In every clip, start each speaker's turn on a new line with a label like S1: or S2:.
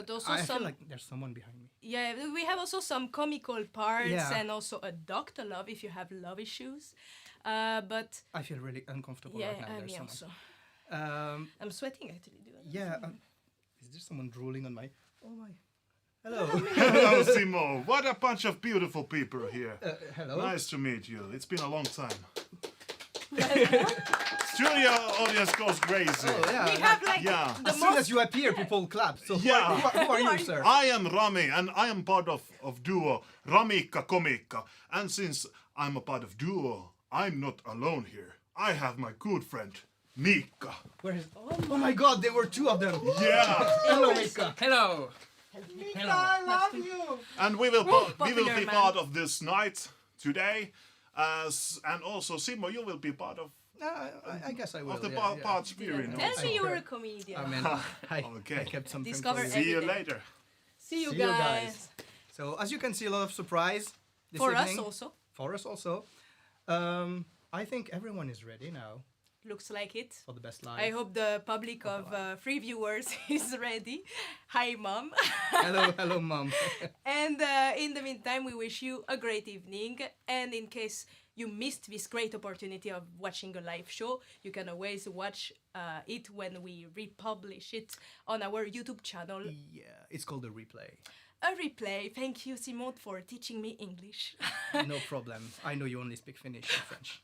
S1: But also
S2: I feel
S1: some,
S2: like there's someone behind me.
S1: yeah, we have also some comical parts
S2: Yeah.
S1: and also a doctor love if you have love issues. But
S2: I feel really uncomfortable
S1: yeah,
S2: right now. There's
S1: me
S2: someone.
S1: also. I'm sweating actually.
S2: Yeah. Is there someone drooling on my? Oh my. Hello.
S3: Hello, Simo. What a bunch of beautiful people here.
S2: Hello.
S3: Nice to meet you. It's been a long time. Studio audience goes crazy.
S2: Oh yeah.
S1: We have like
S3: Yeah.
S1: the
S2: As soon as
S1: most.
S2: you appear, people clap. So
S3: Yeah.
S2: who are you, sir?
S3: I am Rami, and I am part of duo Ramikka Komikka. And since I'm a part of duo, I'm not alone here. I have my good friend Miikka.
S2: Where is? Oh my God! There were two of them.
S3: Yeah.
S2: Hello, Mika.
S4: Hello.
S2: I love you.
S3: And we will
S1: Popular
S3: be
S1: man.
S3: part of this night today. And also Simo, you will be part of
S2: I guess I will.
S3: the
S2: yeah.
S3: parts we're in.
S1: Tell
S3: also.
S1: me you were a comedian.
S2: I mean,
S3: Okay.
S2: I kept something.
S1: Discover
S2: for you.
S3: See you
S1: everything.
S3: later.
S1: See you
S2: See you
S1: guys.
S2: guys. So as you can see, a lot of surprise this
S1: For us
S2: evening.
S1: also.
S2: For us also. I think everyone is ready now
S1: Looks like it.
S2: for the best live.
S1: I hope the public of free viewers is ready. Hi, mom.
S2: Hello, mom.
S1: And in the meantime, we wish you a great evening. And in case you missed this great opportunity of watching a live show, you can always watch it when we republish it on our YouTube channel.
S2: Yeah, it's called a replay.
S1: A replay. Thank you, Simone, for teaching me English.
S2: No problem. I know you only speak Finnish and French.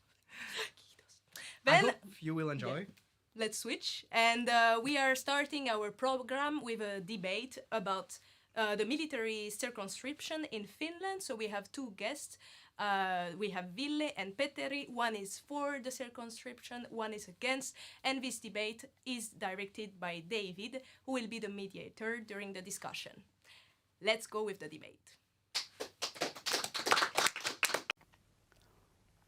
S2: I
S1: Then
S2: hope you will enjoy.
S1: let's switch. And we are starting our program with a debate about the military circumscription in Finland. So we have two guests. We have Ville and Petteri. One is for the circumscription, one is against. And this debate is directed by David, who will be the mediator during the discussion. Let's go with the debate.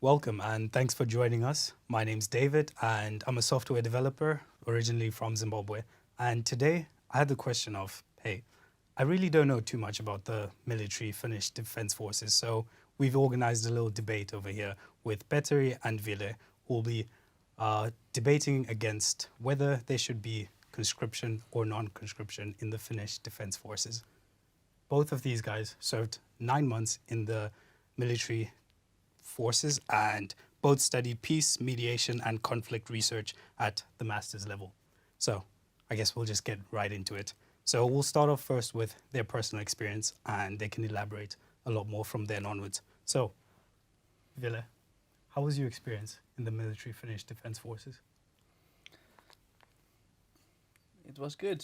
S4: Welcome and thanks for joining us. My name's David and I'm a software developer originally from Zimbabwe. And today I had the question of, hey, I really don't know too much about the military Finnish Defense Forces. So we've organized a little debate over here with Petteri and Ville, who will be debating against whether there should be conscription or non-conscription in the Finnish Defense Forces. Both of these guys served 9 months in the military forces and both studied peace, mediation, and conflict research at the master's level. So I guess we'll just get right into it. So we'll start off first with their personal experience and they can elaborate a lot more from then onwards. So, Ville, how was your experience in the military Finnish Defense Forces?
S5: It was good.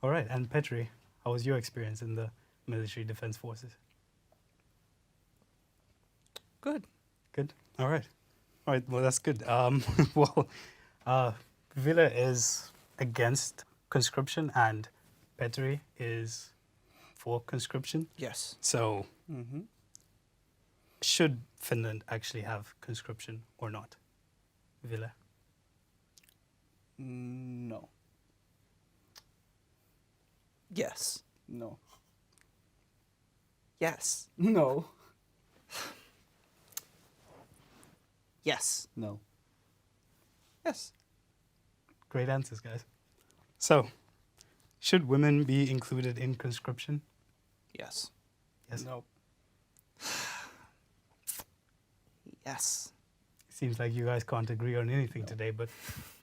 S4: All right, and Petri, how was your experience in the military defense forces?
S5: Good.
S4: Good. All right. All right. Well, that's good. Ville is against conscription and Petri is for conscription.
S5: Yes.
S4: So, should Finland actually have conscription or not? Ville?
S5: No. Yes. No. Yes. No. Yes. No. Yes.
S4: Great answers, guys. So, should women be included in conscription?
S5: Yes.
S4: Yes.
S5: No. Yes.
S4: Seems like you guys can't agree on anything today, but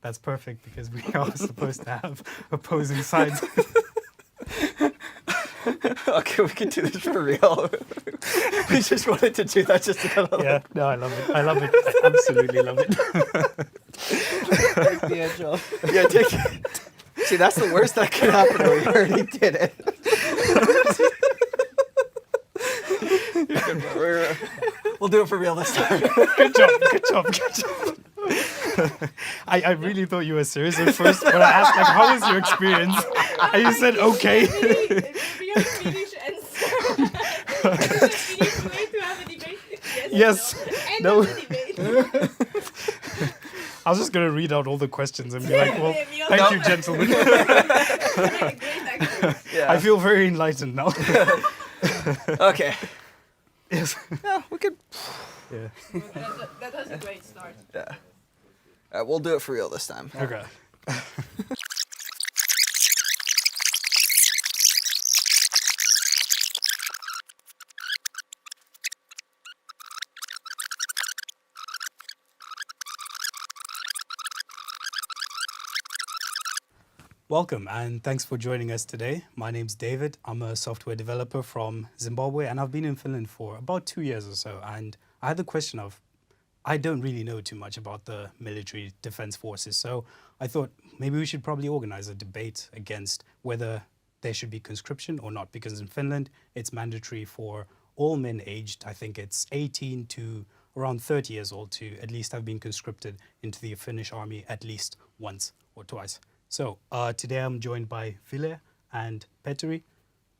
S4: that's perfect because we are supposed to have opposing sides.
S5: Okay, we can do this for real. We just wanted to do that just to kind of
S4: Yeah, no, I love it. I love it. I absolutely love it.
S5: take the edge off. Yeah, take it. See, that's the worst that could happen. We already did it. We'll do it for real this time.
S4: Good job, good job, good job. I really thought you were serious at first, but I asked, like, how was your experience? And you said, okay.
S1: Real Finnish answer. The Finnish way to have a debate.
S4: Yes.
S1: End
S4: No.
S1: of the debate.
S4: I was just going to read out all the questions and be like, well,
S1: Yeah,
S4: thank you, gentlemen.
S1: Great answer.
S5: Yeah.
S4: I feel very enlightened now.
S5: Okay.
S4: Yes.
S5: Yeah, we could.
S4: Yeah.
S1: That was a great start.
S5: Yeah. We'll do it for real this time.
S4: Okay. Welcome and thanks for joining us today. My name's David. I'm a software developer from Zimbabwe and I've been in Finland for about 2 years or so. And I had the question of, I don't really know too much about the military defense forces. So I thought maybe we should probably organize a debate against whether there should be conscription or not. Because in Finland, it's mandatory for all men aged, I think it's 18 to around 30 years old to at least have been conscripted into the Finnish army at least once or twice. So today I'm joined by Ville and Petteri.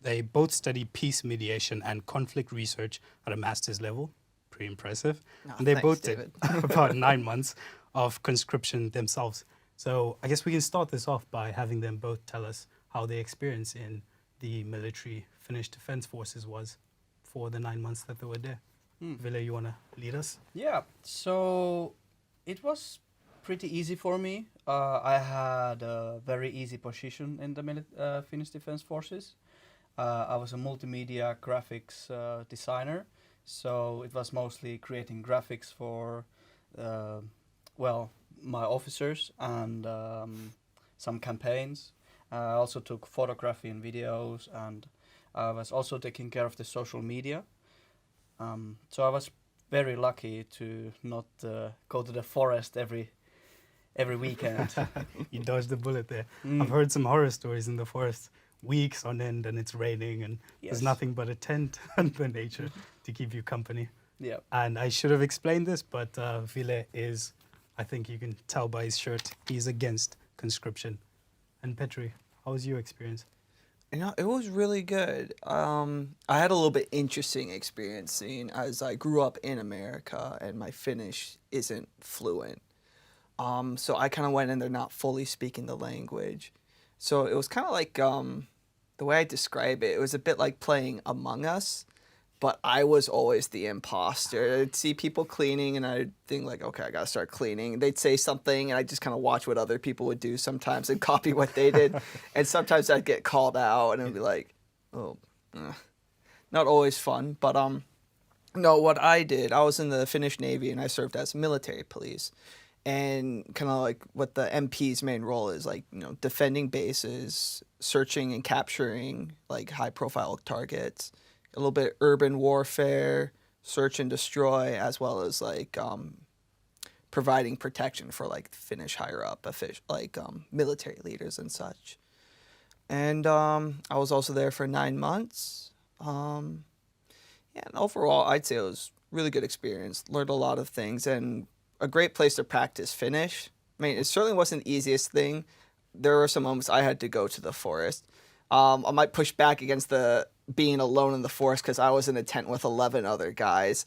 S4: They both study peace mediation and conflict research at a master's level. Pretty impressive.
S5: Oh,
S4: And they
S5: thanks,
S4: both
S5: David.
S4: did about 9 months of conscription themselves. So I guess we can start this off by having them both tell us how their experience in the military Finnish defense forces was for the 9 months that they were there. Ville, you want to lead us?
S2: Yeah, so it was pretty easy for me. I had a very easy position in the Finnish Defense Forces. I was a multimedia graphics designer, so it was mostly creating graphics for, my officers and some campaigns. I also took photography and videos, and I was also taking care of the social media. So I was very lucky to not go to the forest every weekend.
S4: You dodged the bullet there.
S2: Mm.
S4: I've heard some horror stories in the forest, weeks on end, and it's raining, and
S2: Yes.
S4: there's nothing but a tent and the nature to keep you company.
S2: Yeah.
S4: And I should have explained this, but Ville is, I think you can tell by his shirt, he's against conscription. And Petri, how was your experience?
S5: You know, it was really good. I had a little bit interesting experience seeing as I grew up in America and my Finnish isn't fluent. So I kind of went in there not fully speaking the language. So it was kind of like, the way I describe it, it was a bit like playing Among Us, but I was always the imposter. I'd see people cleaning and I'd think like, okay, I gotta start cleaning. They'd say something and I'd just kind of watch what other people would do sometimes and copy what they did. And sometimes I'd get called out and it'd be like, oh, not always fun. But no, what I did, I was in the Finnish Navy and I served as military police. And kind of like what the MP's main role is, like, you know, defending bases, searching and capturing like high profile targets, a little bit urban warfare, search and destroy, as well as like providing protection for like Finnish higher up military leaders and such. And I was also there for 9 months. And overall, I'd say it was really good experience. Learned a lot of things and a great place to practice Finnish. I mean, it certainly wasn't the easiest thing. There were some moments I had to go to the forest. I might push back against the being alone in the forest because I was in a tent with 11 other guys.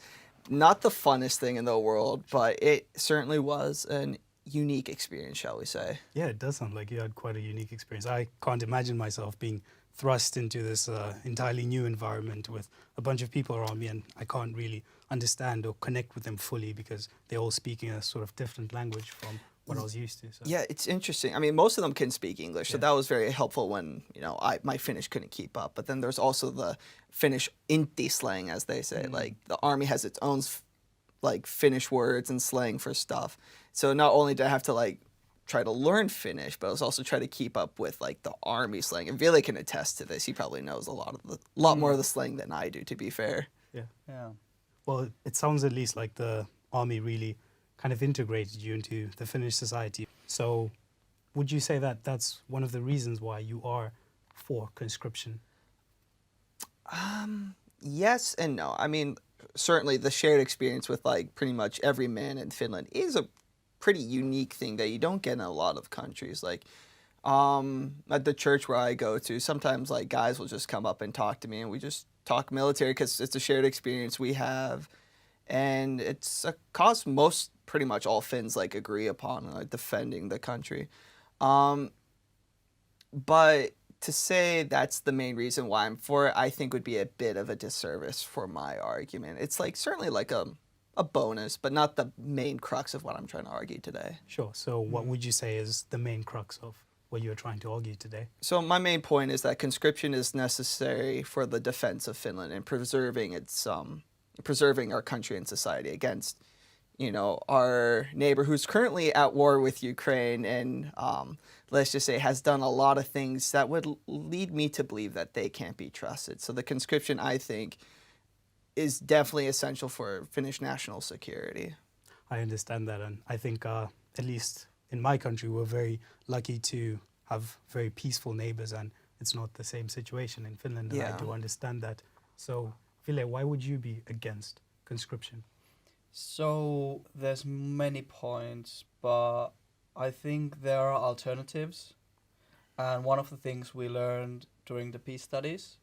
S5: Not the funnest thing in the world, but it certainly was an unique experience, shall we say.
S4: Yeah, it does sound like you had quite a unique experience. I can't imagine myself being thrust into this entirely new environment with a bunch of people around me, and I can't really understand or connect with them fully because they're all speaking a sort of different language from what I was used to. So.
S5: Yeah, it's interesting. I mean, most of them can speak English, so
S4: Yeah.
S5: that was very helpful when, you know, my Finnish couldn't keep up. But then there's also the Finnish inti slang, as they say. Like, the army has its own, like, Finnish words and slang for stuff. So not only did I have to, like, try to learn Finnish, but I was also trying to keep up with, like, the army slang. And Ville can attest to this. He probably knows a lot more of the slang than I do, to be fair.
S4: Yeah.
S2: Yeah.
S4: Well, it sounds at least like the army really kind of integrated you into the Finnish society. So would you say that that's one of the reasons why you are for conscription?
S5: Yes and no. I mean, certainly the shared experience with like pretty much every man in Finland is a pretty unique thing that you don't get in a lot of countries. Like at the church where I go to, sometimes like guys will just come up and talk to me and we just talk military because it's a shared experience we have. And it's a cause most pretty much all Finns like agree upon, like defending the country. But to say that's the main reason why I'm for it, I think would be a bit of a disservice for my argument. It's like certainly like a bonus, but not the main crux of what I'm trying to argue today.
S4: Sure. So what would you say is the main crux of what you're trying to argue today?
S5: So my main point is that conscription is necessary for the defense of Finland and preserving its preserving our country and society against our neighbor who's currently at war with Ukraine and let's just say has done a lot of things that would lead me to believe that they can't be trusted. So the conscription, I think, is definitely essential for Finnish national security.
S4: I understand that, and I think at least in my country, we're very lucky to have very peaceful neighbors, and it's not the same situation in Finland, and
S5: Yeah.
S4: I do understand that. So, Ville, why would you be against conscription?
S2: So there's many points, but I think there are alternatives. And one of the things we learned during the peace studies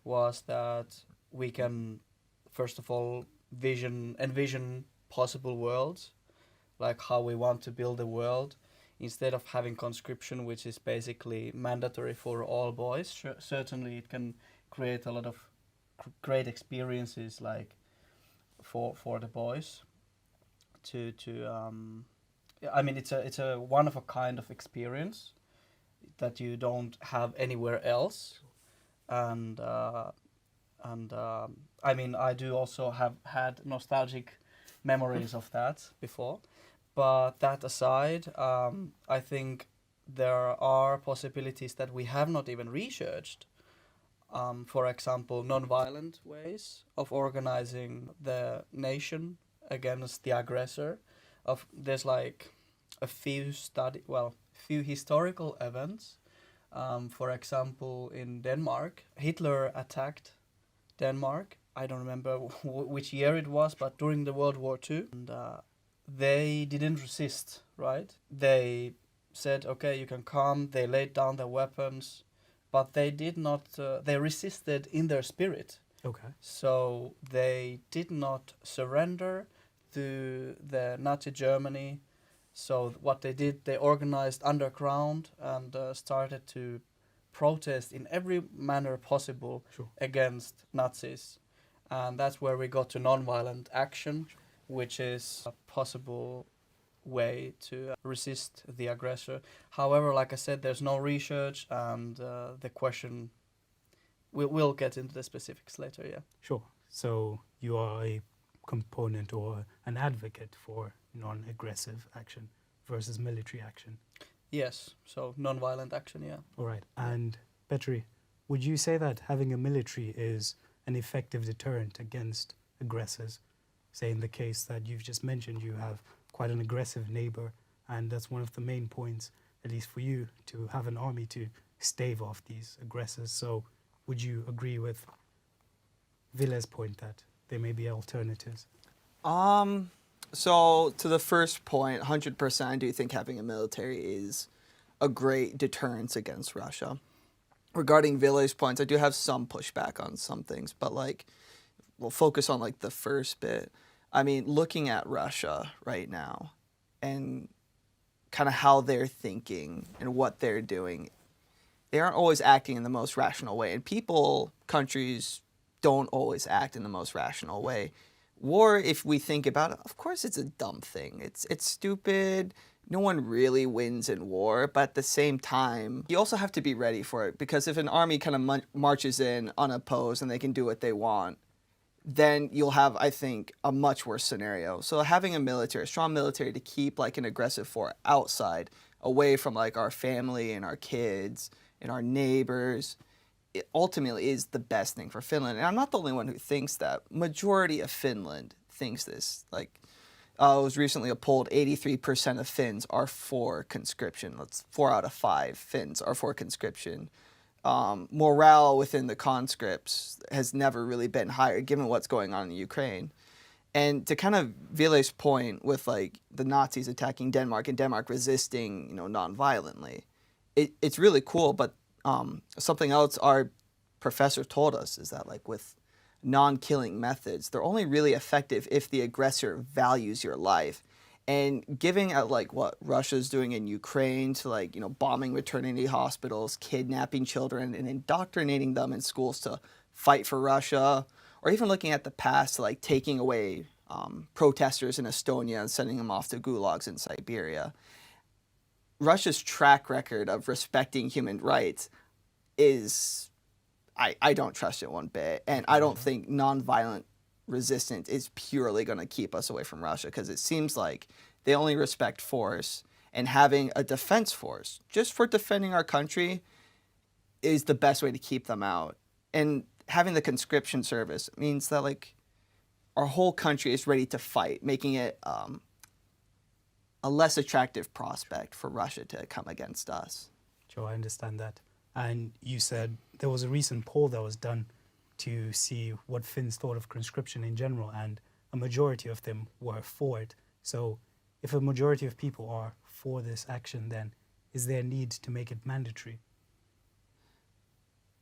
S2: was that we can, first of all, envision possible worlds, like how we want to build a world, instead of having conscription, which is basically mandatory for all boys. Certainly, it can create a lot of great experiences, like for the boys. I mean, it's a one of a kind of experience that you don't have anywhere else, and I mean, I do also have had nostalgic memories of that before. But that aside, I think there are possibilities that we have not even researched. For example, non-violent ways of organizing the nation against the aggressor. There's like a few historical events. For example, in Denmark, Hitler attacked Denmark. I don't remember which year it was, but during the World War II. And they didn't resist, right? They said, okay, you can come. They laid down their weapons, but they did not, they resisted in their spirit.
S4: Okay.
S2: So they did not surrender to the Nazi Germany. So what they did, they organized underground and started to protest in every manner possible
S4: Sure.
S2: against Nazis. And that's where we got to nonviolent action, which is a possible way to resist the aggressor. However, like I said, there's no research, and the question, we'll get into the specifics later, yeah.
S4: Sure. So you are a component or an advocate for non-aggressive action versus military action.
S2: Yes, so non-violent action, yeah.
S4: All right. And Petri, would you say that having a military is an effective deterrent against aggressors? Say in the case that you've just mentioned, you have quite an aggressive neighbor, and that's one of the main points, at least for you, to have an army to stave off these aggressors. So would you agree with Ville's point that there may be alternatives?
S5: So to the first point, 100%, I do think having a military is a great deterrence against Russia. Regarding Ville's points, I do have some pushback on some things, but we'll focus on the first bit. I mean, looking at Russia right now and kind of how they're thinking and what they're doing, they aren't always acting in the most rational way. And countries don't always act in the most rational way. War, if we think about it, of course it's a dumb thing. It's stupid. No one really wins in war, but at the same time, you also have to be ready for it, because if an army kind of marches in unopposed and they can do what they want, then you'll have, I think, a much worse scenario. So having a strong military to keep an aggressive force outside, away from our family and our kids and our neighbors, it ultimately is the best thing for Finland. And I'm not the only one who thinks that. Majority of Finland thinks this. It was recently polled, 83% of Finns are for conscription. That's 4 out of 5 Finns are for conscription. Morale within the conscripts has never really been higher, given what's going on in Ukraine. And to kind of Ville's point with the Nazis attacking Denmark and Denmark resisting, non-violently, it's really cool. But something else our professor told us is that with non-killing methods, they're only really effective if the aggressor values your life. And giving out what Russia's doing in Ukraine to bombing maternity hospitals, kidnapping children, and indoctrinating them in schools to fight for Russia, or even looking at the past to taking away protesters in Estonia and sending them off to gulags in Siberia. Russia's track record of respecting human rights is, I don't trust it one bit, and I don't think nonviolent resistance is purely going to keep us away from Russia, because it seems like they only respect force, and having a defense force just for defending our country is the best way to keep them out. And having the conscription service means that like our whole country is ready to fight, making it a less attractive prospect for Russia to come against us.
S4: Joe, I understand that. And you said there was a recent poll that was done to see what Finns thought of conscription in general, and a majority of them were for it. So if a majority of people are for this action, then is there a need to make it mandatory?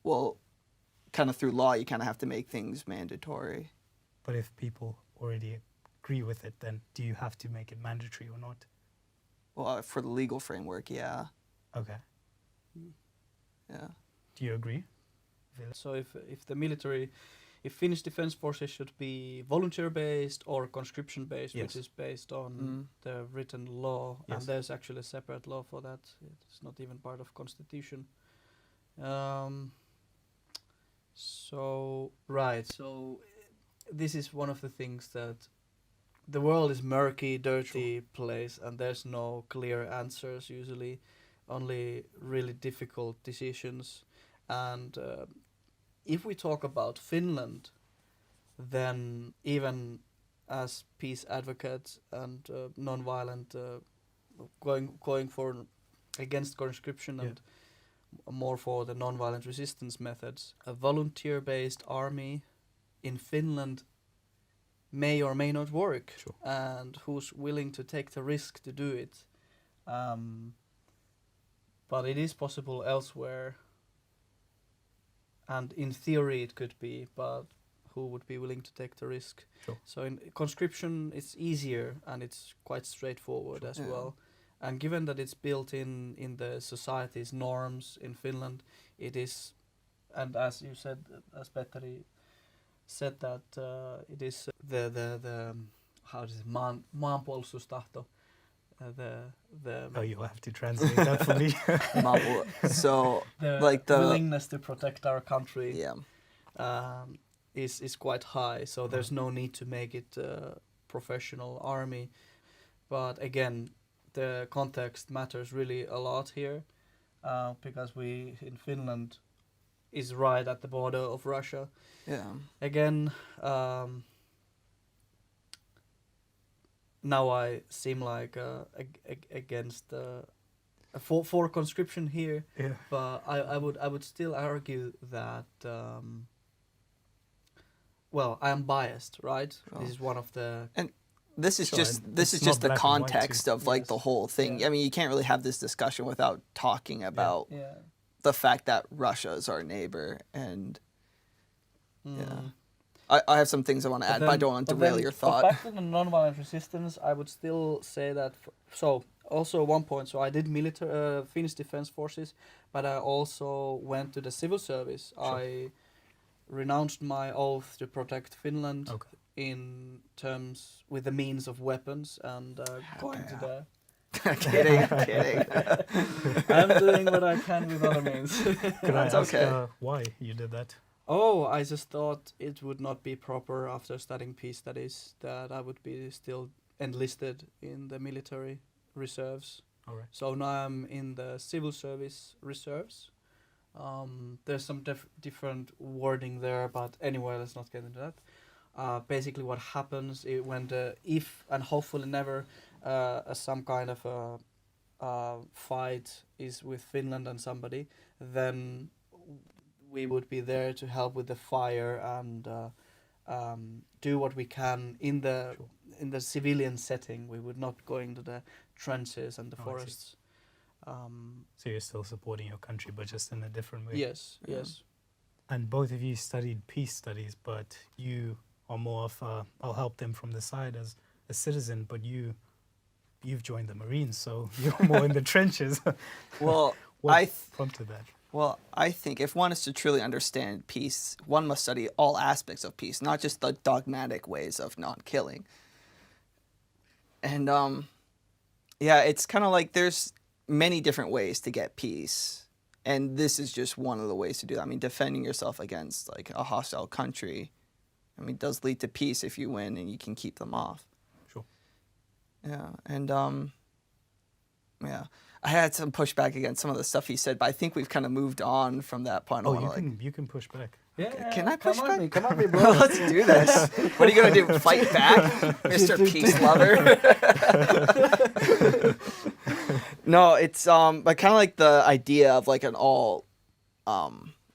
S5: Well, kind of through law, you kind of have to make things mandatory.
S4: But if people already agree with it, then do you have to make it mandatory or not?
S5: Well, for the legal framework, yeah.
S4: Okay.
S5: Yeah.
S4: Do you agree?
S2: So if the military, if Finnish defense forces should be volunteer-based or conscription-based,
S4: Yes.
S2: which is based on the written law,
S4: Yes.
S2: and there's actually a separate law for that. It's not even part of constitution. So this is one of the things that the world is murky, dirty place, and there's no clear answers usually, only really difficult decisions. And if we talk about Finland, then even as peace advocates and non-violent, going for against conscription and more for the non-violent resistance methods, a volunteer-based army in Finland may or may not work, and who's willing to take the risk to do it. But it is possible elsewhere, and in theory it could be, but who would be willing to take the risk?
S4: Sure.
S2: So in conscription it's easier and it's quite straightforward as well. And given that it's built in the society's norms in Finland, it is, and as you said, as Petteri said, that it is the how is it, maanpuolustustahto,
S4: You'll have to translate that for me.
S5: So
S2: the
S5: like the
S2: willingness to protect our country,
S5: yeah.
S2: is quite high. So there's no need to make it a professional army. But again, the context matters really a lot here, because we in Finland is right at the border of Russia.
S5: Yeah.
S2: Again, now I seem like against for conscription here, but I would still argue that well, I am biased, right?
S5: Oh.
S2: This is one of the
S5: This is
S4: Sure,
S5: just
S4: and
S5: this
S4: it's
S5: is just
S4: not
S5: the
S4: black and white,
S5: context
S4: too.
S5: of like
S2: Yes.
S5: the whole thing.
S2: Yeah.
S5: I mean, you can't really have this discussion without talking about the fact that Russia is our neighbor, and yeah. I have some things I want to add, but I don't want to derail your thought.
S2: Back to the nonviolent resistance, I would still say that. So also one point. So I did Finnish Defense Forces, but I also went to the civil service.
S4: Sure.
S2: I renounced my oath to protect Finland in terms with the means of weapons and going to the.
S5: kidding.
S2: I'm doing what I can with other means.
S4: Could I
S5: That's
S4: ask
S5: okay.
S4: why you did that?
S2: Oh, I just thought it would not be proper after studying peace studies that I would be still enlisted in the military reserves.
S4: All right.
S2: So now I'm in the civil service reserves. There's some different wording there, but anyway, let's not get into that. Basically, what happens when if and hopefully never some kind of a fight is with Finland and somebody, then we would be there to help with the fire and do what we can in the civilian setting. We would not go into the trenches and the forests.
S4: So you're still supporting your country, but just in a different way.
S2: Yes, yes.
S4: And both of you studied peace studies, but you are more of I'll help them from the side as a citizen, but you've joined the Marines, so you're more in the trenches.
S5: Well,
S4: What prompted that?
S5: Well, I think if one is to truly understand peace, one must study all aspects of peace, not just the dogmatic ways of not killing. And yeah, it's kind of like there's many different ways to get peace, and this is just one of the ways to do that. I mean, defending yourself against like a hostile country I mean, it does lead to peace if you win and you can keep them off.
S4: Sure.
S5: Yeah, and yeah, I had some pushback against some of the stuff he said, but I think we've kind of moved on from that point. I
S4: Oh,
S5: wanna,
S4: you can push back.
S2: Yeah,
S5: Can I push
S2: come
S5: back?
S2: on me, come on me, bro.
S5: Let's do this. What are you gonna do? Fight back, Mr. Peace Lover? No, it's but kind of like the idea of like an all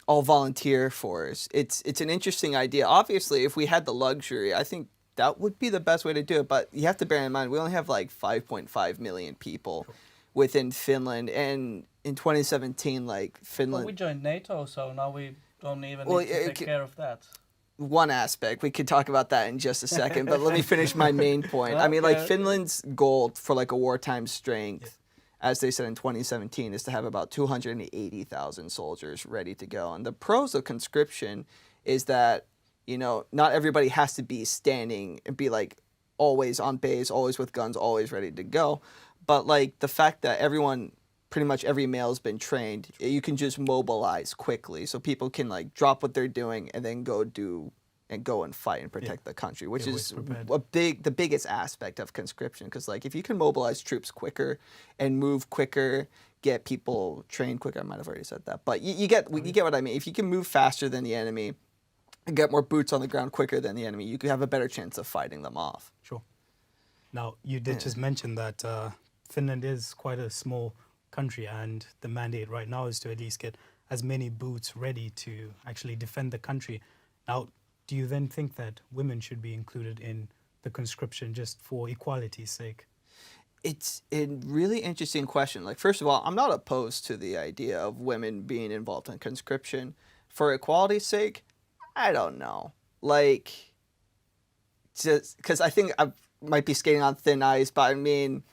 S5: volunteer force. It's an interesting idea. Obviously, if we had the luxury, I think that would be the best way to do it. But you have to bear in mind we only have like 5.5 million people within Finland, and in 2017, like
S2: But
S5: Finland.
S2: we joined NATO, so now we don't even
S5: Well,
S2: need to
S5: it
S2: take
S5: ca-
S2: care of that.
S5: One aspect. We could talk about that in just a second, but let me finish my main point. I mean, like
S2: Okay.
S5: Finland's goal for like a wartime strength, as they said in 2017, is to have about 280,000 soldiers ready to go. And the pros of conscription is that, you know, not everybody has to be standing and be like always on base, always with guns, always ready to go. But like the fact that pretty much every male's been trained, you can just mobilize quickly, so people can like drop what they're doing and then go and fight and protect the country, which
S4: They're
S5: is
S4: always
S5: the biggest aspect of conscription. Because like if you can mobilize troops quicker and move quicker, get people trained quicker. I might have already said that, but you get what I mean. If you can move faster than the enemy and get more boots on the ground quicker than the enemy, you could have a better chance of fighting them off.
S4: Sure. Now, you did just mention that Finland is quite a small country, and the mandate right now is to at least get as many boots ready to actually defend the country. Now, do you then think that women should be included in the conscription just for equality's sake?
S5: It's a really interesting question. Like, first of all, I'm not opposed to the idea of women being involved in conscription. For equality's sake, I don't know. Like, just because I think I might be skating on thin ice, but I mean,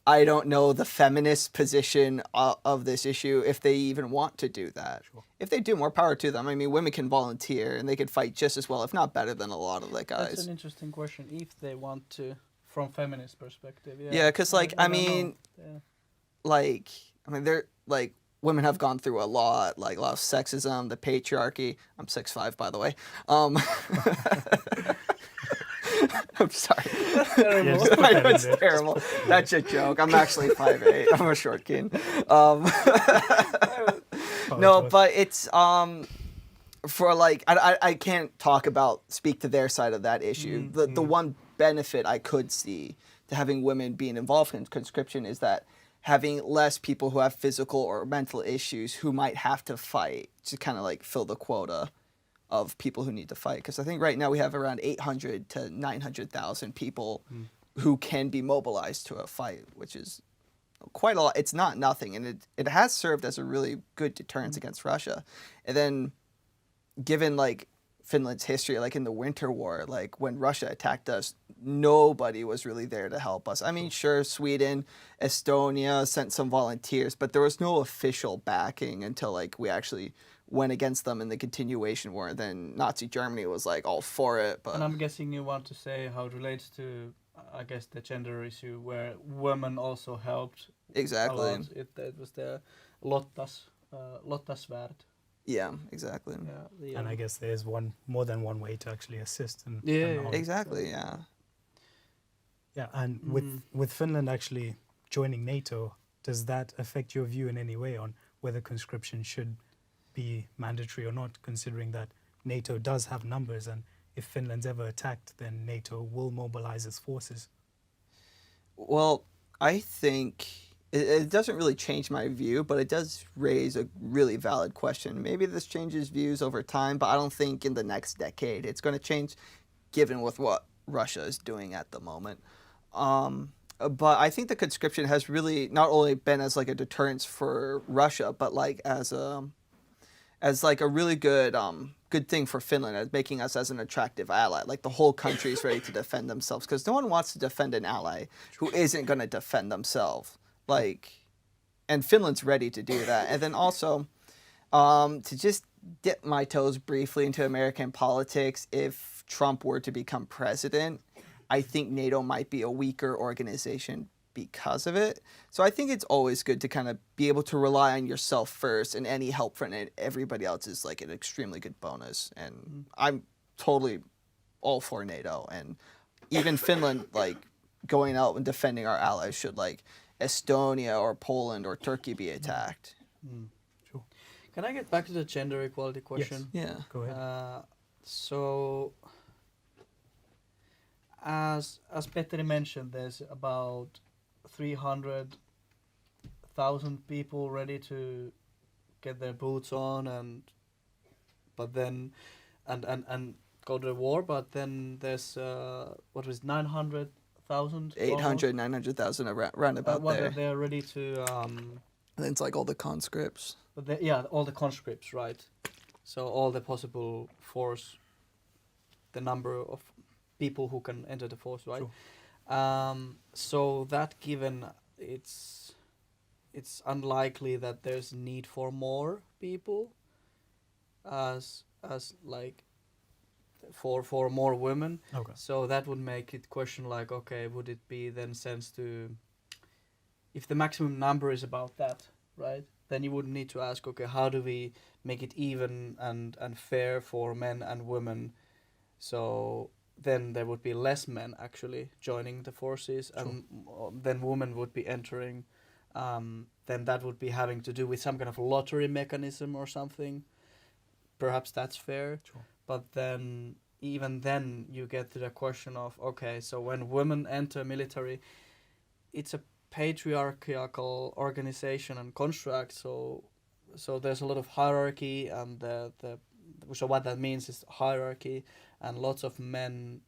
S5: I don't know the feminist position of this issue, if they even want to do that.
S4: Sure.
S5: If they do, more power to them. I mean, women can volunteer and they could fight just as well, if not better, than a lot of the
S2: That's
S5: guys.
S2: an interesting question. If they want to, from feminist perspective, yeah.
S5: Yeah, because like I
S2: don't know.
S5: mean,
S2: Yeah.
S5: they're like women have gone through a lot of sexism, the patriarchy. I'm 6'5", by the way. I'm sorry.
S4: Yeah, just put
S5: I
S4: that
S5: know
S4: in
S5: it's
S4: there.
S5: terrible. That's a joke. I'm actually 5'8". I'm a short king. No, but it's for like I can't speak to their side of that issue. The one benefit I could see to having women being involved in conscription is that having less people who have physical or mental issues who might have to fight to kind of like fill the quota of people who need to fight. Because I think right now we have around 800 to 900,000 people who can be mobilized to a fight, which is quite a lot. It's not nothing, and it has served as a really good deterrence against Russia. And then, given like Finland's history, like in the Winter War, like when Russia attacked us, nobody was really there to help us. I mean, sure, Sweden, Estonia sent some volunteers, but there was no official backing until like we actually went against them in the continuation war. Then Nazi Germany was like all for it. But
S2: And I'm guessing you want to say how it relates to, I guess, the gender issue, where women also helped.
S5: Exactly.
S2: A lot. It was the Lottasvärd.
S5: Yeah, exactly.
S2: Yeah, the,
S4: And I guess there's more than one way to actually assist. And
S2: Yeah,
S4: all.
S5: Exactly, yeah.
S4: Yeah, and with Finland actually joining NATO, does that affect your view in any way on whether conscription should be mandatory or not, considering that NATO does have numbers, and if Finland's ever attacked, then NATO will mobilize its forces?
S5: Well, I think it doesn't really change my view, but it does raise a really valid question. Maybe this changes views over time, but I don't think in the next decade it's going to change, given with what Russia is doing at the moment. But I think the conscription has really not only been as like a deterrence for Russia, but like as like a really good thing for Finland, as making us as an attractive ally. Like the whole country is ready to defend themselves, because no one wants to defend an ally who isn't going to defend themselves. Like, and Finland's ready to do that. And then also, to just dip my toes briefly into American politics, if Trump were to become president, I think NATO might be a weaker organization because of it. So I think it's always good to kind of be able to rely on yourself first, and any help from everybody else is like an extremely good bonus. And I'm totally all for NATO, and even Finland, like going out and defending our allies should like Estonia or Poland or Turkey be attacked.
S4: Sure.
S2: Can I get back to the gender equality question?
S5: Yeah.
S4: Go ahead.
S2: So, as Petteri mentioned, there's about 300,000 people ready to get their boots on and go to the war. But then there's what was 900,000?
S5: 800, 900,000 around about there.
S2: They're ready to.
S5: And it's like all the conscripts.
S2: But yeah, all the conscripts, right? So all the possible force, the number of people who can enter the force, right?
S4: Sure.
S2: So that given, it's unlikely that there's need for more people, as like for more women.
S4: Okay.
S2: So that would make it question like, okay, would it be then sense to, if the maximum number is about that, right? Then you would need to ask, okay, how do we make it even and fair for men and women? So then there would be less men actually joining the forces, and then women would be entering. Then that would be having to do with some kind of lottery mechanism or something. Perhaps that's fair.
S4: Sure.
S2: But then, even then, you get to the question of, okay, so when women enter military, it's a patriarchal organization and construct, so there's a lot of hierarchy, and so what that means is hierarchy and lots of men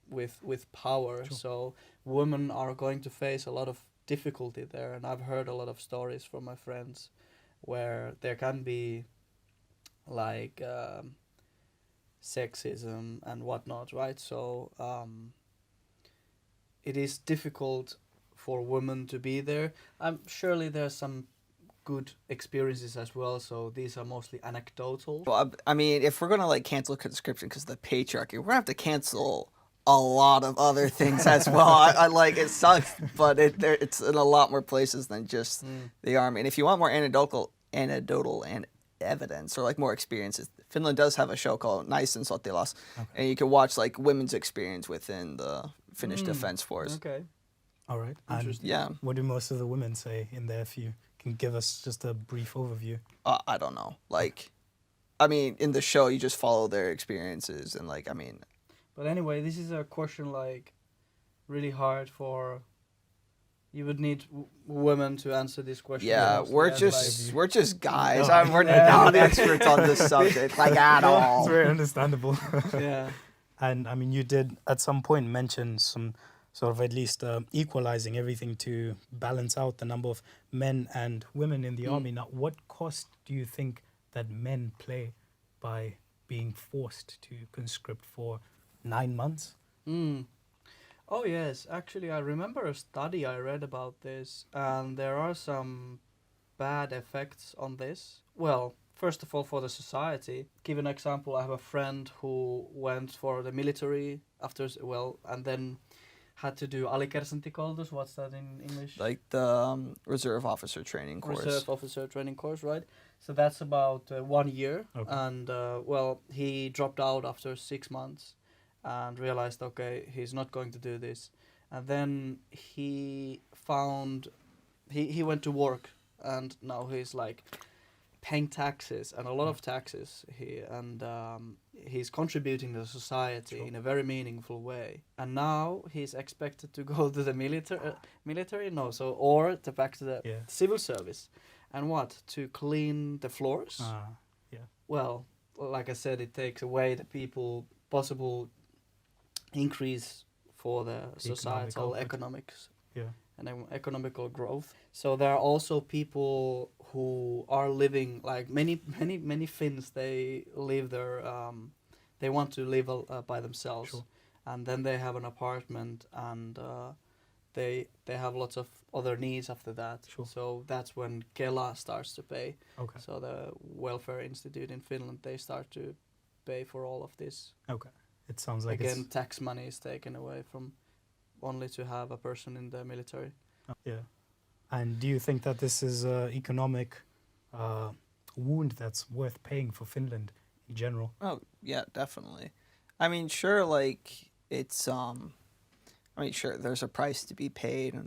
S2: with power.
S4: Sure.
S2: So women are going to face a lot of difficulty there, and I've heard a lot of stories from my friends where there can be like sexism and whatnot, right? So it is difficult for women to be there. Surely there's some good experiences as well, so these are mostly anecdotal.
S5: Well, I mean, if we're gonna like cancel conscription because of the patriarchy, we're gonna have to cancel a lot of other things as well. I like it sucks, but it's in a lot more places than just the army. And if you want more anecdotal and evidence or like more experiences, Finland does have a show called Naisen Sotilas, and you can watch like women's experience within the Finnish Defense Force.
S2: Okay.
S4: All right. And
S2: Interesting.
S5: Yeah,
S4: what do most of the women say in there? If you can give us just a brief overview.
S5: I don't know. Like, I mean, in the show, you just follow their experiences, and like, I mean,
S2: But anyway, this is a question like really hard for. You would need women to answer this question.
S5: yeah,
S2: mostly
S5: we're
S2: as,
S5: just guys.
S4: No.
S5: We're not experts on this subject, like at
S4: It's
S5: all.
S4: very understandable.
S2: like, yeah.
S4: And I mean, you did at some point mention some sort of at least equalizing everything to balance out the number of men and women in the army. Now, what cost do you think that men play by being forced to conscript for 9 months?
S2: Oh yes, actually I remember a study I read about this, and there are some bad effects on this. Well, first of all, for the society. Give an example, I have a friend who went for the military after, and then had to do alikersanttikoulutus. What's that in English?
S5: Like the reserve officer training course.
S2: Reserve officer training course, right? So that's about 1 year,
S4: Okay.
S2: and he dropped out after 6 months, and realized, okay, he's not going to do this, and then he found he went to work, and now he's like paying taxes and a lot of taxes he's contributing to the society in a very meaningful way, and now he's expected to go to the military or back to the civil service, and to clean the floors. Well, like I said, it takes away the people possible increase for the societal economics and economical growth. So there are also people who are living, like many Finns, they live their they want to live by themselves.
S4: Sure.
S2: And then they have an apartment, and they have lots of other needs after that.
S4: Sure.
S2: So that's when Kela starts to pay.
S4: Okay.
S2: So the welfare institute in Finland, they start to pay for all of this.
S4: Okay. It sounds like
S2: Again, tax money is taken away from only to have a person in the military.
S4: yeah. And do you think that this is an economic wound that's worth paying for Finland in general?
S5: Oh, yeah, definitely. I mean, sure, like it's I mean, sure, there's a price to be paid,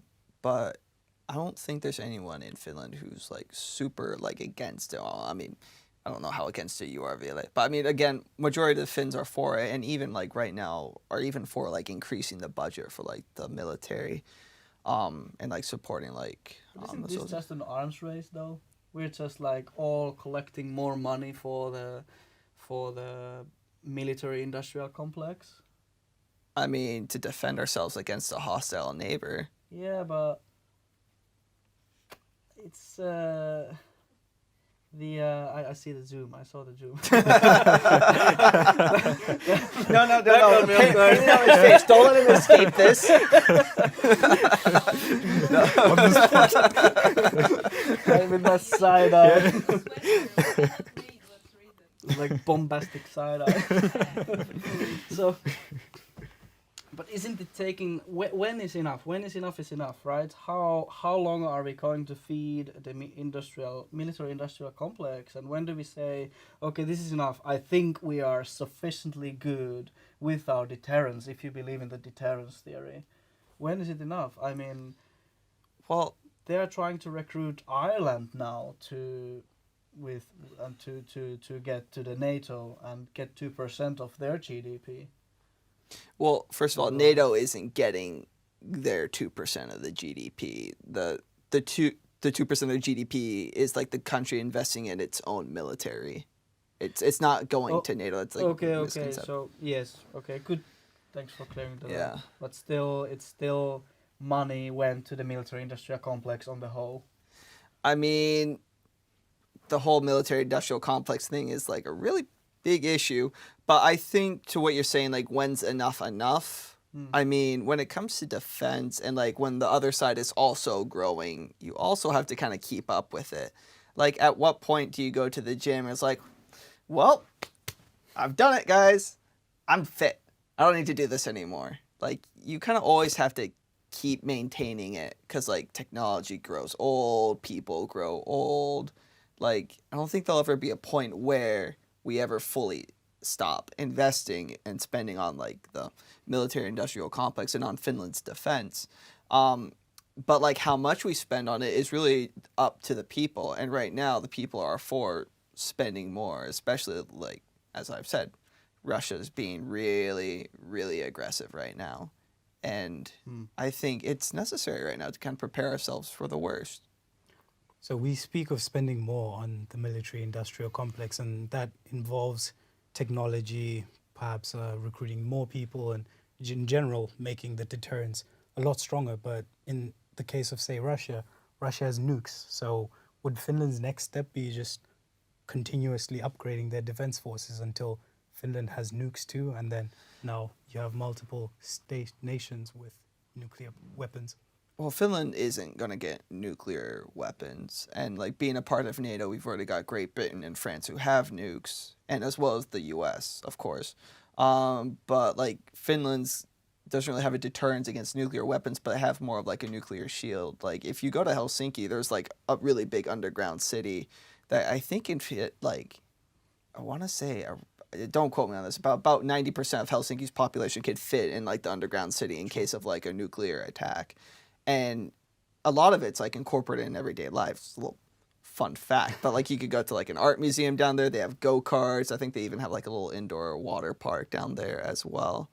S5: but I don't think there's anyone in Finland who's like super like against it all. I mean, I don't know how against it you are, Ville, but I mean, again, majority of the Finns are for it, and even like right now are even for like increasing the budget for like the military, and like supporting like
S2: But
S5: the
S2: isn't this
S5: soldiers.
S2: just an arms race though? We're just like all collecting more money for the military industrial complex.
S5: I mean, to defend ourselves against a hostile neighbor.
S2: Yeah, but it's I see the zoom. I saw the zoom.
S5: No.
S2: caught me off guard.
S5: Paint it on his face. Don't let him escape this.
S2: I'm in my side eye.
S1: Sweater, let's read it.
S2: Like bombastic side eye. So, but isn't it taking? When is enough? When is enough is enough, right? How long are we going to feed the military industrial complex? And when do we say, okay, this is enough? I think we are sufficiently good with our deterrence, if you believe in the deterrence theory. When is it enough? I mean,
S5: Well,
S2: they are trying to recruit Ireland now to get to the NATO and get 2% of their GDP.
S5: Well, first of all,
S2: Well-
S5: NATO isn't getting their 2% of the GDP. The 2% of GDP is like the country investing in its own military. It's not going
S2: Oh,
S5: to NATO. It's like
S2: Okay.
S5: misconception.
S2: So yes. Okay. Good. Thanks for clearing that.
S5: Yeah.
S2: Up. But still, it's still money went to the military-industrial complex on the whole.
S5: I mean, the whole military industrial complex thing is like a really big issue. But I think to what you're saying, like when's enough enough? I mean, when it comes to defense and like when the other side is also growing, you also have to kind of keep up with it. Like at what point do you go to the gym and it's like, well, I've done it, guys. I'm fit. I don't need to do this anymore. Like you kind of always have to keep maintaining it because like technology grows old, people grow old. Like I don't think there'll ever be a point where we ever fully stop investing and spending on like the military industrial complex and on Finland's defense. But like how much we spend on it is really up to the people. And right now the people are for spending more, especially like as I've said, Russia's being really, really aggressive right now. And I think it's necessary right now to kind of prepare ourselves for the worst.
S4: So we speak of spending more on the military industrial complex, and that involves technology, perhaps recruiting more people, and in general making the deterrence a lot stronger. But in the case of, say, Russia has nukes. So would Finland's next step be just continuously upgrading their defense forces until Finland has nukes too, and then now you have multiple state nations with nuclear weapons?
S5: Well, Finland isn't going to get nuclear weapons. And like being a part of NATO, we've already got Great Britain and France who have nukes, and as well as the US, of course. But like Finland's doesn't really have a deterrence against nuclear weapons, but have more of like a nuclear shield. Like if you go to Helsinki, there's like a really big underground city that I think can fit like, I want to say, don't quote me on this, about 90% of Helsinki's population could fit in like the underground city in case of like a nuclear attack. And a lot of it's like incorporated in everyday life. It's a little fun fact, but like you could go to like an art museum down there. They have go-karts. I think they even have like a little indoor water park down there as well.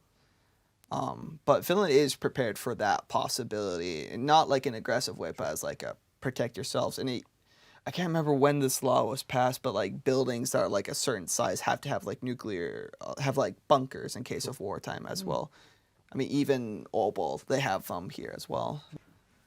S5: But Finland is prepared for that possibility, and not like an aggressive way, but as like a protect yourselves. And I can't remember when this law was passed, but like buildings that are like a certain size have to have like nuclear, have like bunkers in case of wartime as well. I mean, even Åbo, they have them here as well.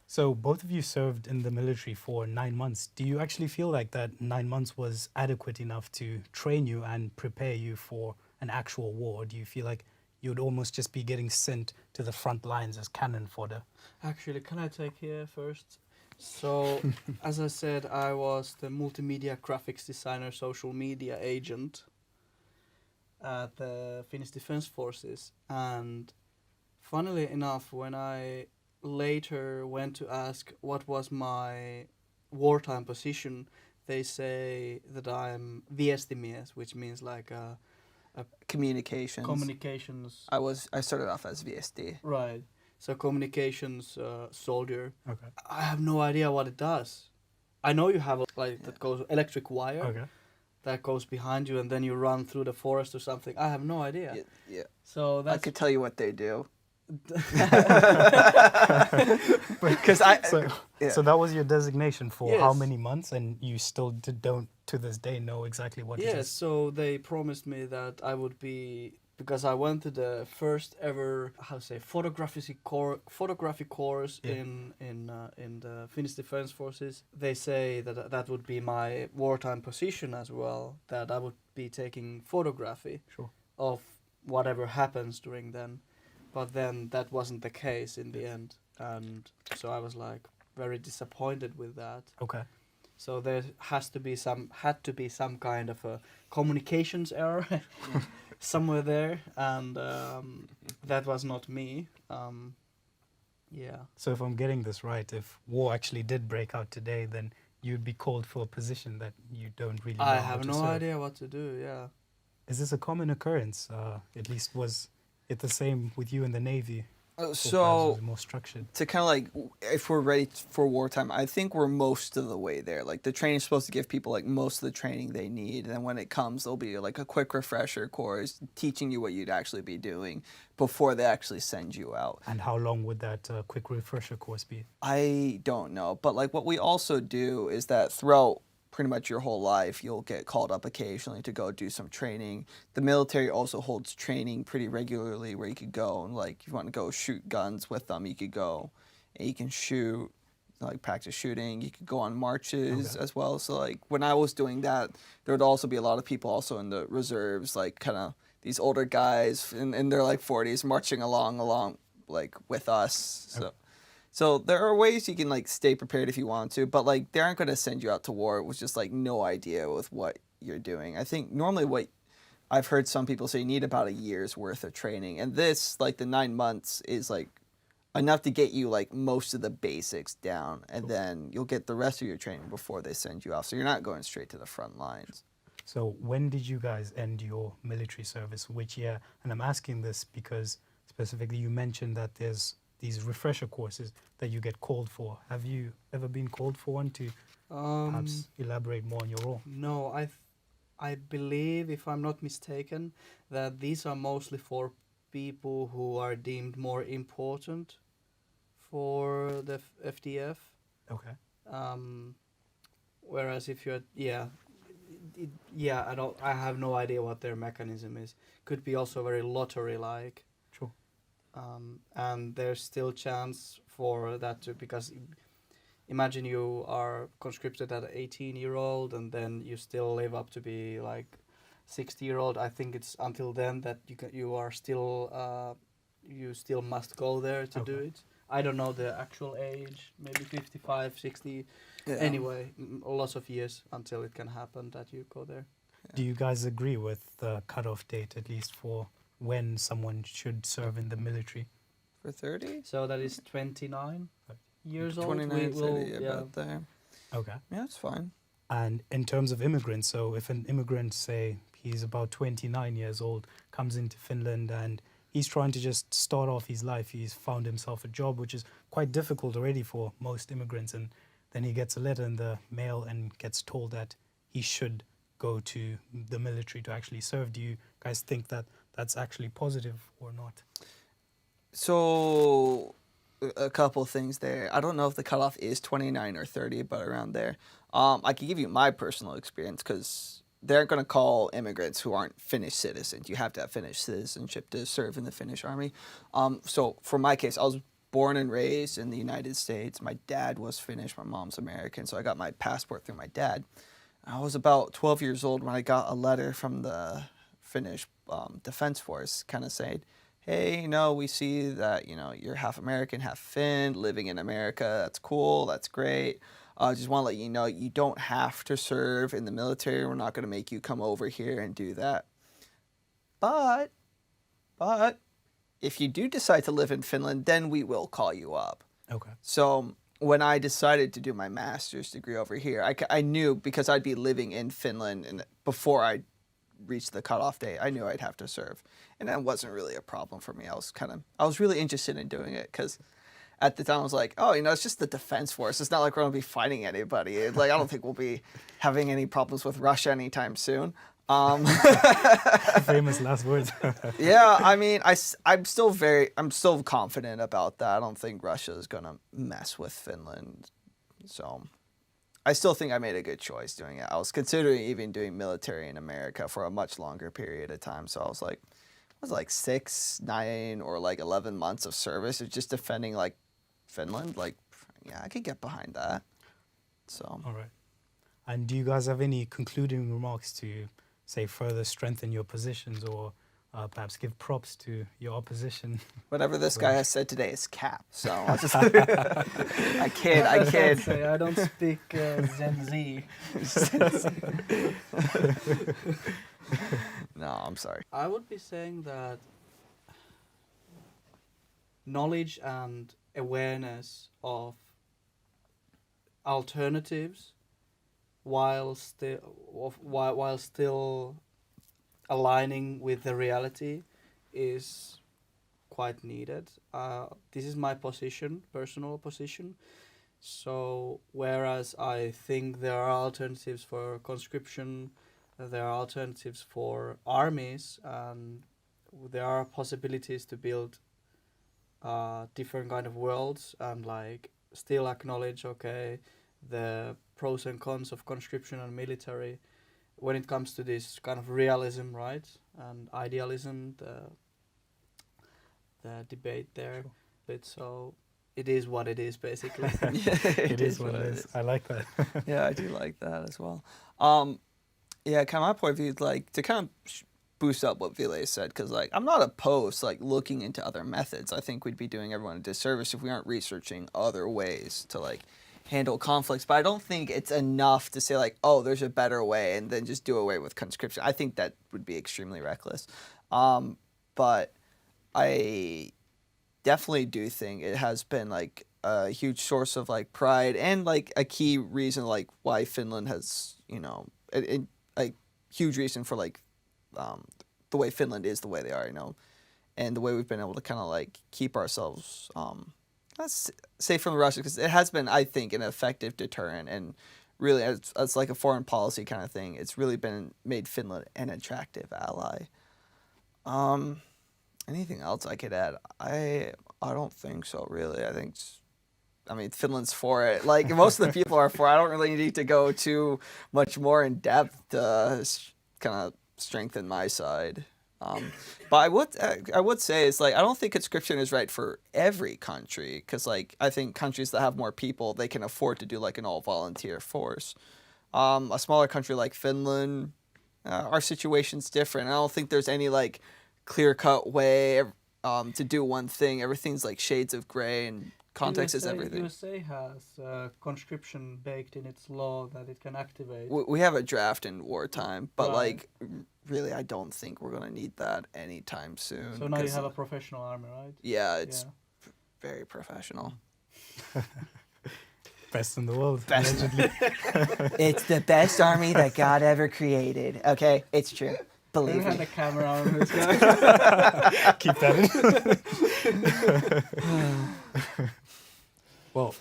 S4: So both of you served in the military for 9 months. Do you actually feel like that 9 months was adequate enough to train you and prepare you for an actual war? Or do you feel like you'd almost just be getting sent to the front lines as cannon fodder?
S2: Actually, can I take here first? So, as I said, I was the multimedia graphics designer, social media agent at the Finnish Defense Forces. And funnily enough, when I later went to ask what was my wartime position, they say that I'm viestimies, which means like
S5: Communications.
S2: Communications.
S5: I started off as VSD.
S2: Right. So communications soldier.
S4: Okay.
S2: I have no idea what it does. I know you have that goes electric wire
S4: Okay.
S2: that goes behind you, and then you run through the forest or something. I have no idea.
S5: Yeah.
S2: So
S5: I
S2: that's
S5: could tell you what they do. Because
S4: So,
S5: yeah.
S4: so that was your designation for how
S2: Yes.
S4: many months, and you still don't to this day know exactly what it
S2: yes.
S4: is.
S2: So they promised me that I would be, because I went to the first ever photography course
S4: Yeah.
S2: in the Finnish Defense Forces. They say that that would be my wartime position as well. That I would be taking photography
S4: Sure.
S2: of whatever happens during then. But then that wasn't the case in the end, and so I was like very disappointed with that.
S4: Okay.
S2: So there had to be some kind of a communications error somewhere there, and that was not me. Yeah.
S4: So if I'm getting this right, if war actually did break out today, then you'd be called for a position that you don't really know
S2: I
S4: how
S2: have
S4: to
S2: no
S4: serve.
S2: idea what to do. Yeah.
S4: Is this a common occurrence? At least was it the same with you in the Navy? Or perhaps was
S5: So
S4: it more structured?
S5: to kind of like, if we're ready for wartime, I think we're most of the way there. Like the training's supposed to give people like most of the training they need, and then when it comes, there'll be like a quick refresher course teaching you what you'd actually be doing before they actually send you out.
S4: And how long would that quick refresher course be?
S5: I don't know, but like what we also do is that throughout pretty much your whole life, you'll get called up occasionally to go do some training. The military also holds training pretty regularly where you could go and like if you want to go shoot guns with them, you could go and you can shoot, like practice shooting. You could go on marches
S4: Okay.
S5: as well. So like when I was doing that, there would also be a lot of people also in the reserves, like kind of these older guys in their like 40s marching along like with us. So. So there are ways you can like stay prepared if you want to, but like they aren't going to send you out to war with just like no idea with what you're doing. I think normally what I've heard some people say you need about a year's worth of training, and this like the 9 months is like enough to get you like most of the basics down, and then you'll get the rest of your training before they send you off. So you're not going straight to the front lines.
S4: So when did you guys end your military service? Which year? And I'm asking this because specifically you mentioned that there's these refresher courses that you get called for. Have you ever been called for one to perhaps elaborate more on your role?
S2: No, I believe, if I'm not mistaken, that these are mostly for people who are deemed more important for the FDF.
S4: Okay.
S2: Whereas if you're, I have no idea what their mechanism is. Could be also very lottery-like.
S4: Sure.
S2: And there's still chance for that to, because imagine you are conscripted at an 18-year-old and then you still live up to be like 60-year-old. I think it's until then that you are still you still must go there to do
S4: Okay.
S2: it. I don't know the actual age, maybe 55, 60.
S5: Yeah.
S2: Anyway, lots of years until it can happen that you go there.
S4: Do you guys agree with the cutoff date, at least for when someone should serve in the military?
S5: For 30?
S2: So that is 29 years old.
S5: 29,
S2: We will,
S5: 30, about there.
S4: Okay.
S5: Yeah, it's fine.
S4: And in terms of immigrants, so if an immigrant, say, he's about 29 years old, comes into Finland and he's trying to just start off his life, he's found himself a job, which is quite difficult already for most immigrants, and then he gets a letter in the mail and gets told that he should go to the military to actually serve. Do you guys think that that's actually positive or not?
S5: So, a couple things there. I don't know if the cutoff is 29 or 30, but around there. I can give you my personal experience because they're going to call immigrants who aren't Finnish citizens. You have to have Finnish citizenship to serve in the Finnish army. So, for my case, I was born and raised in the United States. My dad was Finnish, my mom's American, so I got my passport through my dad. I was about 12 years old when I got a letter from the Finnish Defense Force kind of saying, hey, we see that, you're half American, half Finn, living in America. That's cool. That's great. Just want to let you know you don't have to serve in the military. We're not going to make you come over here and do that. But if you do decide to live in Finland, then we will call you up.
S4: Okay.
S5: So when I decided to do my master's degree over here, I knew because I'd be living in Finland and before I reached the cutoff date, I knew I'd have to serve, and that wasn't really a problem for me. I was really interested in doing it because at the time I was like, oh, it's just the defense force. It's not like we're gonna be fighting anybody. Like, I don't think we'll be having any problems with Russia anytime soon.
S4: Famous last words.
S5: Yeah, I mean, I'm still confident about that. I don't think Russia is gonna mess with Finland, so I still think I made a good choice doing it. I was considering even doing military in America for a much longer period of time. So I was like 6, 9, or like 11 months of service. It's just defending like Finland. Like, yeah, I could get behind that. So.
S4: All right. And do you guys have any concluding remarks to, say, further strengthen your positions, or perhaps give props to your opposition?
S5: Whatever this guy has said today is cap. So I'll just. I kid.
S2: I don't speak Gen Z.
S5: No, I'm sorry.
S2: I would be saying that knowledge and awareness of alternatives while still aligning with the reality is quite needed. This is my position, personal position. So whereas I think there are alternatives for conscription, there are alternatives for armies, and there are possibilities to build different kind of worlds, and like still acknowledge, okay, the pros and cons of conscription and military when it comes to this kind of realism, right, and idealism, the debate there.
S4: Sure.
S2: But so it is what it is, basically.
S4: It is what it is. I like that.
S5: Yeah, I do like that as well. Yeah, kind of my point of view, like to kind of boost up what Ville said, because like I'm not opposed to like looking into other methods. I think we'd be doing everyone a disservice if we aren't researching other ways to like handle conflicts. But I don't think it's enough to say like, oh, there's a better way and then just do away with conscription. I think that would be extremely reckless. But I definitely do think it has been like a huge source of like pride and like a key reason like why Finland has, a huge reason for like the way Finland is the way they are, and the way we've been able to kind of like keep ourselves safe from Russia, because it has been, I think, an effective deterrent, and really as like a foreign policy kind of thing, it's really been made Finland an attractive ally. Anything else I could add? I don't think so, really. I mean, Finland's for it. Like, most of the people are for it. I don't really need to go too much more in depth to kind of strengthen my side. But I would say it's like, I don't think conscription is right for every country, because like I think countries that have more people, they can afford to do like an all-volunteer force. A smaller country like Finland, our situation's different. I don't think there's any like clear-cut way to do one thing. Everything's like shades of gray, and context is everything.
S2: USA has conscription baked in its law that it can activate.
S5: We have a draft in wartime, but
S2: Right.
S5: like really, I don't think we're gonna need that anytime soon.
S2: So now you
S5: 'cause,
S2: have a professional army, right?
S5: yeah, it's
S2: Yeah.
S5: very professional.
S4: Best in the world.
S5: Best.
S4: Allegedly.
S5: It's the best army that God ever created. Okay, it's true.
S2: We
S5: Believe
S2: had
S5: me.
S2: a camera on this guy.
S4: Keep that in. Well,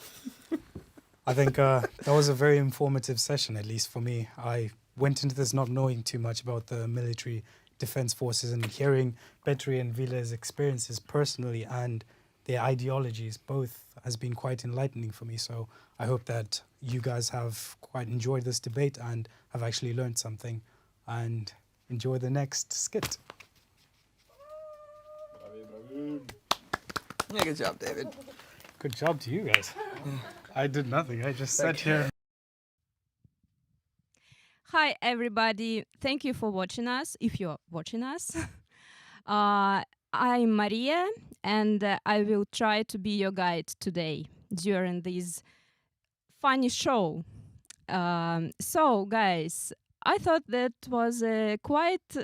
S4: I think that was a very informative session, at least for me. I went into this not knowing too much about the military defense forces, and hearing Petri and Ville's experiences personally and their ideologies both has been quite enlightening for me. So I hope that you guys have quite enjoyed this debate and have actually learned something, and enjoy the next skit.
S5: Yeah, good job, David.
S4: Good job to you guys. I did nothing. I just sat here.
S6: Hi, everybody. Thank you for watching us, if you're watching us. I'm Maria, and I will try to be your guide today during this funny show. So, guys, I thought that was a quite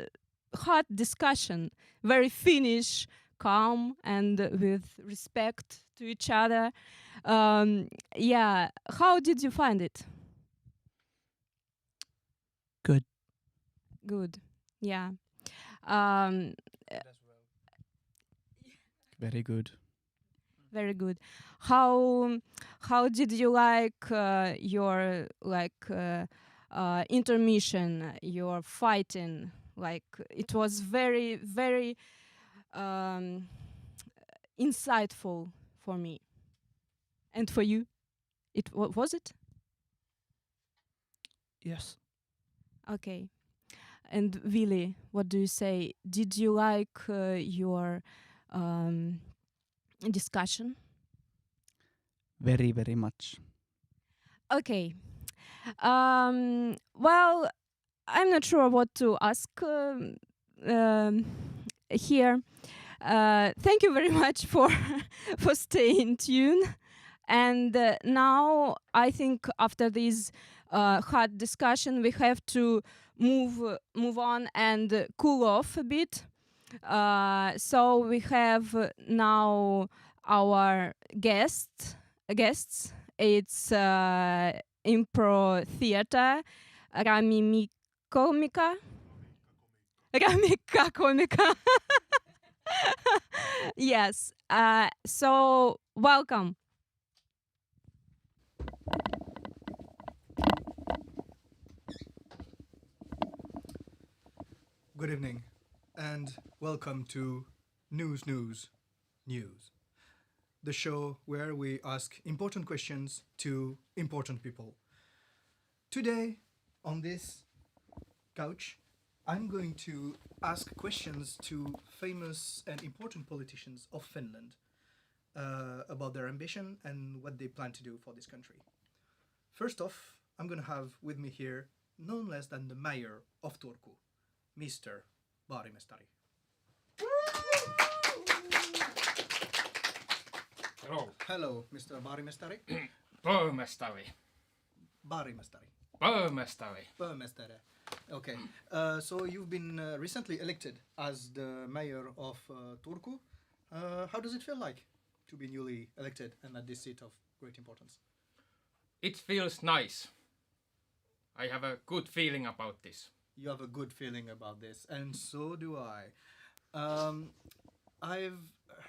S6: hot discussion, very Finnish, calm, and with respect to each other. Yeah, how did you find it?
S5: Good.
S6: Good, Yeah. Um,
S2: Very good.
S6: Very good. How did you like your intermission? Your fighting, like it was very um, insightful for me and for you. Was it
S2: Yes.
S6: okay? And Willy, what do you say? Did you like your um, discussion?
S2: Very, very much.
S6: Okay. Well, I'm not sure what to ask um, here. Thank you very much for for staying tuned. And now I think after this hot discussion, we have to move on and cool off a bit. So we have now our guests. It's Impro Theater, Rami Komika. Ramika Komika. Yes. So welcome.
S7: Good evening, and welcome to News, the show where we ask important questions to important people. Today, on this couch, I'm going to ask questions to famous and important politicians of Finland about their ambition and what they plan to do for this country. First off, I'm going to have with me here none less than the mayor of Turku, Mr. Baarimestari.
S8: Hello.
S7: Hello, Mr. Baarimestari.
S8: Pormestari.
S7: Baarimestari.
S8: Pormestari.
S7: Burmestari. Okay. So you've been recently elected as the mayor of Turku. How does it feel like to be newly elected and at this seat of great importance?
S8: It feels nice. I have a good feeling about this.
S7: You have a good feeling about this, and so do I. I've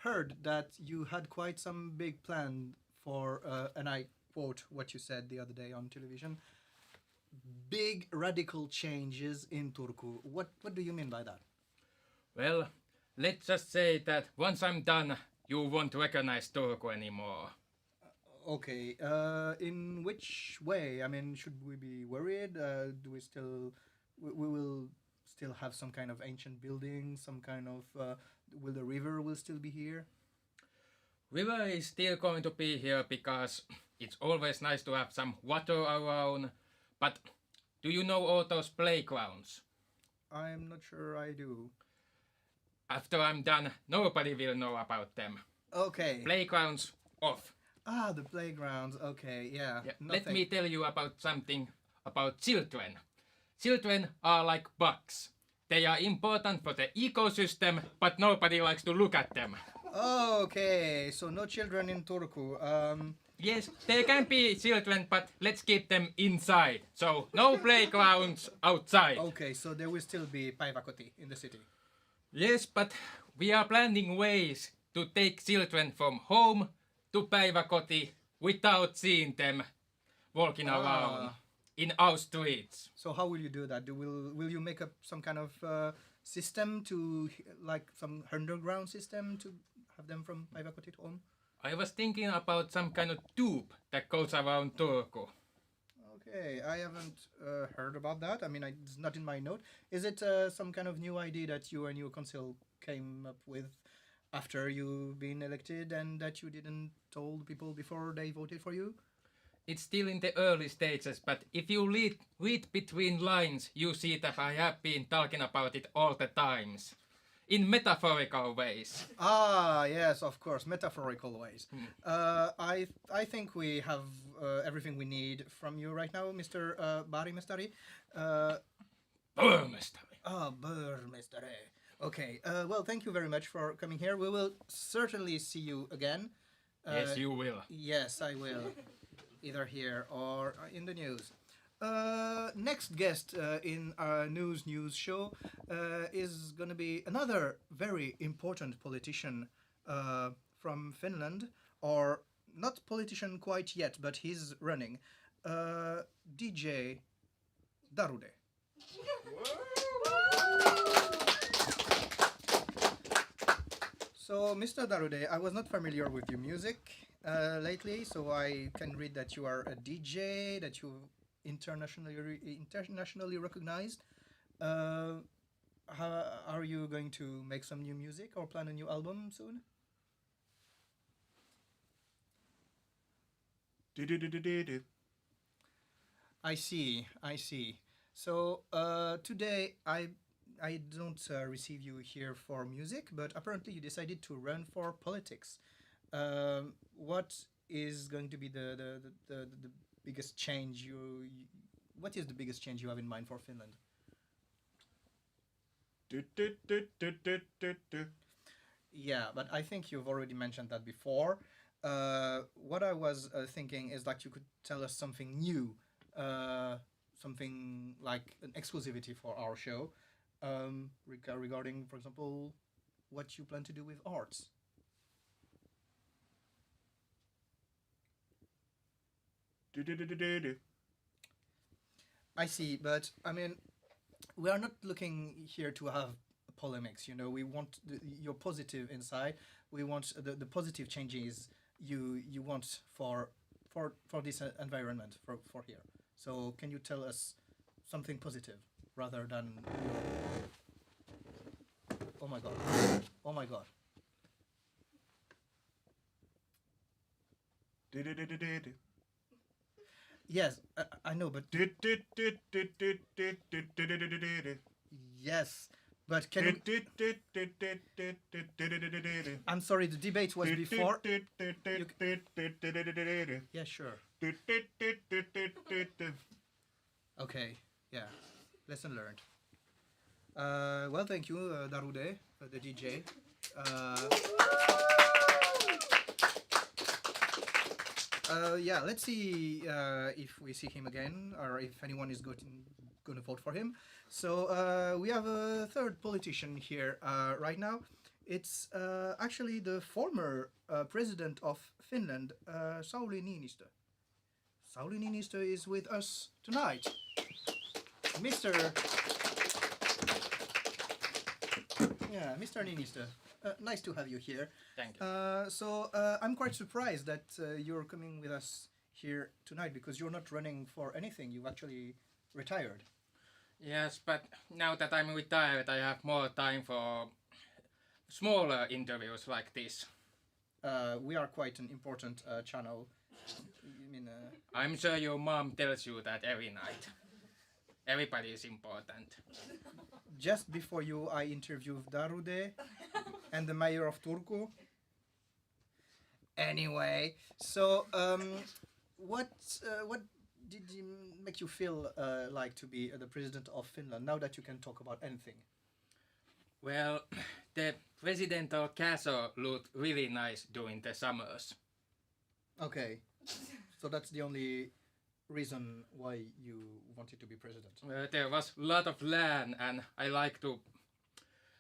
S7: heard that you had quite some big plan for, and I quote what you said the other day on television, big radical changes in Turku. What do you mean by that?
S8: Well, let's just say that once I'm done, you won't recognize Turku anymore.
S7: Okay. In which way? I mean, should we be worried? Do we still, we will still have some kind of ancient building, some kind of, will the river will still be here?
S8: River is still going to be here because it's always nice to have some water around. But do you know all those playgrounds?
S7: I'm not sure I do.
S8: After I'm done, nobody will know about them.
S7: Okay.
S8: Playgrounds off.
S7: Ah, the playgrounds. Okay, yeah.
S8: Yeah,
S7: No,
S8: let
S7: thank-
S8: me tell you about something about children. Children are like bugs. They are important for the ecosystem, but nobody likes to look at them.
S7: Okay, so no children in Turku.
S8: Yes, there can be children, but let's keep them inside. So no playgrounds outside.
S7: Okay, so there will still be päiväkoti in the city.
S8: Yes, but we are planning ways to take children from home to päiväkoti without seeing them walking around in our streets.
S7: So how will you do that? Will you make up some kind of system to like some underground system to have them from päiväkoti to home?
S8: I was thinking about some kind of tube that goes around Turku.
S7: Okay, I haven't heard about that. I mean, it's not in my note. Is it some kind of new idea that you and your council came up with after you've been elected and that you didn't told people before they voted for you?
S8: It's still in the early stages, but if you read between lines, you see that I have been talking about it all the times. In metaphorical ways.
S7: Ah, yes, of course, metaphorical ways. I think we have everything we need from you right now, Mr. Baarimestari.
S8: Pormestari.
S7: Burmestari. Okay, well, thank you very much for coming here. We will certainly see you again.
S8: Yes, you will.
S7: Yes, I will. Either here or in the news. next guest in our news show is going to be another very important politician from Finland, or not politician quite yet, but he's running. DJ Darude. So, Mr. Darude, I was not familiar with your music lately, so I can read that you are a DJ, that you internationally recognized. How, are you going to make some new music or plan a new album soon? I see. I see. So today I don't receive you here for music, but apparently you decided to run for politics. What is going to be the biggest change what is the biggest change you have in mind for Finland? Yeah, but I think you've already mentioned that before. What I was thinking is that you could tell us something new, something like an exclusivity for our show, regarding, for example, what you plan to do with arts. I see, but I mean, we are not looking here to have polemics. You know, we want your positive inside. We want the positive changes you want for this environment for here. So can you tell us something positive rather than oh my god, oh my god. Yes, I know, but yes, but can you? I'm sorry, the debate was before. Yeah, sure. Okay, yeah, lesson learned. Well, thank you, Darude, the DJ. Yeah, let's see if we see him again, or if anyone is going to vote for him. So we have a third politician here right now. It's actually the former president of Finland, Sauli Niinistö. Sauli Niinistö is with us tonight. Mr. Yeah, Mr. Niinistö. Nice to have you here.
S8: Thank you.
S7: So I'm quite surprised that you're coming with us here tonight, because you're not running for anything. You've actually retired.
S8: Yes, but now that I'm retired, I have more time for smaller interviews like this.
S7: We are quite an important channel. I mean,
S8: I'm sure your mom tells you that every night. Everybody is important.
S7: just before you, I interviewed Darude and the mayor of Turku. Anyway, so what did make you feel like to be the president of Finland now that you can talk about anything?
S8: Well, the presidential castle looked really nice during the summers.
S7: Okay, so that's the only reason why you wanted to be president.
S8: There was a lot of land and I like to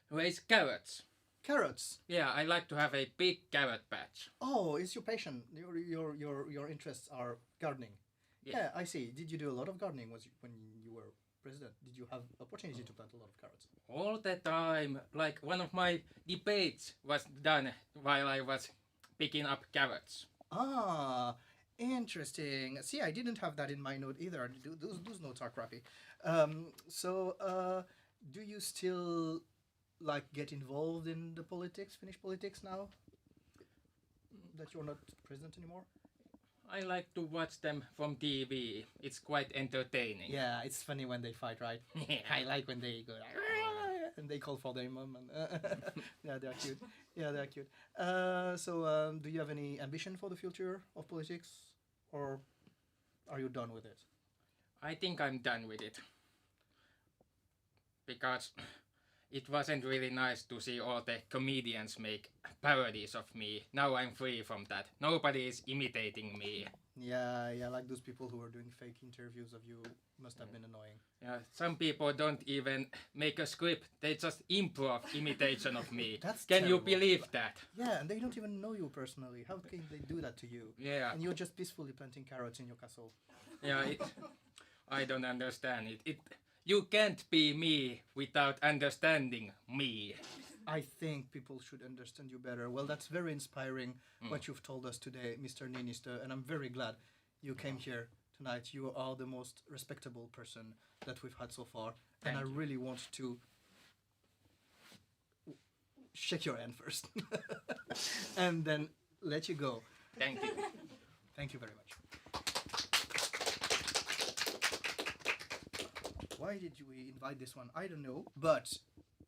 S8: raise carrots.
S7: Carrots.
S8: Yeah, I like to have a big carrot patch.
S7: Oh, it's your passion. Your interests are gardening. Yeah, I see. Did you do a lot of gardening when you were president? Did you have opportunity to plant a lot of carrots?
S8: All the time, like one of my debates was done while I was picking up carrots.
S7: Ah, interesting. See, I didn't have that in my note either. Those notes are crappy. So, do you still like get involved in the politics, Finnish politics now that you're not president anymore?
S8: I like to watch them from TV. It's quite entertaining.
S7: Yeah, it's funny when they fight, right? I like when they go and they call for their mom. And yeah, they're cute. Yeah, they're cute. So, do you have any ambition for the future of politics, or are you done with it?
S8: I think I'm done with it. Because it wasn't really nice to see all the comedians make parodies of me. Now I'm free from that. Nobody is imitating me.
S7: Yeah, like those people who are doing fake interviews of you must have been annoying.
S8: Yeah, some people don't even make a script. They just improv imitation of me.
S7: That's
S8: Can you
S7: terrible.
S8: believe that?
S7: Yeah, and they don't even know you personally. How can they do that to you?
S8: Yeah.
S7: And you're just peacefully planting carrots in your castle.
S8: Yeah, I don't understand it. You can't be me without understanding me.
S7: I think people should understand you better. Well, that's very inspiring what you've told us today, Mr. Niinistö, and I'm very glad you came here tonight. You are the most respectable person that we've had so far, and I
S8: Thank you.
S7: really want to shake your hand first and then let you go.
S8: Thank you.
S7: Thank you very much. Why did we invite this one? I don't know. But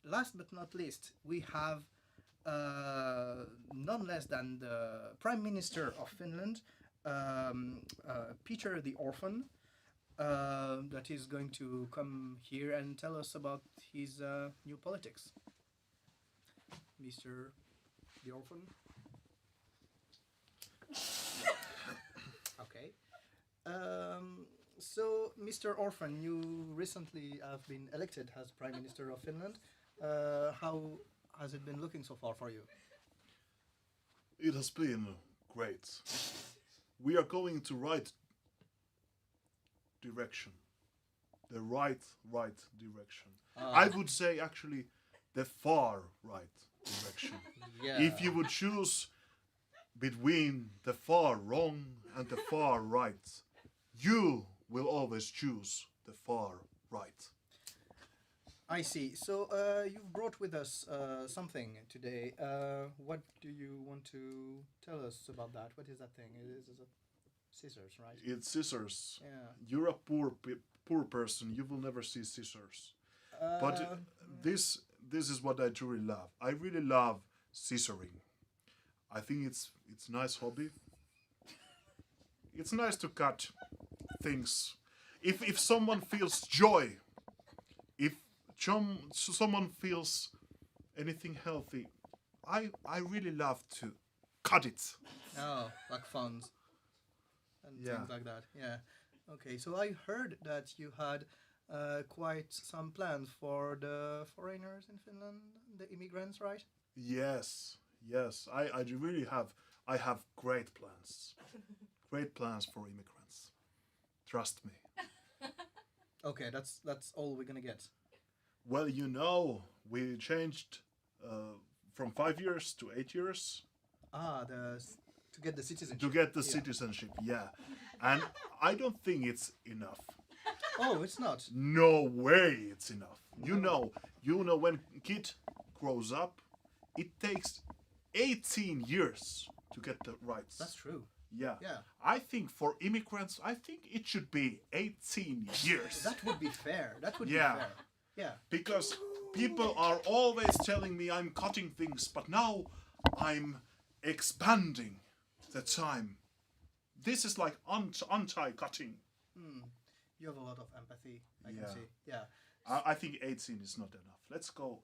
S7: last but not least, we have none less than the Prime Minister of Finland, Peter the Orphan, that is going to come here and tell us about his new politics. Mr. the Orphan. Okay. So, Mr. Orphan, you recently have been elected as Prime Minister of Finland. How has it been looking so far for you?
S3: It has been great. We are going to right direction. The right direction. I would say actually the far right direction.
S7: Yeah.
S3: If you would choose between the far wrong and the far right, you will always choose the far right.
S7: I see. So, you've brought with us something today. What do you want to tell us about that? What is that thing? It is a scissors, right?
S3: It's scissors.
S7: Yeah.
S3: You're a poor person. You will never see scissors. But this is what I truly love. I really love scissoring. I think it's nice hobby. It's nice to cut things. If someone feels joy, if someone feels anything healthy, I really love to cut it.
S7: Oh, like funds and
S3: Yeah.
S7: things like that. Yeah. Okay. So I heard that you had quite some plans for the foreigners in Finland, the immigrants, right?
S3: Yes. I do really have. I have great plans. Great plans for immigrants. Trust me.
S7: Okay, that's all we're gonna get.
S3: Well, we changed from 5 years to 8 years
S7: To get the citizenship.
S3: to get the
S7: Yeah.
S3: citizenship. Yeah, and I don't think it's enough.
S7: Oh, it's not.
S3: No way, it's enough. You know when kid grows up, it takes 18 years to get the rights.
S7: That's true.
S3: Yeah.
S7: Yeah.
S3: I think for immigrants, I think it should be 18 years.
S7: That would be fair. That would
S3: Yeah.
S7: be fair. Yeah.
S3: Because people are always telling me I'm cutting things, but now I'm expanding the time. This is like anti-cutting.
S7: You have a lot of empathy. I can
S3: Yeah.
S7: see. Yeah.
S3: I think 18 is not enough. Let's go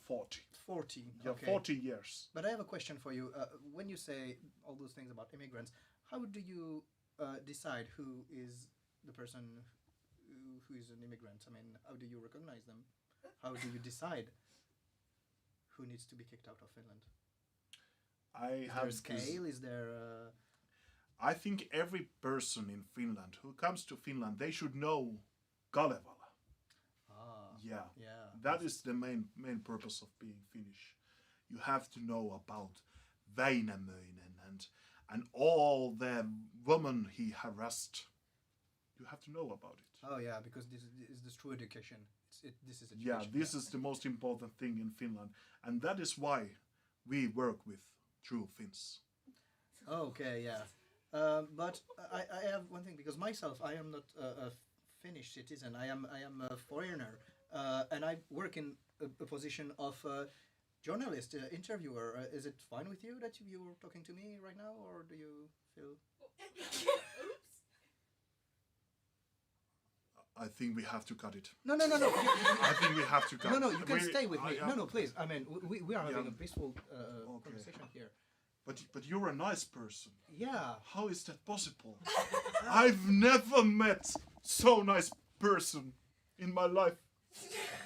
S3: 40.
S7: 40.
S3: Yeah,
S7: Okay.
S3: 40 years.
S7: But I have a question for you. When you say all those things about immigrants, how do you decide who is the person who is an immigrant? I mean, how do you recognize them? How do you decide who needs to be kicked out of Finland?
S3: I
S7: Is
S3: have
S7: there a
S3: this-
S7: scale? Is there
S3: I think every person in Finland who comes to Finland, they should know Kalevala. Yeah.
S7: yeah.
S3: That is the main purpose of being Finnish. You have to know about Väinämöinen and all the women he harassed. You have to know about it.
S7: Oh yeah, because this is the true education. This is education.
S3: Yeah, this is the most important thing in Finland, and that is why we work with True Finns.
S7: Okay, yeah. But I have one thing, because myself, I am not a Finnish citizen. I am a foreigner, and I work in a position of journalist, interviewer. Is it fine with you that you're talking to me right now, or do you feel?
S3: I think we have to cut it.
S7: No.
S3: I think we have to cut
S7: No,
S3: it.
S7: you can
S3: Really,
S7: stay with me.
S3: I-
S7: No, please. I mean, we are having
S3: Yeah.
S7: a peaceful conversation here.
S3: but you're a nice person.
S7: Yeah.
S3: How is that possible? I've never met so nice person in my life.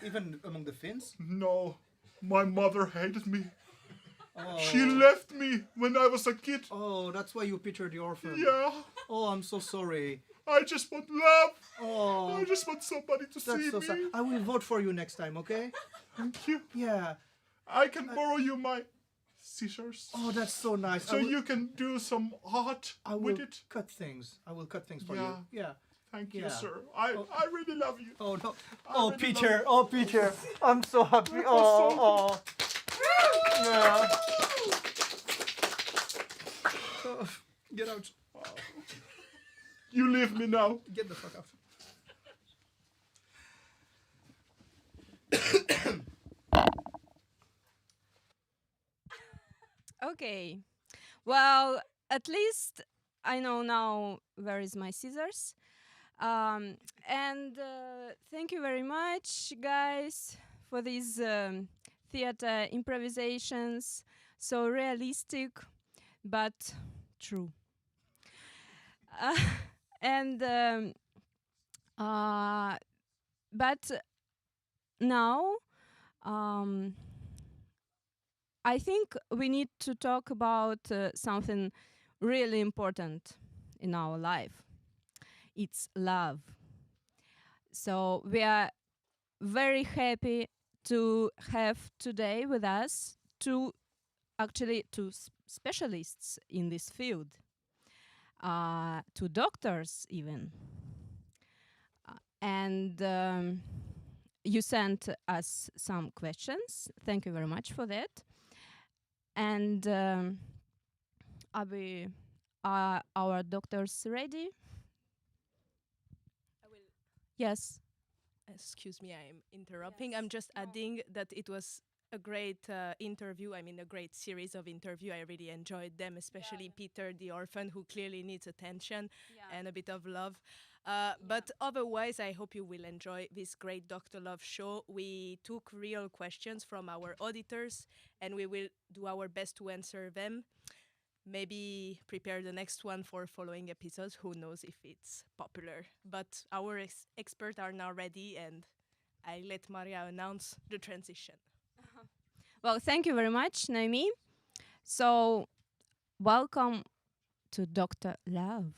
S7: Even among the Finns?
S3: No, my mother hated me.
S7: Oh.
S3: She left me when I was a kid.
S7: Oh, that's why you pictured the orphan.
S3: Yeah,
S7: Oh, I'm so sorry.
S3: I just want love.
S7: Oh,
S3: I just want somebody to see
S7: that's so
S3: me.
S7: sad. I will vote for you next time, okay?
S3: Thank you.
S7: Yeah.
S3: I can borrow you my scissors.
S7: Oh, that's so nice.
S3: So you can do some art
S7: I will
S3: with it.
S7: cut things. I will cut things for
S3: Yeah.
S7: you. Yeah.
S3: Thank you,
S7: Yeah.
S3: sir. I really love you.
S7: Oh no.
S3: I
S7: Oh
S3: really
S7: Peter.
S3: love
S7: Oh Peter. I'm so happy.
S3: That was so
S7: Oh. Yeah. Oh, get out.
S3: You leave me now.
S7: Get the fuck out.
S6: Okay. Well, at least I know now where is my scissors. And thank you very much, guys, for these theater improvisations. So realistic, but true. Uh, and but now I think we need to talk about something really important in our life. It's love. So we are very happy to have today with us two specialists in this field, two doctors even. And you sent us some questions. Thank you very much for that. And are our doctors ready?
S1: I will.
S6: Yes.
S1: Excuse me, I'm interrupting. I'm just adding that it was a great interview. I mean, a great series of interview. I really enjoyed them, especially Peter, the orphan, who clearly needs attention and a bit of love. But otherwise, I hope you will enjoy this great Dr. Love show. We took real questions from our auditors, and we will do our best to answer them. Maybe prepare the next one for following episodes. Who knows if it's popular. But our experts are now ready, and I let Maria announce the transition.
S6: Well, thank you very much, Naomi. So, welcome to Dr. Love.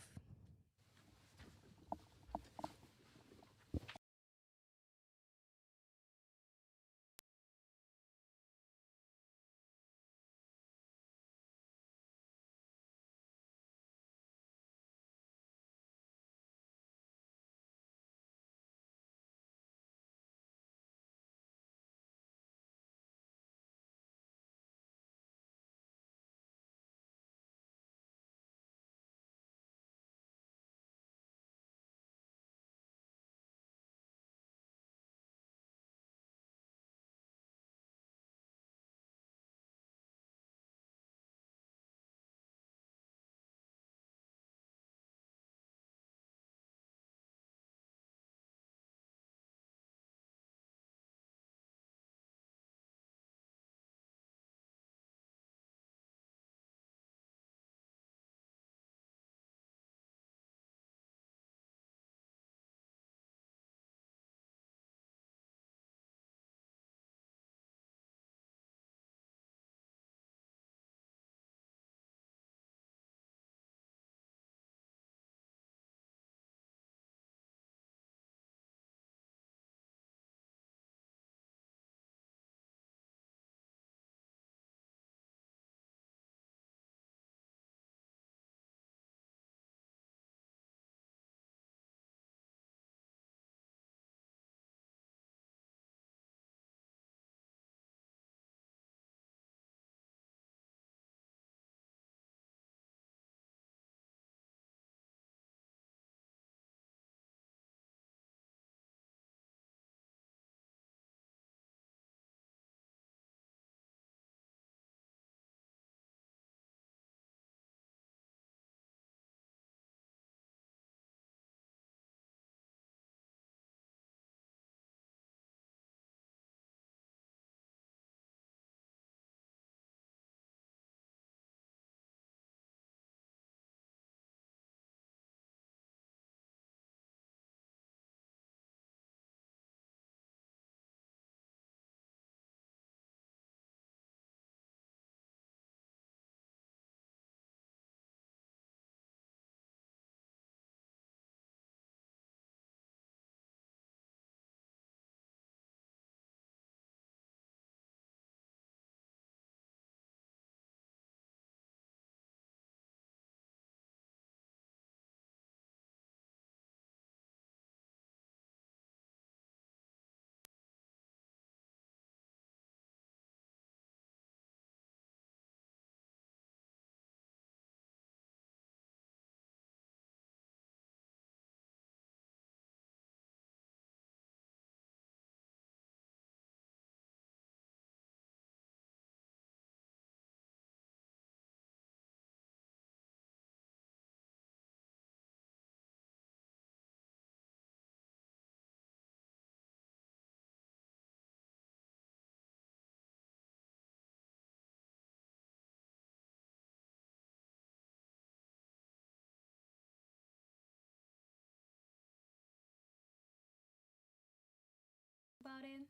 S9: about it.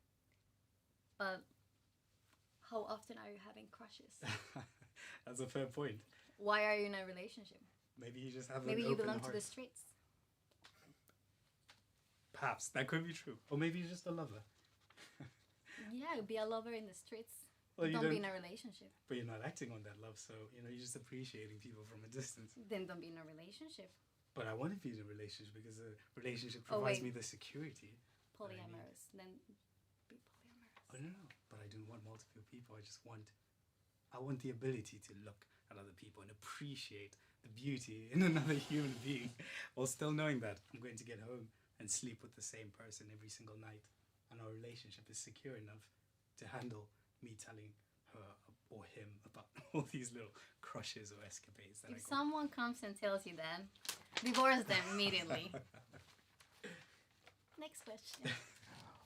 S9: But how often are you having crushes?
S4: That's a fair point.
S9: Why are you in a relationship?
S4: Maybe you just have
S9: Maybe
S4: an
S9: you
S4: open
S9: belong
S4: heart.
S9: to the streets.
S4: Perhaps that could be true, or maybe you're just a lover.
S9: Yeah, be a lover in the streets.
S4: Well, you
S9: don't be
S4: don't-
S9: in a relationship.
S4: But you're not acting on that love, so you're just appreciating people from a distance.
S9: Then don't be in a relationship.
S4: But I want to be in a relationship because a relationship
S9: Oh,
S4: provides
S9: wait.
S4: me the security.
S9: Polyamorous. Then be polyamorous.
S4: I don't know, but I don't want multiple people. I want the ability to look at other people and appreciate the beauty in another human being, while still knowing that I'm going to get home and sleep with the same person every single night, and our relationship is secure enough to handle me telling her or him about all these little crushes or escapades that
S9: If
S4: I got.
S9: someone comes and tells you that, divorce them immediately. Next question.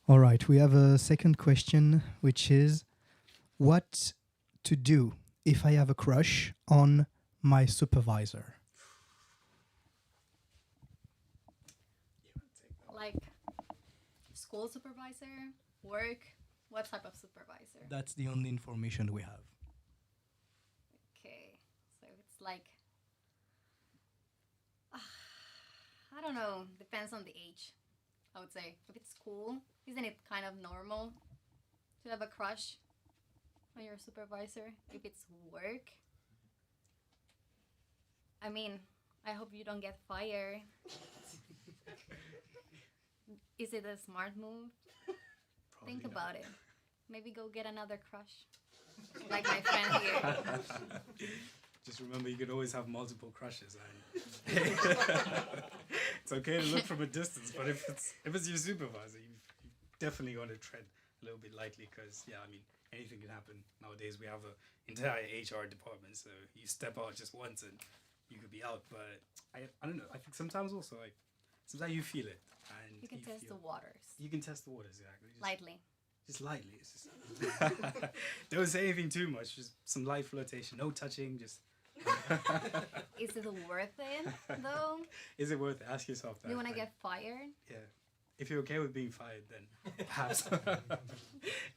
S7: All right, we have a second question, which is what to do if I have a crush on my supervisor?
S4: You want to take that?
S9: Like school supervisor, work, what type of supervisor?
S7: That's the only information we have.
S9: Okay, so it's like, I don't know, depends on the age, I would say. If it's school, isn't it kind of normal to have a crush on your supervisor? If it's work, I mean, I hope you don't get fired. Is it a smart move? Think
S4: Probably
S9: about it. Maybe go get another crush. Like my friend here.
S4: Just remember, you can always have multiple crushes, and it's okay to look from a distance. But if it's your supervisor, you definitely want to tread a little bit lightly, because anything can happen nowadays. We have an entire HR department, so you step out just once and you could be out. But I don't know. I think sometimes also sometimes you feel it, and
S9: You can test the waters.
S4: You can test the waters, exactly.
S9: Lightly.
S4: Just lightly. It's just don't say anything too much. Just some light flirtation, no touching. Just
S9: Is it worth it, though?
S4: is it worth it? Ask yourself that.
S9: You want to
S4: right?
S9: get fired?
S4: Yeah. If you're okay with being fired, then perhaps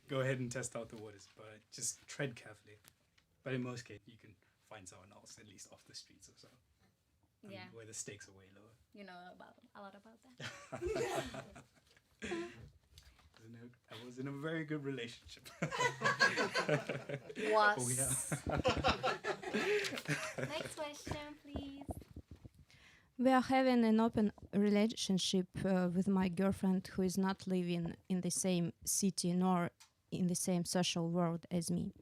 S4: go ahead and test out the waters, but just tread carefully. But in most cases, you can find someone else, at least off the streets or so.
S9: Yeah.
S4: Where the stakes are way lower.
S9: You know a lot about that.
S4: I was in a very good relationship.
S9: Was.
S4: Oh, yeah.
S9: Next question, please.
S6: We are having an open relationship with my girlfriend who is not living in the same city nor in the same social world as me.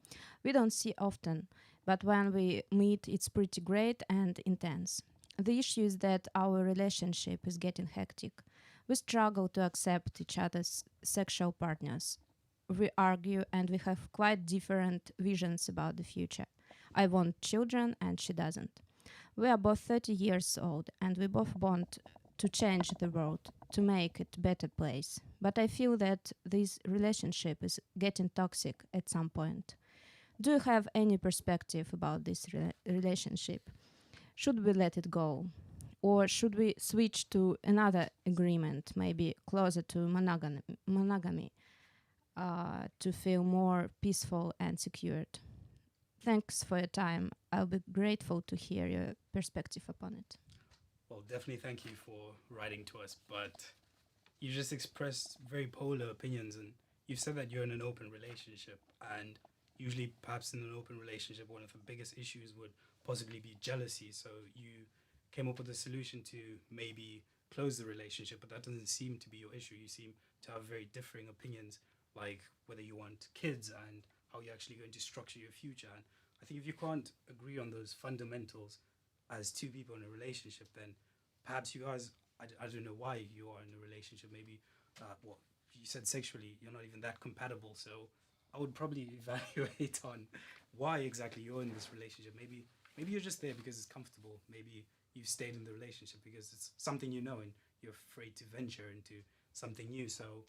S6: We don't see often, but when we meet, it's pretty great and intense. The issue is that our relationship is getting hectic. We struggle to accept each other's sexual partners. We argue and we have quite different visions about the future. I want children and she doesn't. We are both 30 years old and we both want to change the world, to make it a better place. But I feel that this relationship is getting toxic at some point. Do you have any perspective about this relationship? Should we let it go? Or should we switch to another agreement, maybe closer to monogamy, to feel more peaceful and secured? Thanks for your time. I'll be grateful to hear your perspective upon it.
S4: Well, definitely thank you for writing to us, but you just expressed very polar opinions, and you've said that you're in an open relationship, and usually perhaps in an open relationship, one of the biggest issues would possibly be jealousy. So you came up with a solution to maybe close the relationship, but that doesn't seem to be your issue. You seem to have very differing opinions, like whether you want kids and how you're actually going to structure your future. And I think if you can't agree on those fundamentals as two people in a relationship, then perhaps you guys, I don't know why you are in a relationship. Maybe, you said sexually, you're not even that compatible. So I would probably evaluate on why exactly you're in this relationship. Maybe you're just there because it's comfortable. Maybe you've stayed in the relationship because it's something you know and you're afraid to venture into something new. So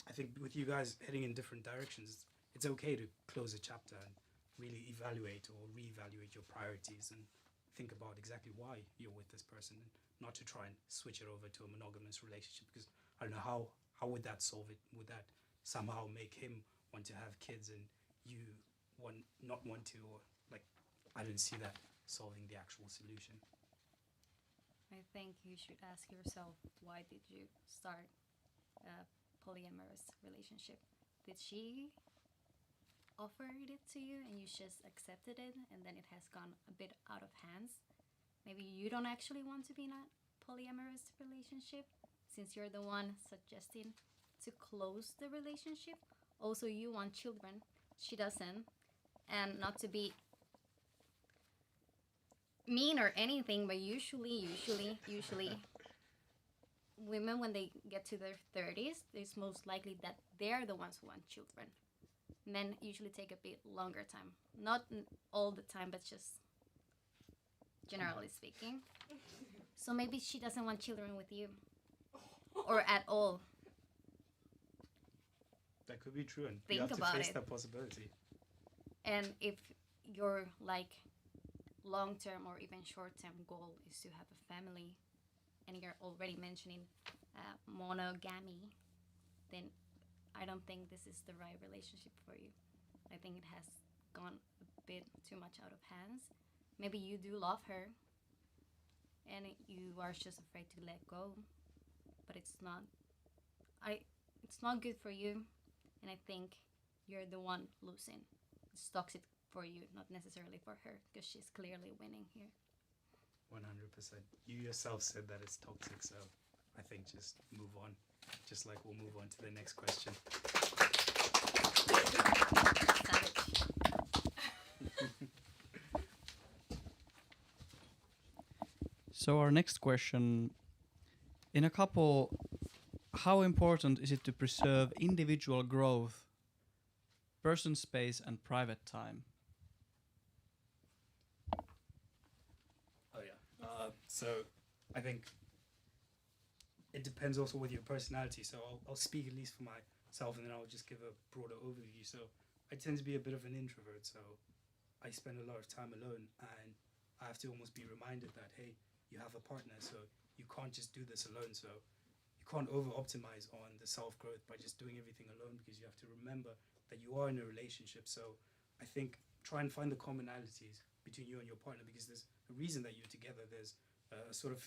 S4: I think with you guys heading in different directions, it's okay to close a chapter and really evaluate or reevaluate your priorities and think about exactly why you're with this person, and not to try and switch it over to a monogamous relationship, because I don't know how would that solve it. Would that somehow make him want to have kids and you not want to, or like, I don't see that solving the actual solution.
S9: I think you should ask yourself, why did you start a polyamorous relationship? Did she offer it to you and you just accepted it and then it has gone a bit out of hands? Maybe you don't actually want to be in a polyamorous relationship since you're the one suggesting to close the relationship. Also, you want children. She doesn't. And not to be mean or anything, but usually women, when they get to their 30s, it's most likely that they're the ones who want children. Men usually take a bit longer time. Not all the time, but just generally speaking. So maybe she doesn't want children with you. Or at all.
S4: That could be true, and you
S9: Think
S4: have to
S9: about
S4: face
S9: it.
S4: that possibility.
S9: And if your like long-term or even short-term goal is to have a family, and you're already mentioning monogamy, then I don't think this is the right relationship for you. I think it has gone a bit too much out of hands. Maybe you do love her, and you are just afraid to let go, but it's not. It's not good for you, and I think you're the one losing. It's toxic for you, not necessarily for her, because she's clearly winning here.
S4: 100%. You yourself said that it's toxic, so I think just move on. Just like we'll move on to the next question.
S9: Savage.
S2: So our next question, in a couple, how important is it to preserve individual growth, person space and private time?
S4: Oh yeah. So I think it depends also with your personality. So I'll speak at least for myself, and then I'll just give a broader overview. So I tend to be a bit of an introvert, so I spend a lot of time alone, and I have to almost be reminded that, hey, you have a partner, so you can't just do this alone. So you can't over optimize on the self growth by just doing everything alone, because you have to remember that you are in a relationship. So I think try and find the commonalities between you and your partner, because there's a reason that you're together. There's a sort of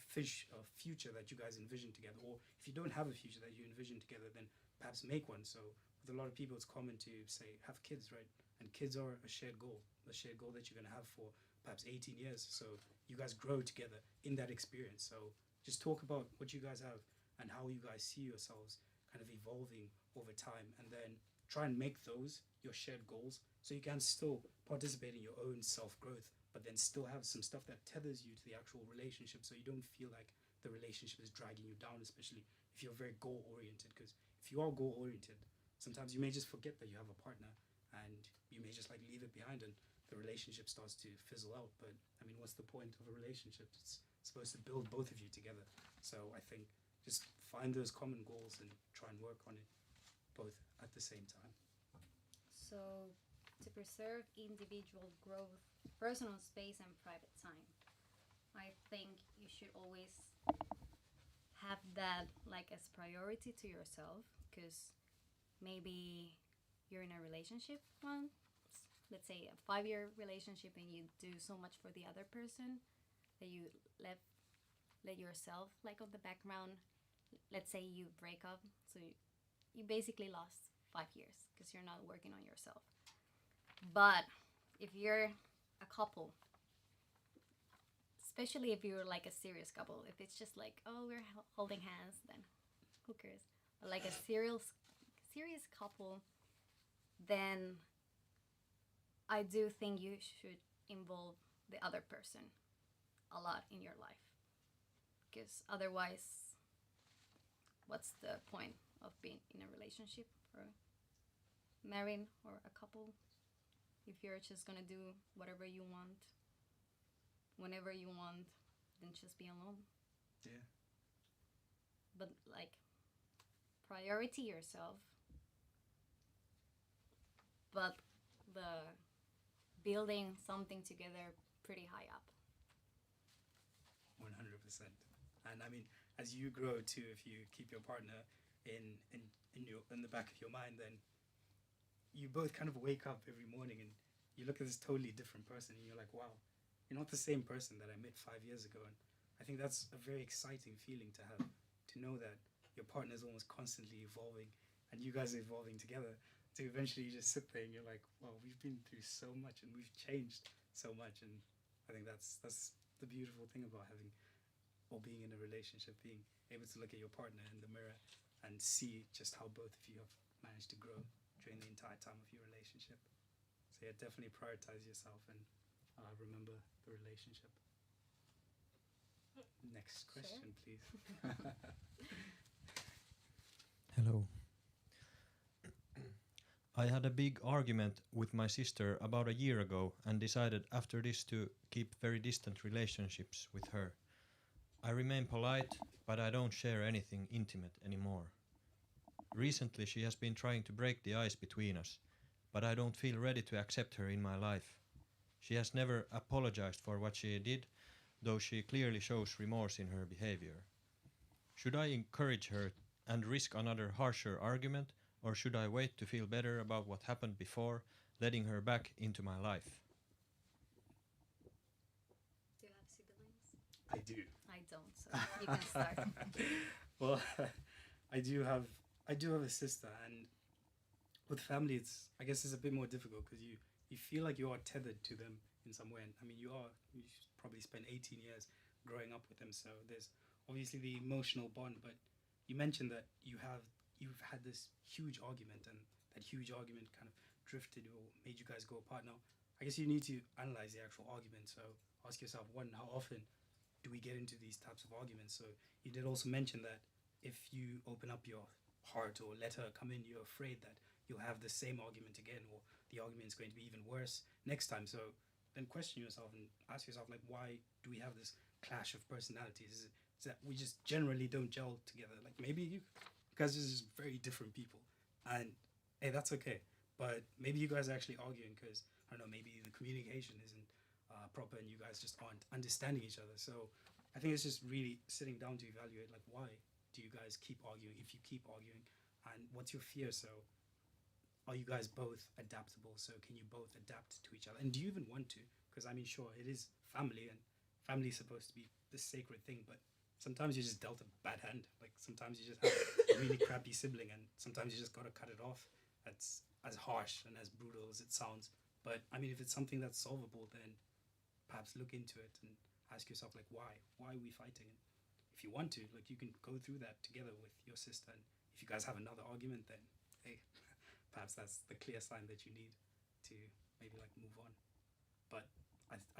S4: future that you guys envision together, or if you don't have a future that you envision together, then perhaps make one. So with a lot of people, it's common to say have kids, right? And kids are a shared goal that you're going to have for perhaps 18 years. So you guys grow together in that experience. So just talk about what you guys have and how you guys see yourselves kind of evolving over time, and then try and make those your shared goals, so you can still participate in your own self-growth, but then still have some stuff that tethers you to the actual relationship, so you don't feel like the relationship is dragging you down, especially if you're very goal-oriented. Because if you are goal-oriented, sometimes you may just forget that you have a partner, and you may just like leave it behind, and the relationship starts to fizzle out. But I mean, what's the point of a relationship? It's supposed to build both of you together. So I think just find those common goals and try and work on it both at the same time.
S9: So, to preserve individual growth, personal space, and private time, I think you should always have that like as priority to yourself, because maybe you're in a relationship once, let's say a 5-year relationship, and you do so much for the other person that you let yourself like on the background. Let's say you break up, so you basically lost 5 years because you're not working on yourself. But if you're a couple, especially if you're like a serious couple, if it's just like, oh, we're holding hands, then who cares? But like a serious couple, then I do think you should involve the other person a lot in your life, because otherwise, what's the point of being in a relationship or marrying or a couple if you're just gonna do whatever you want whenever you want, then just be alone.
S4: Yeah.
S9: But like, priority yourself, but the building something together pretty high up.
S4: 100%. And I mean, as you grow too, if you keep your partner in in the back of your mind, then you both kind of wake up every morning and you look at this totally different person and you're like, wow, you're not the same person that I met 5 years ago. And I think that's a very exciting feeling to have, to know that your partner is almost constantly evolving and you guys are evolving together. To eventually you just sit there and you're like, wow, we've been through so much and we've changed so much. And I think that's the beautiful thing about having or being in a relationship, being able to look at your partner in the mirror and see just how both of you have managed to grow during the entire time of your relationship. So yeah, definitely prioritize yourself and remember the relationship. Next question, please.
S10: Hello. I had a big argument with my sister about a year ago and decided after this to keep very distant relationships with her. I remain polite, but I don't share anything intimate anymore. Recently she has been trying to break the ice between us, but I don't feel ready to accept her in my life. She has never apologized for what she did, though she clearly shows remorse in her behavior. Should I encourage her and risk another harsher argument, or should I wait to feel better about what happened before letting her back into my life?
S9: Do you have siblings?
S4: I do.
S9: I don't, so you can start.
S4: Well, I do have a sister, and with family, I guess it's a bit more difficult because you feel like you are tethered to them in some way. And I mean, you probably spent 18 years growing up with them, so there's obviously the emotional bond. But you mentioned that you've had this huge argument, and that huge argument kind of drifted or made you guys go apart. Now, I guess you need to analyze the actual argument. So ask yourself, one, how often do we get into these types of arguments? So you did also mention that if you open up your heart or let her come in, you're afraid that you'll have the same argument again, or the argument is going to be even worse next time. So then question yourself and ask yourself, like, why do we have this clash of personalities? Is that we just generally don't gel together? Like, maybe you guys are just very different people, and hey, that's okay. But maybe you guys are actually arguing because, I don't know, maybe the communication isn't proper and you guys just aren't understanding each other. So I think it's just really sitting down to evaluate, like, why do you guys keep arguing if you keep arguing, and what's your fear? So are you guys both adaptable? So can you both adapt to each other? And do you even want to? Because I mean, sure, it is family, and family is supposed to be the sacred thing, but sometimes you just dealt a bad hand. Like, sometimes you just have a really crappy sibling, and sometimes you just gotta cut it off. That's as harsh and as brutal as it sounds. But I mean, if it's something that's solvable, then perhaps look into it and ask yourself, like, why? Why are we fighting? And if you want to, like, you can go through that together with your sister. And if you guys have another argument, then hey, perhaps that's the clear sign that you need to maybe like move on. But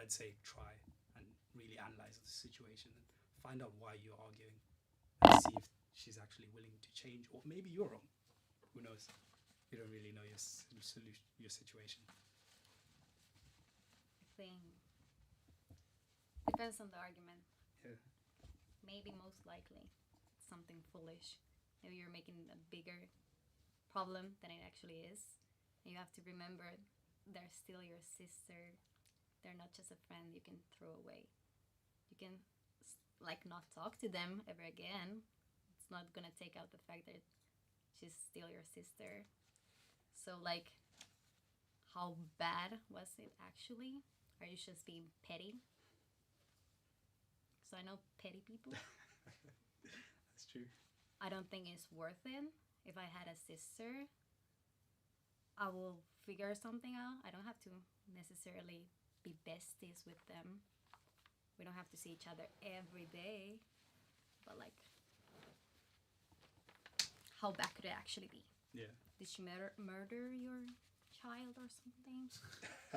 S4: I'd say try and really analyze the situation and find out why you're arguing and see if she's actually willing to change, or maybe you're wrong. Who knows? You don't really know your solution, your situation.
S9: I think depends on the argument.
S4: Yeah.
S9: Maybe most likely it's something foolish. Maybe you're making a bigger problem than it actually is. And you have to remember they're still your sister. They're not just a friend you can throw away. You can like not talk to them ever again. It's not gonna take out the fact that she's still your sister. So like, how bad was it actually? Are you just being petty? So I know petty people.
S4: That's true.
S9: I don't think it's worth it. If I had a sister, I will figure something out. I don't have to necessarily be besties with them. We don't have to see each other every day. But like, how bad could it actually be?
S4: Yeah.
S9: Did she murder your child or something?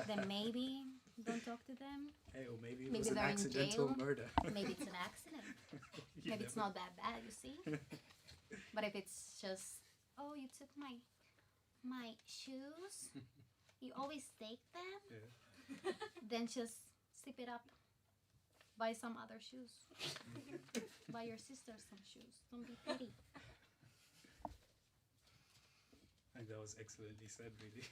S9: Then maybe don't talk to them.
S4: Hey, or maybe it
S9: Maybe
S4: was an
S9: they're in
S4: accidental
S9: jail.
S4: murder.
S9: Maybe it's an accident.
S4: You
S9: Maybe it's
S4: never-
S9: not that bad, you see? But if it's just, oh, you took my shoes, you always take them,
S4: Yeah.
S9: then just zip it up. Buy some other shoes. Buy your sister some shoes. Don't be petty.
S4: I think that was excellently said, really.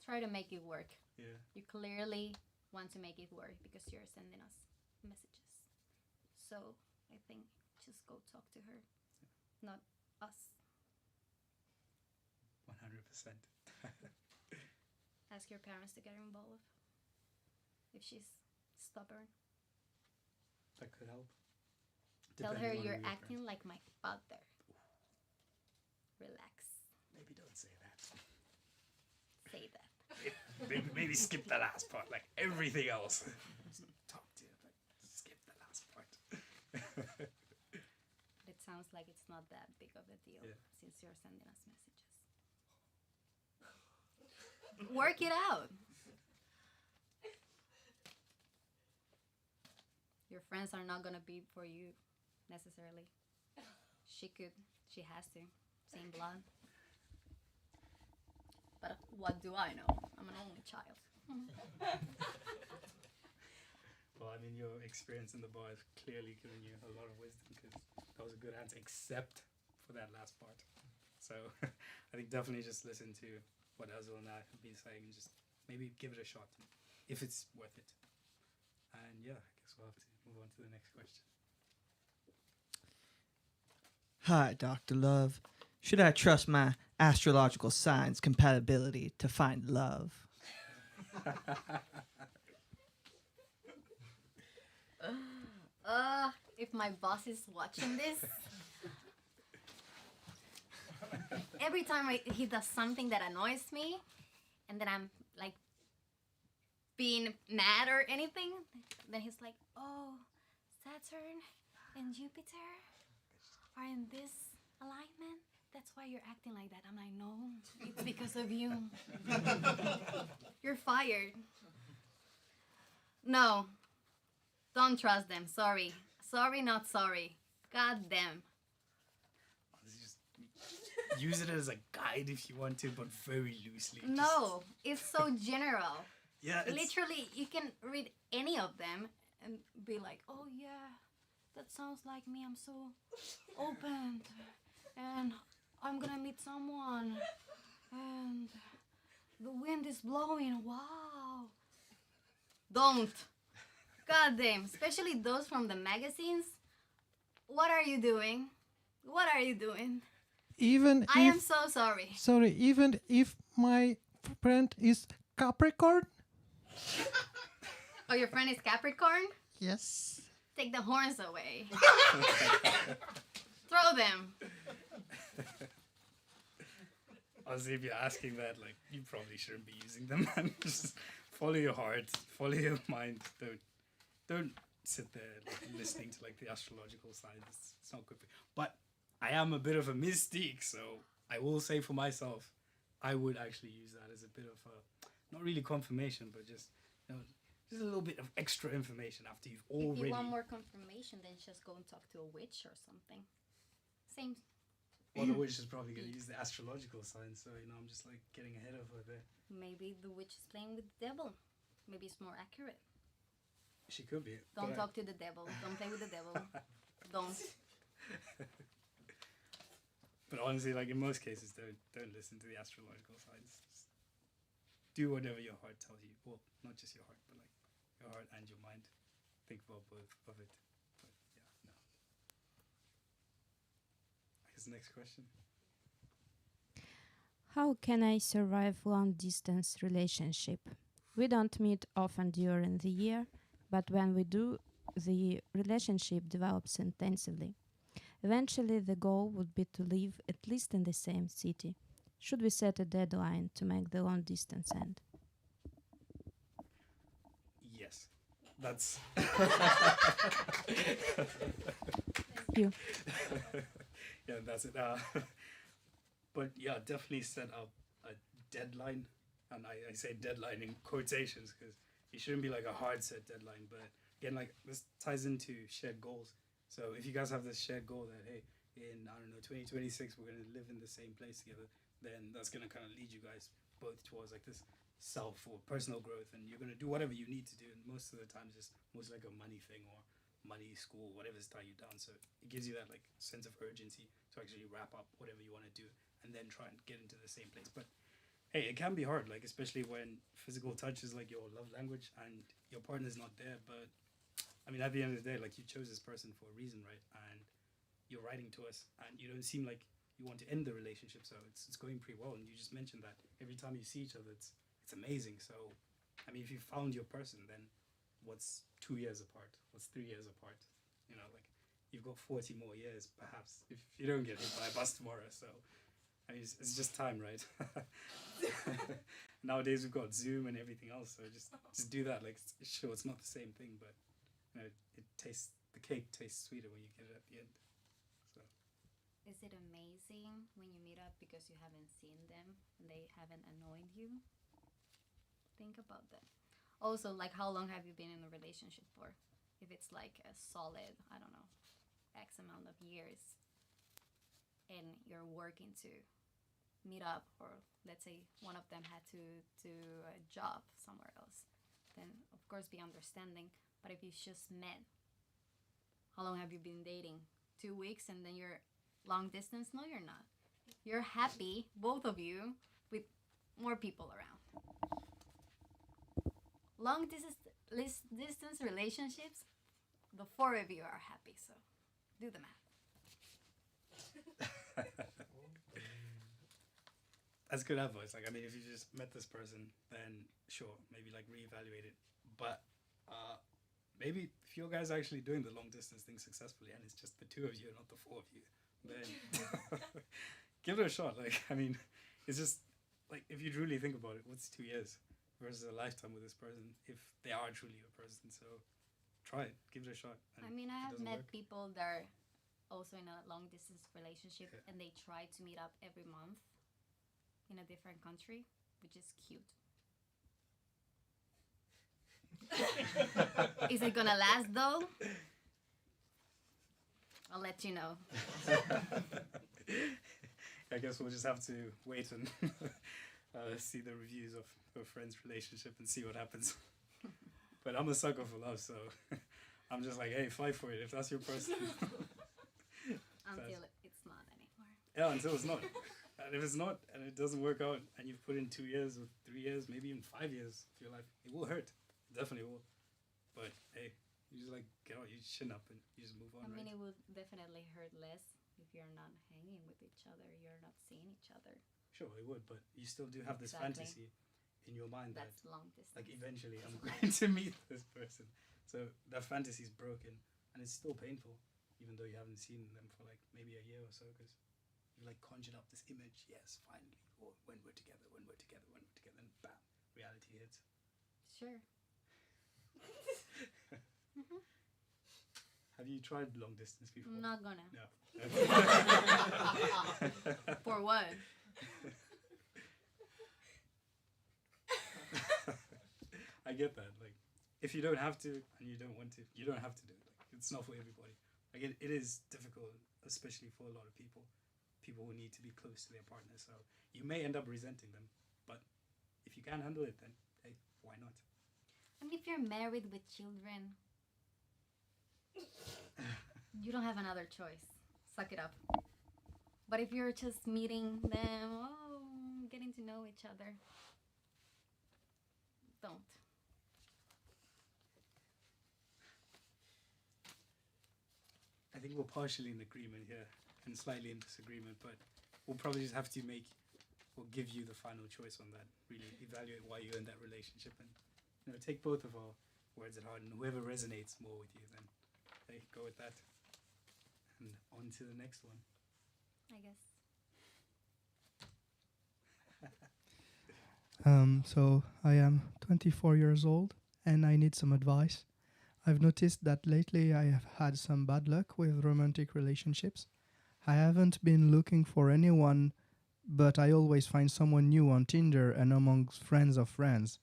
S9: Try to make it work.
S4: Yeah.
S9: You clearly want to make it work because you're sending us messages. So I think just go talk to her. Not us.
S4: 100%.
S9: Ask your parents to get her involved. If she's stubborn,
S4: That could help.
S9: tell her
S4: Depending on
S9: you're
S4: your
S9: acting
S4: friends.
S9: like my father. Relax.
S4: Maybe don't say that.
S9: Say that.
S4: Maybe skip the last part, like everything else. Just talk to you, but skip the last part.
S9: It sounds like it's not that big of a deal
S4: Yeah.
S9: since you're sending us messages. Work it out. Your friends are not gonna be for you necessarily. She has to. Same blood. But what do I know? I'm an only child.
S4: Well, I mean, your experience in the bar has clearly given you a lot of wisdom, because that was a good answer, except for that last part. So I think definitely just listen to what Azul and I have been saying, and just maybe give it a shot if it's worth it. And yeah, I guess we'll have to move on to the next question.
S5: Hi, Dr. Love. Should I trust my astrological signs compatibility to find love?
S9: If my boss is watching this, every time he does something that annoys me, and then I'm like being mad or anything, then he's like, "Oh, Saturn and Jupiter are in this alignment. That's why you're acting like that." I'm like, "No, it's because of you. You're fired." No, don't trust them. Sorry. Sorry, not sorry. God damn.
S4: Just use it as a guide if you want to, but very loosely.
S9: No, it's so general.
S4: Yeah, it's,
S9: Literally, you can read any of them and be like, "Oh yeah, that sounds like me. I'm so open, and I'm gonna meet someone, and the wind is blowing. Wow." Don't. God damn. Especially those from the magazines. What are you doing? What are you doing?
S11: Even
S9: I am
S11: if,
S9: so sorry.
S11: sorry, even if my friend is Capricorn?
S9: Oh, your friend is Capricorn?
S11: Yes.
S9: Take the horns away. Throw them.
S4: Honestly, if you're asking that, like, you probably shouldn't be using them, man. Just follow your heart, follow your mind. Don't sit there like, listening to like the astrological signs. It's not good for you. But I am a bit of a mystique, so I will say for myself, I would actually use that as a bit of a, not really confirmation, but just, you know, just a little bit of extra information after you've
S9: If
S4: already.
S9: you want more confirmation, then just go and talk to a witch or something. Same.
S4: Well, the witch is probably going to use the astrological signs, so, you know, I'm just like getting ahead of her there.
S9: Maybe the witch is playing with the devil. Maybe it's more accurate.
S4: She could be.
S9: Don't
S4: but
S9: talk to the devil. Don't play with the devil. Don't.
S4: But honestly, like in most cases, don't listen to the astrological signs. Just do whatever your heart tells you. Well, not just your heart, but like your heart and your mind. Think about both of it. But yeah, no. I guess next question.
S6: How can I survive long distance relationship? We don't meet often during the year, but when we do, the relationship develops intensively. Eventually, the goal would be to live at least in the same city. Should we set a deadline to make the long distance end?
S4: Yes, that's.
S6: You.
S4: Yeah, that's it. But yeah, definitely set up a deadline, and I say deadline in quotations because it shouldn't be like a hard set deadline. But again, like this ties into shared goals. So if you guys have this shared goal that hey, in I don't know 2026 we're gonna live in the same place together, then that's gonna kind of lead you guys both towards like this self or personal growth, and you're gonna do whatever you need to do. And most of the times, it's most like a money thing or money, school, whatever's tying you down. So it gives you that like sense of urgency to actually wrap up whatever you want to do and then try and get into the same place. But hey, it can be hard, like especially when physical touch is like your love language and your partner's not there. But I mean, at the end of the day, like you chose this person for a reason, right? And you're writing to us, and you don't seem like you want to end the relationship. So it's going pretty well, and you just mentioned that every time you see each other, it's amazing. So, I mean, if you found your person, then what's 2 years apart? What's 3 years apart? You know, like you've got 40 more years, perhaps, if you don't get hit by a bus tomorrow. So, I mean, it's just time, right? Nowadays we've got Zoom and everything else, so just do that. Like, sure, it's not the same thing, but you know, the cake tastes sweeter when you get it at the end. So.
S9: Is it amazing when you meet up because you haven't seen them and they haven't annoyed you? Think about that. Also, like, how long have you been in a relationship for? If it's like a solid, I don't know, X amount of years, and you're working to meet up, or let's say one of them had to do a job somewhere else, then of course be understanding. But if you just met, how long have you been dating? 2 weeks, and then you're long distance? No, you're not. You're happy, both of you, with more people around. Long distance relationships, the 4 of you are happy, so do the math.
S4: That's good advice. Like, I mean, if you just met this person, then sure, maybe like reevaluate it. But maybe if you guys are actually doing the long distance thing successfully, and it's just the 2 of you, not the 4 of you, then give it a shot. Like, I mean, it's just like, if you truly think about it, what's 2 years versus a lifetime with this person if they are truly your person? So try it, give it a shot. And
S9: I mean, I
S4: if it
S9: have
S4: doesn't
S9: met
S4: work,
S9: people that are also in a long distance relationship,
S4: Yeah.
S9: and they try to meet up every month in a different country, which is cute. Is it gonna last though? I'll let you know.
S4: I guess we'll just have to wait and see the reviews of a friend's relationship and see what happens. But I'm a sucker for love, so I'm just like, hey, fight for it if that's your person.
S9: Until it's not anymore.
S4: Yeah, until it's not. And if it's not, and it doesn't work out, and you've put in 2 years or 3 years, maybe even 5 years of your life, it will hurt. It definitely will. But hey, you just like get out, you chin up, and you just move on.
S9: I mean,
S4: right?
S9: it would definitely hurt less if you're not hanging with each other, you're not seeing each other.
S4: Sure, it would, but you still do have this
S9: Exactly.
S4: fantasy in your mind that,
S9: That's long distance.
S4: like, eventually I'm going to meet this person. So that fantasy is broken, and it's still painful, even though you haven't seen them for like maybe a year or so, because you like conjured up this image. Yes, finally, or when we're together, and bam, reality hits.
S9: Sure.
S4: Have you tried long distance before?
S9: I'm not gonna.
S4: No.
S9: For what?
S4: I get that. Like, if you don't have to and you don't want to, you don't have to do it. Like, it's not for everybody. Like, it is difficult, especially for a lot of people who need to be close to their partner. So you may end up resenting them, but if you can handle it, then hey, why not?
S9: I mean, if you're married with children, you don't have another choice. Suck it up. But if you're just meeting them, getting to know each other, don't.
S4: I think we're partially in agreement here and slightly in disagreement, but we'll probably just have to we'll give you the final choice on that. Really evaluate why you're in that relationship, and take both of our words at heart, and whoever resonates more with you, then hey, go with that. And on to the next one.
S9: I guess.
S7: So I am 24 years old and I need some advice. I've noticed that lately I have had some bad luck with romantic relationships. I haven't been looking for anyone, but I always find someone new on Tinder and amongst friends of friends.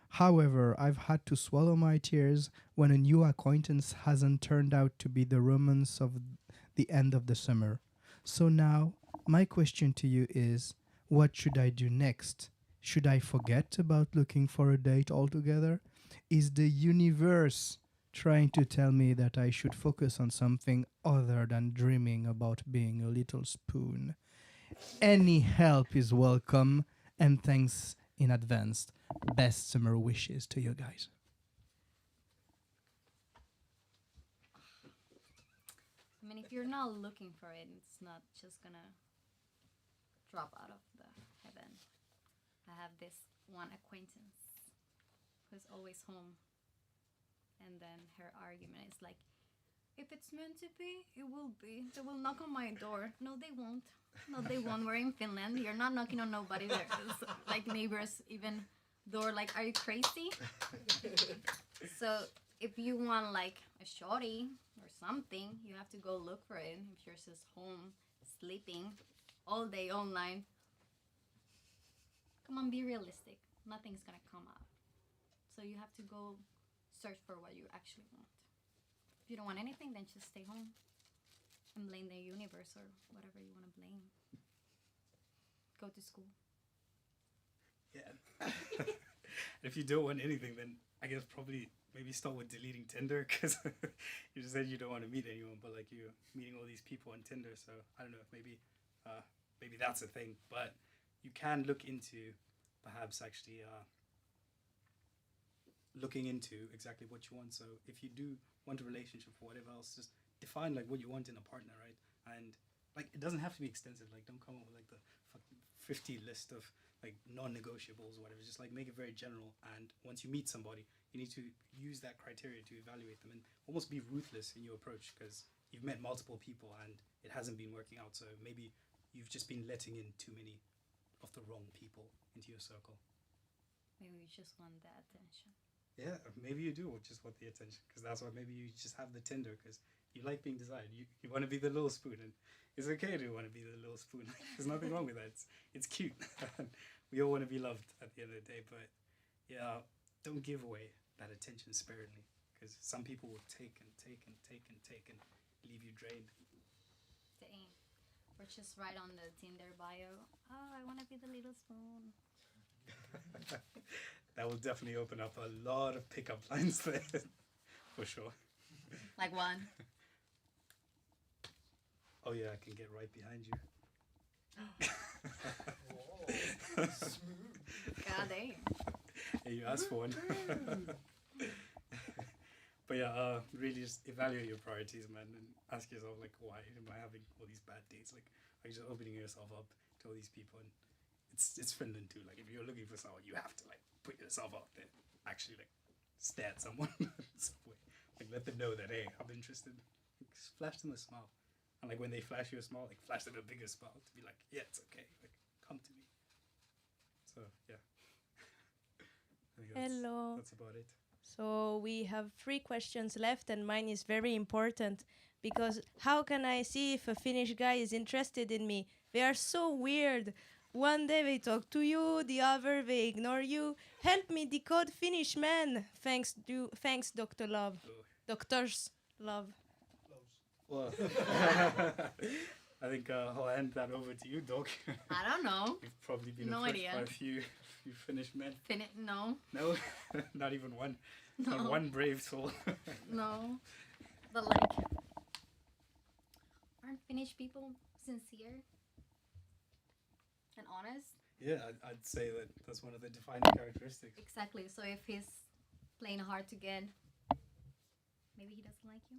S7: However, I've had to swallow my tears when a new acquaintance hasn't turned out to be the romance of the end of the summer. So now, my question to you is, what should I do next? Should I forget about looking for a date altogether? Is the universe trying to tell me that I should focus on something other than dreaming about being a little spoon? Any help is welcome, and thanks in advance. Best summer wishes to you guys.
S9: I mean, if you're not looking for it, it's not just gonna drop out of the heaven. I have this one acquaintance who's always home, and then her argument is like, if it's meant to be, it will be. They will knock on my door. No, they won't. No, they won't. We're in Finland. You're not knocking on nobody. There's like neighbors even door. Like, are you crazy? So if you want like a shorty or something, you have to go look for it. If you're just home sleeping all day, all night, come on, be realistic. Nothing's gonna come out. So you have to go search for what you actually want. If you don't want anything, then just stay home and blame the universe or whatever you want to blame. Go to school.
S4: Yeah. If you don't want anything, then I guess probably maybe start with deleting Tinder, because you just said you don't want to meet anyone, but like you're meeting all these people on Tinder. So I don't know if maybe that's a thing, but you can look into perhaps actually looking into exactly what you want. So if you do want a relationship or whatever else, just define like what you want in a partner, right? And like it doesn't have to be extensive. Like don't come up with like the fucking 50 list of like non-negotiables or whatever. Just like make it very general. And once you meet somebody, you need to use that criteria to evaluate them and almost be ruthless in your approach, because you've met multiple people and it hasn't been working out. So maybe you've just been letting in too many of the wrong people into your circle.
S9: Maybe you just want the attention.
S4: Yeah, maybe you do just want the attention, because that's why maybe you just have the Tinder, because you like being desired. You want to be the little spoon, and it's okay to want to be the little spoon. There's nothing wrong with that. It's cute. We all want to be loved at the end of the day, but yeah, don't give away that attention sparingly, because some people will take and take and take and take and leave you drained.
S9: Dang. Or just write on the Tinder bio, oh, I want to be the little spoon.
S4: That will definitely open up a lot of pickup lines there, for sure.
S9: Like one.
S4: Oh yeah, I can get right behind you.
S9: God dang.
S4: Yeah, you asked for one. But yeah, really just evaluate your priorities, man, and ask yourself like, why am I having all these bad dates? Like, are you just opening yourself up to all these people? And it's Finland too. Like, if you're looking for someone, you have to like put yourself out there. Actually, like, stare at someone in some way. Like, let them know that, hey, I'm interested. Like, flash them a smile. And like when they flash you a smile, like flash them a bigger smile to be like, yeah, it's okay. Like, come to me. So yeah. I think
S1: Hello.
S4: That's about it.
S1: So we have 3 questions left, and mine is very important because how can I see if a Finnish guy is interested in me? They are so weird. One day they talk to you, the other they ignore you. Help me decode Finnish men. Thanks, Dr. Love. Doctors Love.
S4: Well, I think I'll hand that over to you, Doc.
S9: I don't know.
S4: You've probably been
S9: No
S4: approached
S9: idea.
S4: by a few Finnish men.
S9: No.
S4: No, not even one.
S9: No.
S4: Not one brave soul.
S9: No. But like, aren't Finnish people sincere and honest?
S4: Yeah, I'd say that that's one of the defining characteristics.
S9: Exactly. So if he's playing hard to get, maybe he doesn't like you.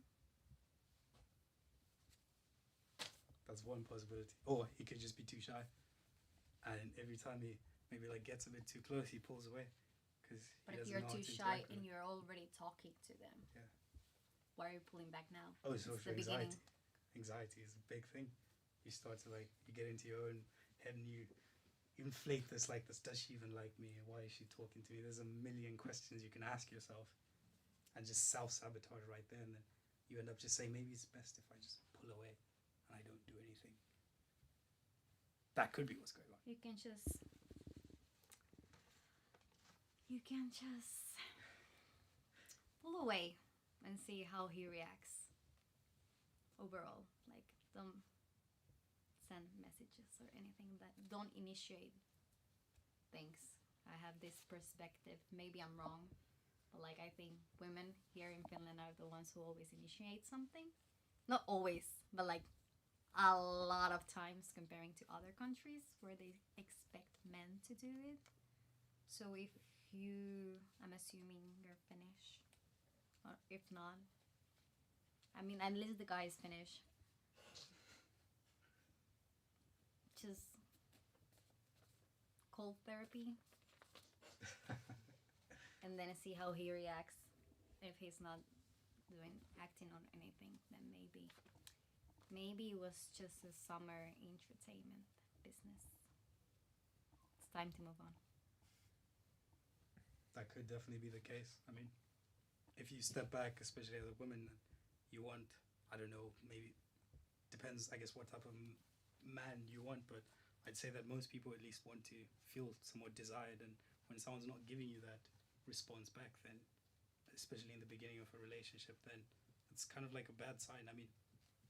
S4: That's one possibility. Or he could just be too shy, and every time he maybe like gets a bit too close, he pulls away.
S9: But if you're too shy and you're already talking to them,
S4: yeah,
S9: why are you pulling back now?
S4: oh,
S9: It's
S4: social
S9: the beginning.
S4: anxiety. Anxiety is a big thing. You start to like, you get into your own head and you inflate this like this. Does she even like me? Why is she talking to me? There's a million questions you can ask yourself, and just self-sabotage right there. And then you end up just saying, maybe it's best if I just pull away and I don't do anything. That could be what's going on.
S9: You can just pull away and see how he reacts overall. Like, don't send messages or anything, that don't initiate things. I have this perspective, maybe I'm wrong, but like I think women here in Finland are the ones who always initiate something. Not always, but like a lot of times comparing to other countries where they expect men to do it. So if you, I'm assuming you're Finnish, or if not, I mean, at least the guy is Finnish. Just cold therapy, and then see how he reacts. If he's not acting on anything, then maybe it was just a summer entertainment business. It's time to move on.
S4: That could definitely be the case. I mean, if you step back, especially as a woman, you want, I don't know, maybe depends, I guess, what type of man you want, but I'd say that most people at least want to feel somewhat desired, and when someone's not giving you that response back, then especially in the beginning of a relationship, then it's kind of like a bad sign. I mean,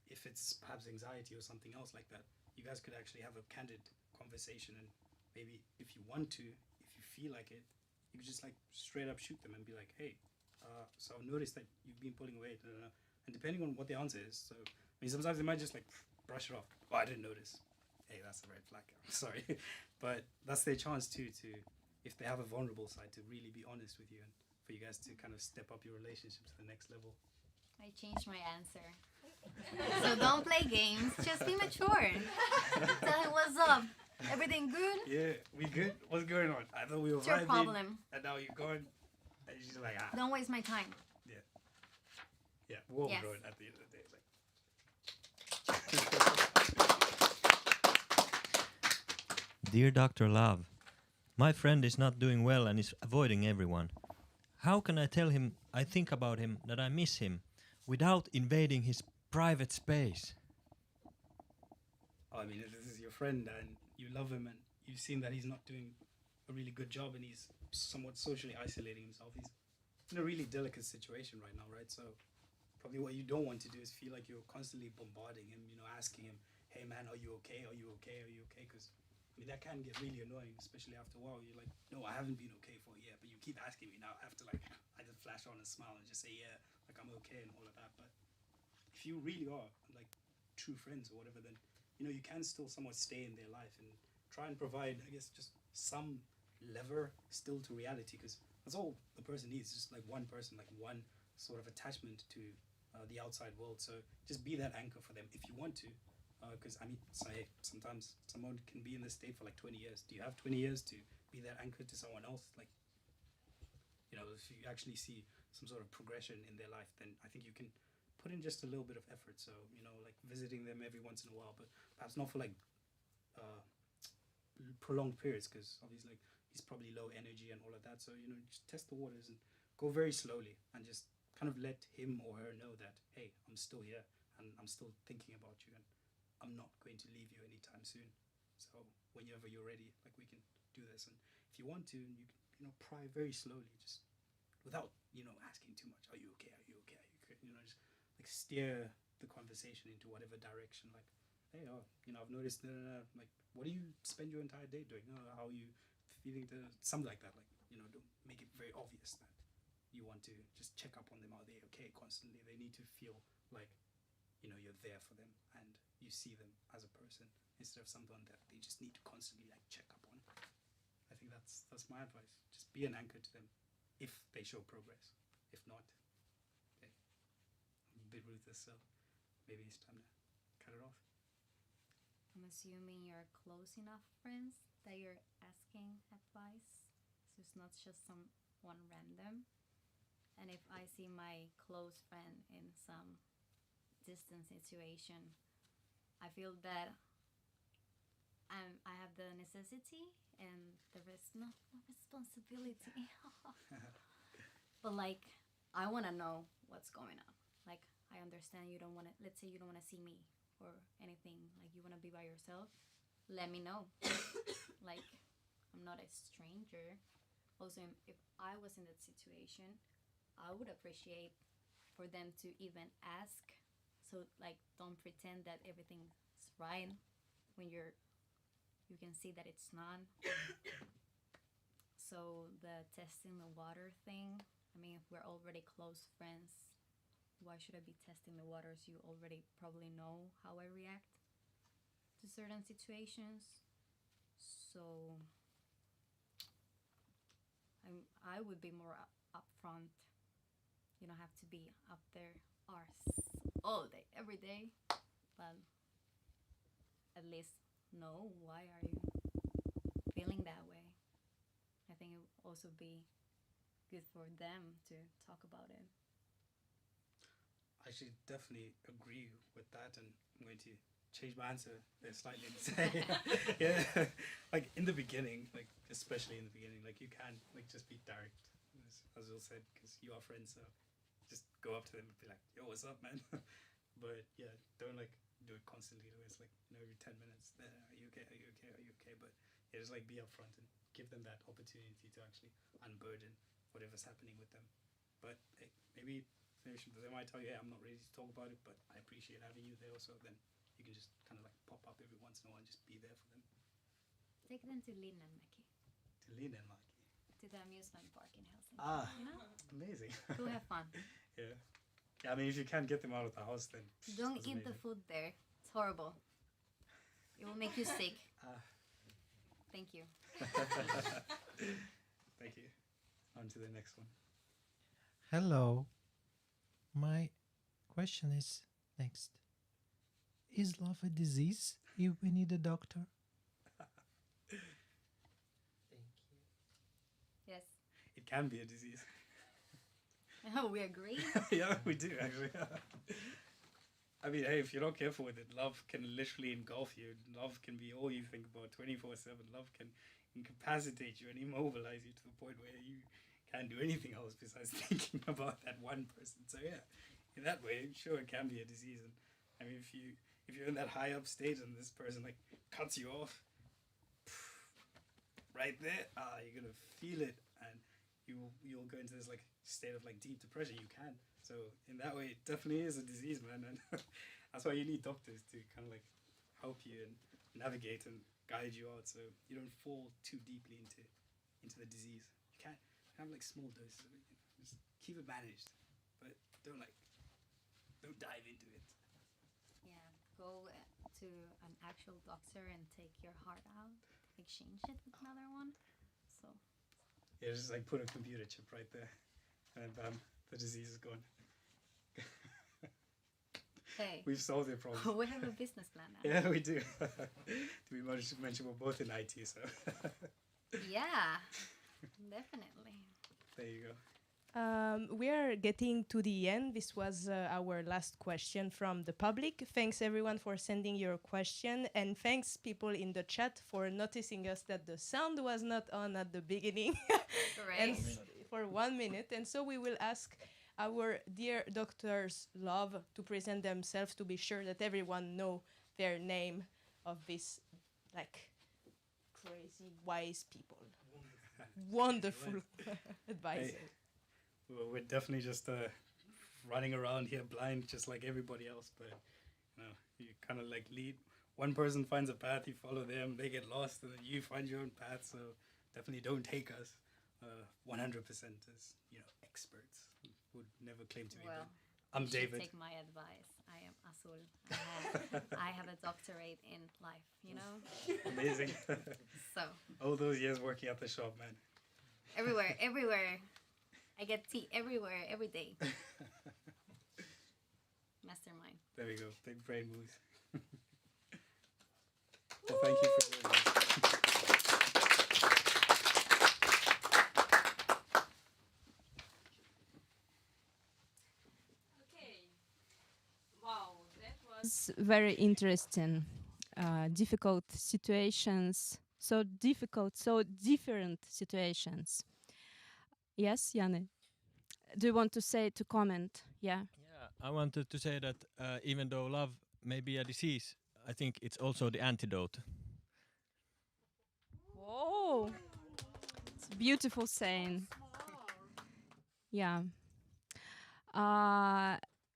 S4: if it's perhaps anxiety or something else like that, you guys could actually have a candid conversation, and maybe if you want to, if you feel like it, you could just like straight up shoot them and be like, hey, so I've noticed that you've been pulling weight, and depending on what the answer is, so I mean, sometimes they might just like brush it off. Oh, I didn't notice. Hey, that's a red flag. I'm sorry, but that's their chance too to, if they have a vulnerable side, to really be honest with you and for you guys to kind of step up your relationship to the next level.
S9: I changed my answer. So don't play games. Just be mature. Tell him what's up. Everything good?
S4: Yeah, we good? What's going on? I thought we were
S9: It's your
S4: vibing,
S9: problem.
S4: and now you're gone. And you're just like, ah.
S9: Don't waste my time.
S4: Yeah, we're all
S9: Yes.
S4: grown at the end of the day. It's like...
S10: Dear Dr. Love, my friend is not doing well and is avoiding everyone. How can I tell him I think about him, that I miss him, without invading his private space?
S4: I mean, if this is your friend and you love him and you've seen that he's not doing a really good job and he's somewhat socially isolating himself, he's in a really delicate situation right now, right? So probably what you don't want to do is feel like you're constantly bombarding him, you know, asking him, hey man, are you okay? Are you okay? Are you okay? Because I mean, that can get really annoying, especially after a while. You're like, no, I haven't been okay for a year, but you keep asking me now. I have to like, I just flash on a smile and just say, yeah, like I'm okay and all of that. But if you really are like true friends or whatever, then you know you can still somewhat stay in their life and try and provide, I guess, just some lever still to reality, because that's all the person needs, just like one person, like one sort of attachment to the outside world. So just be that anchor for them if you want to. Because I mean, say sometimes someone can be in this state for like 20 years. Do you have 20 years to be that anchor to someone else? Like, you know, if you actually see some sort of progression in their life, then I think you can put in just a little bit of effort. So, you know, like visiting them every once in a while, but perhaps not for like prolonged periods, because obviously like he's probably low energy and all of that. So, you know, just test the waters and go very slowly and just kind of let him or her know that, hey, I'm still here and I'm still thinking about you and I'm not going to leave you anytime soon. So whenever you're ready, like we can do this. And if you want to, you can, you know, pry very slowly, just without, you know, asking too much. Are you okay? Are you okay? Are you okay? You know, just like steer the conversation into whatever direction. Like, hey, you know, I've noticed, like, what do you spend your entire day doing? How are you feeling? Something like that. Like, you know, don't make it very obvious that you want to just check up on them. Are they okay constantly? They need to feel like, you know, you're there for them and you see them as a person instead of someone that they just need to constantly like check up on. I think that's my advice. Just be an anchor to them if they show progress. If not, okay, I'm a bit ruthless, so maybe it's time to cut it off.
S9: I'm assuming you're close enough friends that you're asking advice, so it's not just someone random. And if I see my close friend in some distant situation, I feel that I have the necessity and the responsibility. But like, I want to know what's going on. Like, I understand you don't want to, let's say you don't want to see me or anything, like you want to be by yourself, let me know. Like, I'm not a stranger. Also, if I was in that situation, I would appreciate for them to even ask. So like, don't pretend that everything's right when you can see that it's not. So the testing the water thing, I mean, if we're already close friends, why should I be testing the waters? You already probably know how I react to certain situations. So I would be more upfront. You don't have to be up there arse all day, every day, but at least know why are you feeling that way. I think it would also be good for them to talk about it.
S4: I should definitely agree with that, and I'm going to change my answer there slightly and say, yeah, like in the beginning, like especially in the beginning, like you can like just be direct, as Will said, because you are friends, so just go up to them and be like, yo, what's up, man? But yeah, don't like do it constantly. It's like, you know, every 10 minutes, are you okay? Are you okay? Are you okay? But yeah, just like be upfront and give them that opportunity to actually unburden whatever's happening with them. But hey, maybe they might tell you, hey, I'm not ready to talk about it, but I appreciate having you there. So then you can just kind of like pop up every once in a while and just be there for them.
S9: Take them to Linnanmäki,
S4: To Linnanmäki.
S9: to the amusement park in Helsinki.
S4: Ah,
S9: You know?
S4: amazing.
S9: Go have fun.
S4: Yeah. Yeah, I mean, if you can't get them out of the house, then
S9: Don't
S4: that's
S9: eat the
S4: amazing.
S9: food there. It's horrible. It will make you sick.
S4: Ah.
S9: Thank you.
S4: Thank you. On to the next one.
S11: Hello. My question is next. Is love a disease if we need a doctor?
S9: Yes.
S4: It can be a disease.
S9: Oh, we agree.
S4: Yeah, we do actually. I mean, hey, if you're not careful with it, love can literally engulf you. Love can be all you think about 24/7. Love can incapacitate you and immobilize you to the point where you can't do anything else besides thinking about that one person. So yeah, in that way, sure, it can be a disease. And I mean, if you're in that high up state and this person like cuts you off, right there, you're gonna feel it, and you'll go into this like state of like deep depression. You can. So in that way, it definitely is a disease, man, and that's why you need doctors to kind of like help you and navigate and guide you out, so you don't fall too deeply into the disease. You can't have like small doses of it. You know? Just keep it managed, but don't dive into it.
S9: Yeah, go to an actual doctor and take your heart out, exchange it with another one. So
S4: Yeah, just like put a computer chip right there, and bam, the disease is gone.
S9: hey,
S4: We've solved the problem.
S9: we have a business plan now.
S4: Yeah, we do. We mention we're both in IT, so
S9: Yeah, definitely.
S4: there you go.
S1: We are getting to the end. This was our last question from the public. Thanks everyone for sending your question, and thanks people in the chat for noticing us that the sound was not on at the beginning and
S9: Great.
S1: for 1 minute. And so we will ask our dear doctors Love to present themselves to be sure that everyone know their name of this like crazy wise people. Wonderful advice.
S4: Hey, well, we're definitely just running around here blind, just like everybody else. But you know, you kind of like lead. One person finds a path, you follow them. They get lost, and then you find your own path. So definitely don't take us 100% as experts. Would never claim to be.
S9: Well,
S4: but I'm
S9: you should
S4: David.
S9: take my advice. I am Azul. I have a doctorate in life, you know?
S4: Amazing.
S9: So,
S4: All those years working at the shop, man.
S9: everywhere. I get tea everywhere, every day. Mastermind.
S4: There we go. Big brain moves. Well, thank you for joining us.
S6: Wow, that was very interesting. Difficult situations, so difficult, so different situations. Yes, Janne. Do you want to comment? Yeah.
S10: Yeah, I wanted to say that even though love may be a disease, I think it's also the antidote.
S6: Whoa, it's a beautiful saying. Yeah.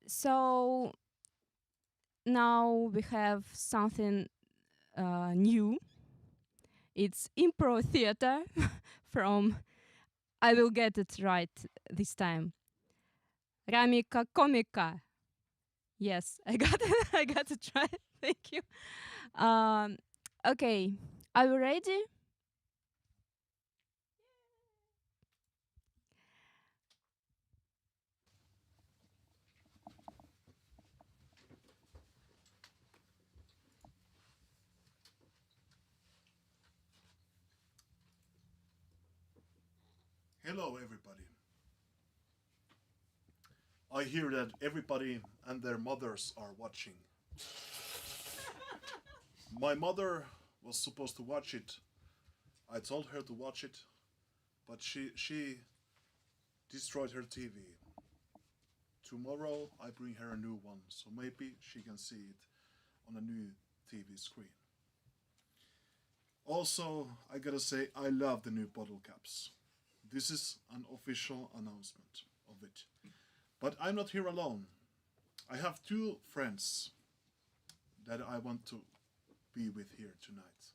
S6: So now we have something new. It's improv theater from, I will get it right this time, Ramika Komika. Yes, I got it. I got it right. Thank you. Okay, are you ready?
S3: Hello, everybody. I hear that everybody and their mothers are watching. My mother was supposed to watch it. I told her to watch it, but she destroyed her TV. Tomorrow I bring her a new one, so maybe she can see it on a new TV screen. Also, I gotta say, I love the new bottle caps. This is an official announcement of it. But I'm not here alone. I have two friends that I want to be with here tonight.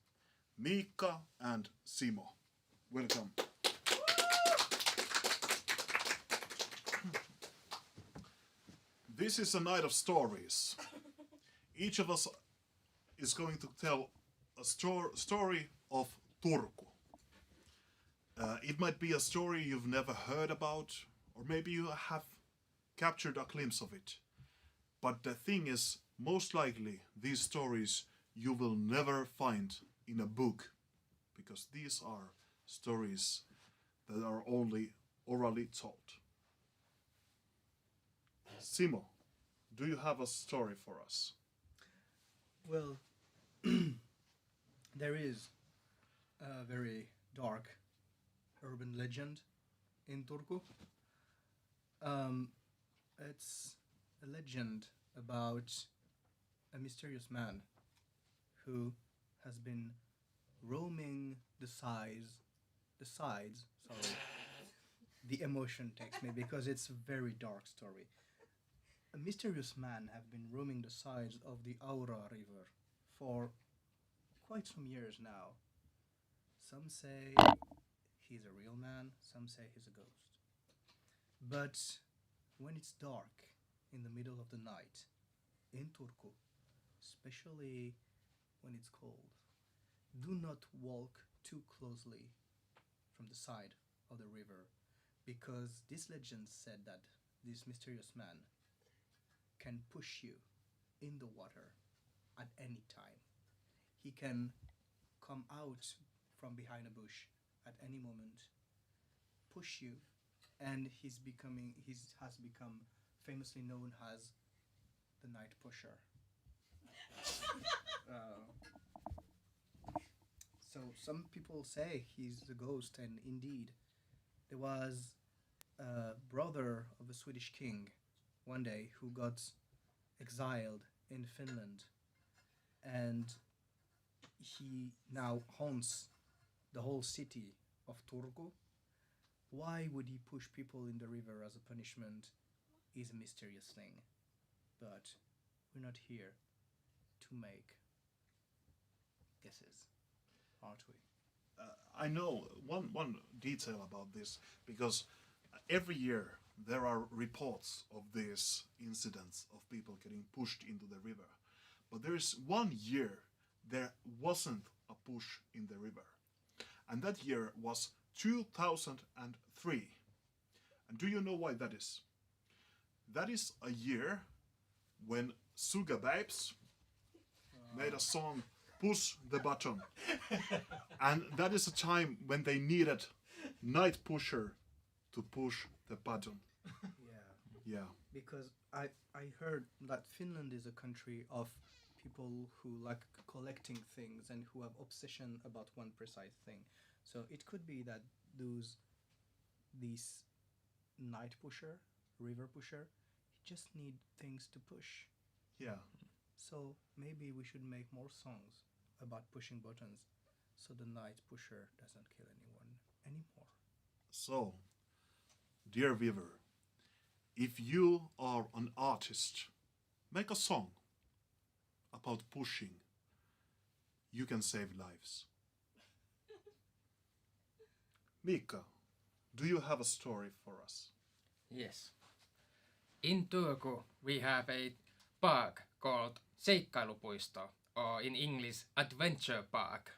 S3: Mika and Simo. Welcome. This is a night of stories. Each of us is going to tell a story of Turku. It might be a story you've never heard about, or maybe you have captured a glimpse of it. But the thing is, most likely, these stories you will never find in a book, because these are stories that are only orally told. Simo, do you have a story for us?
S7: Well, there is a very dark urban legend in Turku. It's a legend about a mysterious man who has been roaming the sides, sorry, the emotion takes me because it's a very dark story. A mysterious man have been roaming the sides of the Aura River for quite some years now. Some say he's a real man, some say he's a ghost. But when it's dark in the middle of the night in Turku, especially when it's cold, do not walk too closely from the side of the river, because this legend said that this mysterious man can push you in the water at any time. He can come out from behind a bush at any moment, push you, and he has become famously known as the night pusher. So some people say he's a ghost, and indeed, there was a brother of a Swedish king one day who got exiled in Finland, and he now haunts the whole city of Turku. Why would he push people in the river as a punishment is a mysterious thing, but we're not here to make guesses, aren't we?
S3: I know one detail about this, because every year there are reports of these incidents of people getting pushed into the river. But there is one year there wasn't a push in the river. And that year was 2003. And do you know why that is? That is a year when Suga Babes made a song, Push the Button. And that is a time when they needed Night Pusher to push the button.
S7: Yeah.
S3: Yeah.
S7: Because I heard that Finland is a country of people who like collecting things and who have obsession about one precise thing. So it could be that these night pusher, river pusher, just need things to push.
S3: Yeah.
S7: So maybe we should make more songs about pushing buttons so the night pusher doesn't kill anyone anymore.
S3: So, dear viewer, if you are an artist, make a song about pushing. You can save lives. Mika, do you have a story for us?
S8: Yes. In Turku, we have a park called Seikkailupuisto, or in English, Adventure Park.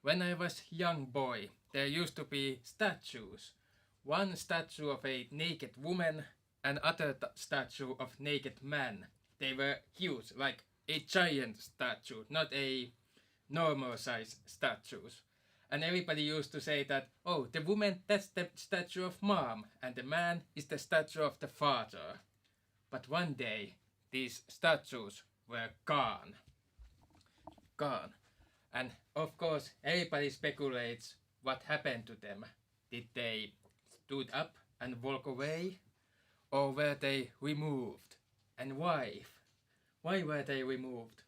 S8: When I was young boy, there used to be statues. One statue of a naked woman and other statue of naked man. They were huge, like a giant statue, not a normal size statues. And everybody used to say that, oh, the woman, that's the statue of mom, and the man is the statue of the father. But one day, these statues were gone. Gone. And of course, everybody speculates what happened to them. Did they stood up and walk away? Or were they removed? And why? Why were they removed?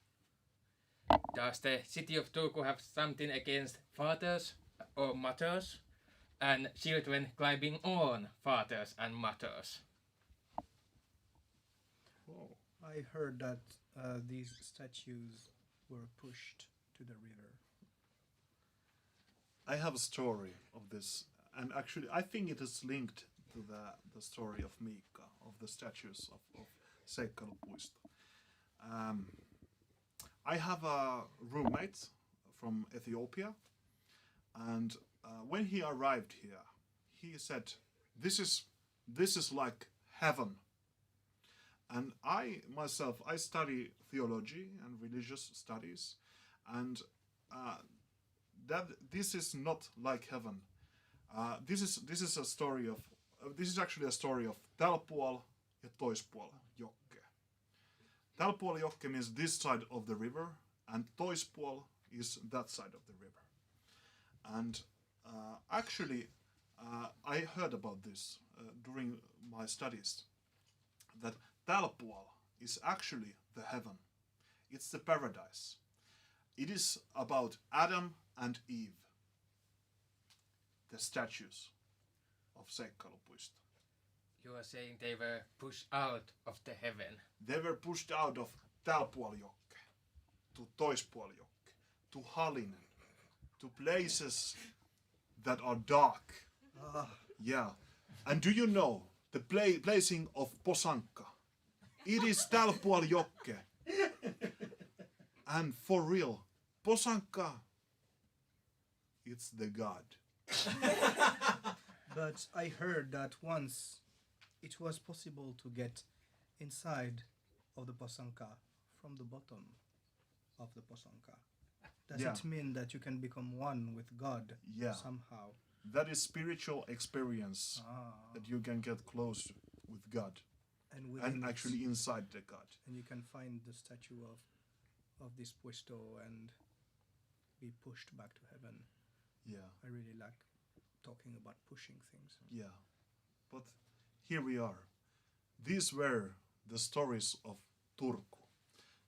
S8: Does the city of Turku have something against fathers or mothers and children climbing on fathers and mothers?
S3: Whoa.
S7: I heard that these statues were pushed to the river.
S3: I have a story of this, and actually, I think it is linked to the story of Mika, of the statues of Seikkailupuisto. I have a roommate from Ethiopia, and when he arrived here, he said, "This is like heaven." And I myself, I study theology and religious studies, and that this is not like heaven. This is a story of this is actually a story of Tälpuol ja Toispuol jokke. Tälpuol jokke means this side of the river, and Toispuol is that side of the river. And actually, I heard about this during my studies, that Tälpuol is actually the heaven. It's the paradise. It is about Adam and Eve, the statues of Seikkailupuisto.
S8: You are saying they were pushed out of the heaven.
S3: They were pushed out of Tälpuoljokke to Toispuoljokke, to Halinen, to places that are dark. Yeah. And do you know the placing of Posanka? It is Tälpuoljokke. And for real, Posanka, it's the god.
S7: But I heard that once it was possible to get inside of the Posanka from the bottom of the Posanka. Does
S3: Yeah.
S7: it mean that you can become one with God
S3: Yeah.
S7: somehow?
S3: That is spiritual experience that you can get close with God
S7: And within
S3: and
S7: it-
S3: actually inside the God.
S7: and you can find the statue of this puesto and be pushed back to heaven.
S3: Yeah,
S7: I really like talking about pushing things.
S3: yeah. But here we are. These were the stories of Turku.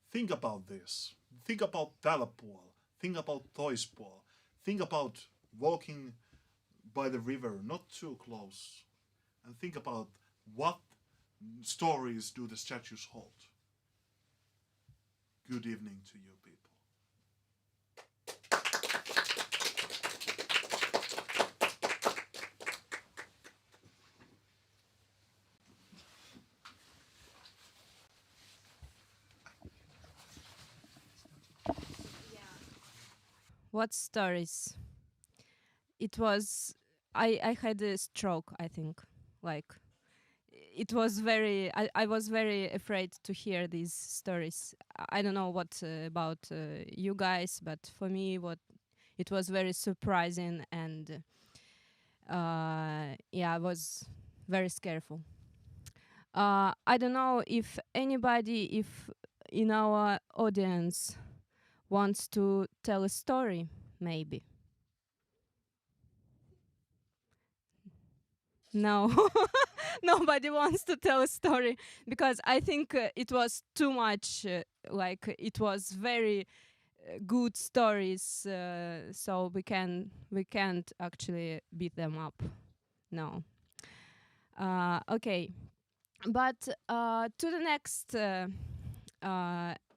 S3: Think about this. Think about Tälpuol. Think about Toispuol. Think about walking by the river, not too close. And think about what stories do the statues hold. Good evening to you people.
S6: What stories? It was I had a stroke, I think. Like it was I was very afraid to hear these stories. I don't know what about you guys, but for me it was very surprising and yeah, I was very scareful. I don't know if anybody if in our audience wants to tell a story, maybe. No, nobody wants to tell a story because I think it was too much. Like it was very good stories, so we can't actually beat them up. No. Okay, but to the next,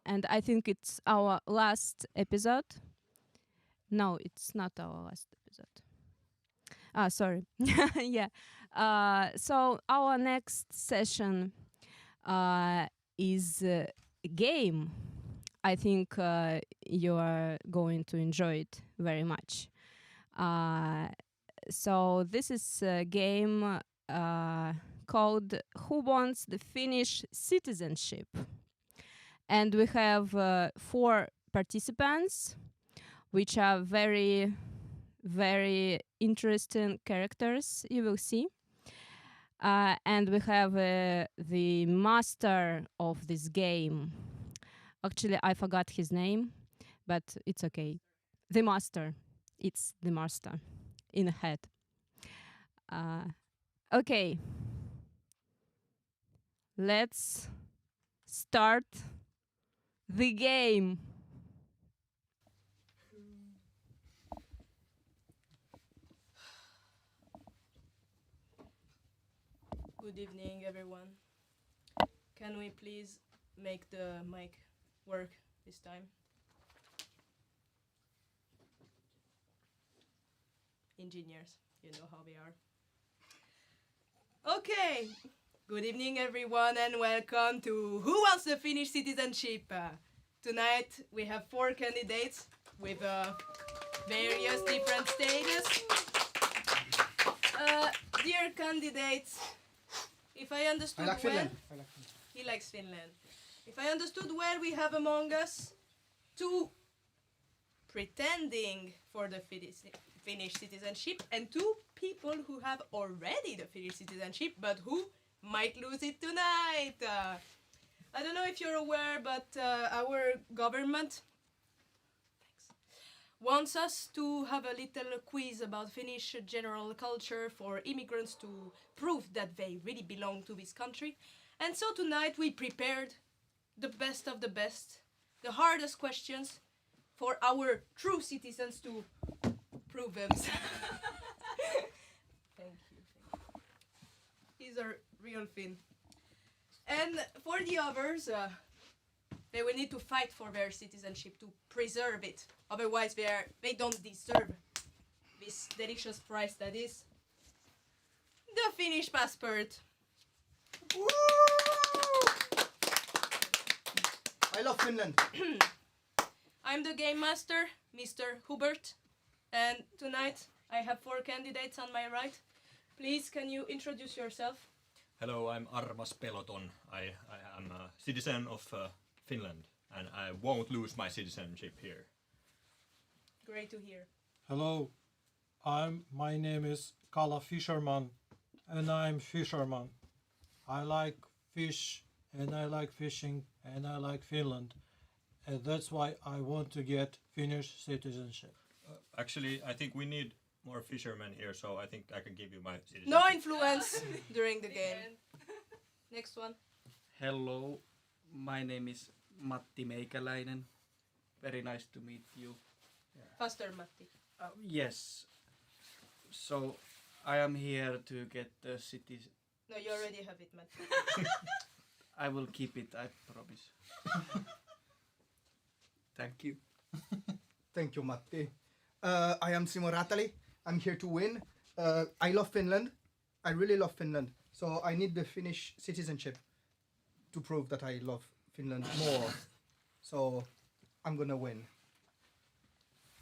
S6: and I think it's our last episode. No, it's not our last episode. Ah, sorry. Yeah. So our next session is a game. I think you are going to enjoy it very much. So this is a game called Who Wants the Finnish Citizenship? And we have 4 participants, which are very very interesting characters you will see. And we have the master of this game. Actually, I forgot his name, but it's okay. The master. It's the master in a hat. Okay. Let's start the game.
S1: Good evening, everyone. Can we please make the mic work this time? Engineers, you know how we are. Okay. Good evening, everyone, and welcome to Who Wants the Finnish Citizenship? Tonight we have 4 candidates with various different status. Dear candidates, if I understood well, he likes Finland. If I understood well, we have among us 2 pretending for the Finnish citizenship and 2 people who have already the Finnish citizenship but who might lose it tonight. I don't know if you're aware, but our government wants us to have a little quiz about Finnish general culture for immigrants to prove that they really belong to this country. And so tonight we prepared the best of the best, the hardest questions for our true citizens to prove themselves. Thank you. He's a real Finn. And for the others, they will need to fight for their citizenship to preserve it. Otherwise, they don't deserve this delicious prize that is the Finnish passport.
S7: Woo! I love Finland.
S1: I'm the game master, Mr. Hubert, and tonight I have 4 candidates on my right. Please, can you introduce yourself?
S12: Hello, I'm Armas Peloton. I am a citizen of Finland, and I won't lose my citizenship here.
S1: Great to hear.
S11: Hello, my name is Kala Fisherman, and I'm fisherman. I like fish, and I like fishing, and I like Finland, and that's why I want to get Finnish citizenship.
S12: Actually, I think we need more fishermen here, so I think I can give you my citizenship.
S1: No influence during the game. Next one.
S2: Hello, my name is Matti Meikäläinen. Very nice to meet you.
S1: Faster, Matti.
S2: Yes. So I am here to get the city.
S1: No, you already have it, Matti.
S2: I will keep it, I promise. Thank you.
S7: Thank you, Matti. I am Simo Ratali. I'm here to win. I love Finland. I really love Finland. So I need the Finnish citizenship to prove that I love Finland more. So I'm gonna win.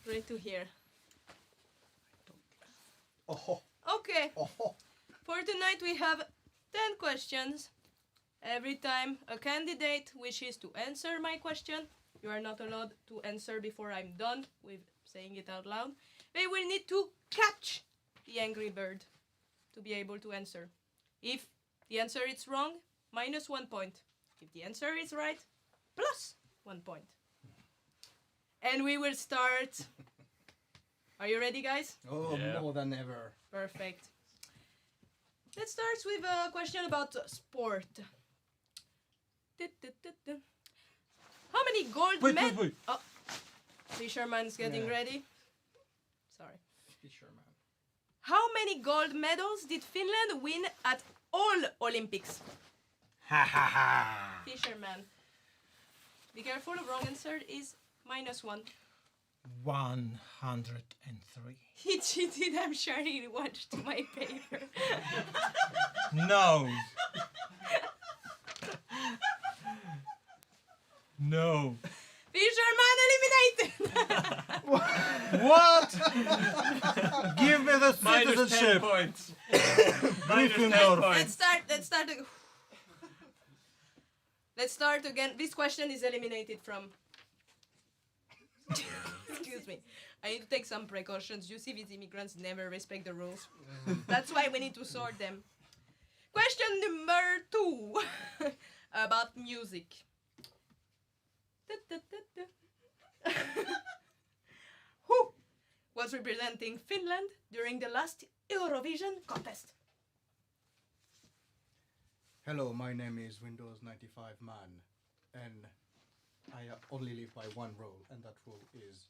S1: Great to hear.
S7: Oh,
S1: Okay.
S7: oh.
S1: For tonight we have 10 questions. Every time a candidate wishes to answer my question, you are not allowed to answer before I'm done with saying it out loud. They will need to catch the angry bird to be able to answer. If the answer is wrong, -1 point. If the answer is right, +1 point. And we will start. Are you ready, guys?
S7: Oh,
S12: Yeah.
S7: more than ever.
S1: Perfect. Let's start with a question about sport. How many gold medals?
S11: Wait.
S1: Oh, Fisherman's getting
S7: Yeah.
S1: ready. Sorry.
S7: Fisherman.
S1: How many gold medals did Finland win at all Olympics?
S11: Ha ha ha!
S1: Fisherman. Be careful, wrong answer is -1.
S11: 103.
S1: He cheated, I'm sure he watched my paper.
S11: No! No!
S1: Fisherman eliminated!
S11: What? Give me the
S12: -10
S11: citizenship!
S12: points.
S11: Gryffindor.
S1: Let's start. Let's start again. This question is eliminated from. Excuse me. I need to take some precautions. You see, these immigrants never respect the rules. That's why we need to sort them. Question number 2 about music. Who was representing Finland during the last Eurovision contest?
S7: Hello, my name is Windows 95 Man, and I only live by one rule, and that rule is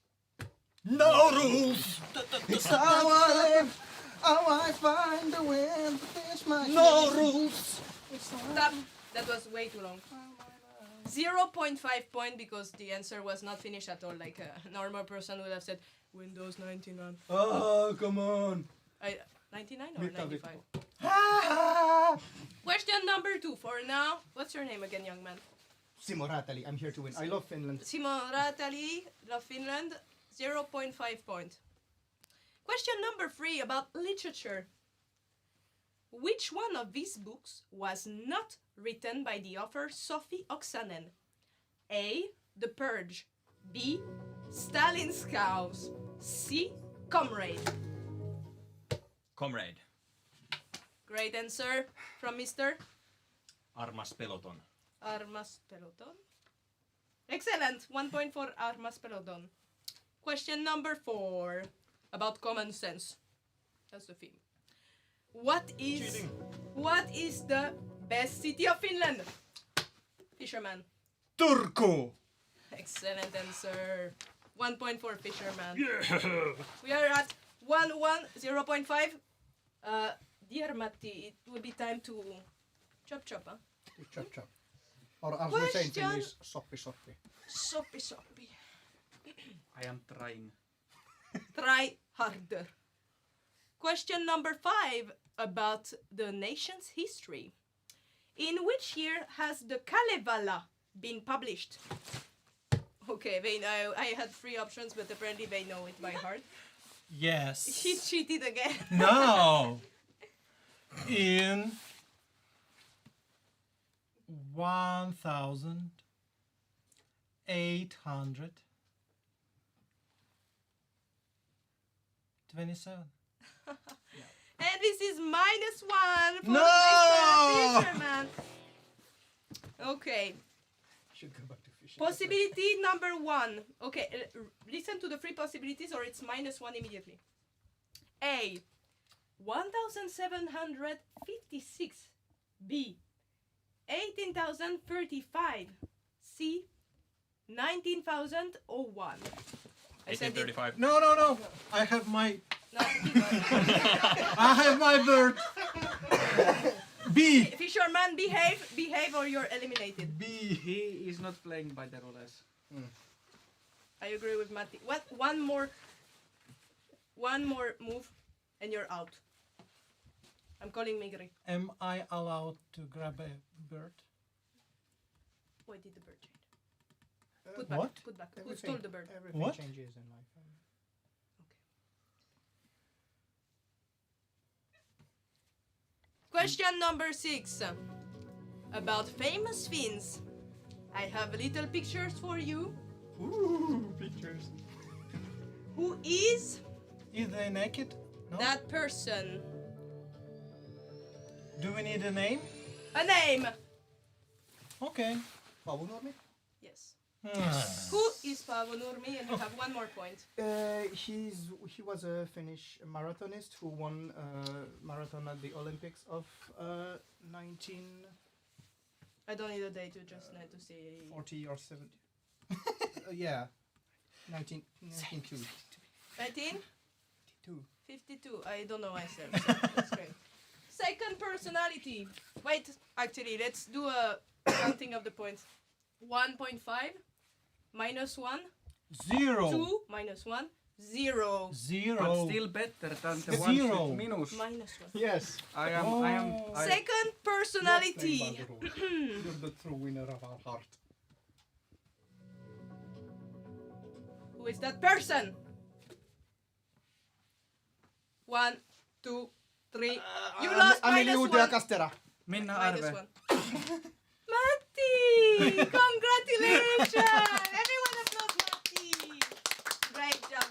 S5: No rules. It's how I live, how I find the way to finish my No rules.
S1: Stop. That was way too long. 0.5 point because the answer was not finished at all. Like a normal person would have said Windows 99.
S7: Oh, come on.
S1: 99 or
S7: Mitä
S1: 95?
S7: vittua?
S1: Question number 2 for now. What's your name again, young man?
S7: Simo Räätäli, I'm here to win. I love Finland.
S1: Simo Ratali, love Finland. 0.5 point. Question number 3 about literature. Which one of these books was not written by the author Sophie Oksanen? A. The Purge. B. Stalin's Cows. C. Comrade.
S12: Comrade.
S1: Great answer from Mr.
S12: Armas peloton.
S1: Armas Peloton. Excellent. 1 point for Armas Peloton. Question number 4 about common sense. That's the theme. What is the best city of Finland? Fisherman.
S7: Turku.
S1: Excellent answer. 1 point for Fisherman. Yeah. We are at 1-1, 0.5. Dear Matti, it will be time to chop. Huh?
S7: Chop. Or as we say in Finnish, soppi.
S1: Soppi.
S2: I am trying.
S1: Try harder. Question number 5 about the nation's history. In which year has the Kalevala been published? Okay, they know. I had 3 options, but apparently they know it by heart.
S11: Yes.
S1: He cheated again.
S11: No. In 1827.
S1: And this is -1 for
S11: No!
S1: Mr. Fisherman. Okay.
S7: Should go back to fishing.
S1: Possibility number 1. Okay, listen to the 3 possibilities or it's -1 immediately. A. 1756. B. 18,035. C. 19,001. I said it.
S12: 1835.
S11: No. I have my
S1: No, keep going.
S11: I have my bird. B.
S1: Fisherman, behave or you're eliminated.
S11: B.
S2: He is not playing by the rules.
S1: I agree with Matti. What? One more move, and you're out. I'm calling Migri.
S11: Am I allowed to grab a bird?
S1: Why did the bird change? Put back.
S11: What?
S1: Put back. Who stole the bird?
S7: Everything
S11: What?
S7: changes in life.
S1: Question number 6. About famous Finns. I have little pictures for you.
S11: Ooh, pictures.
S1: Who is
S11: Is they naked? No.
S1: that person?
S11: Do we need a name?
S1: A name.
S11: Okay.
S7: Paavo Nurmi?
S1: Yes.
S11: Hmm.
S1: Who is Paavo Nurmi? And you have 1 more point.
S7: He was a Finnish marathonist who won marathon at the Olympics of 1940
S1: I don't need a date. You just need to say.
S7: or 70. Yeah, 1952.
S1: 1952. I don't know myself. So that's great. Second personality. Wait, actually, let's do a counting of the points. 1.5 -1.
S11: 0.
S1: 2 -1. 0.
S11: 0.
S2: But still better than the
S11: Zero.
S2: ones with minus.
S1: -1.
S7: Yes.
S2: I am.
S1: Second personality.
S7: You're the true winner of our heart.
S1: Who is that person? 1, 2, 3. You lost -1.
S7: Castera.
S2: Minna Arve.
S1: -1. Matti! Congratulations! Everyone applause Matti! Great job.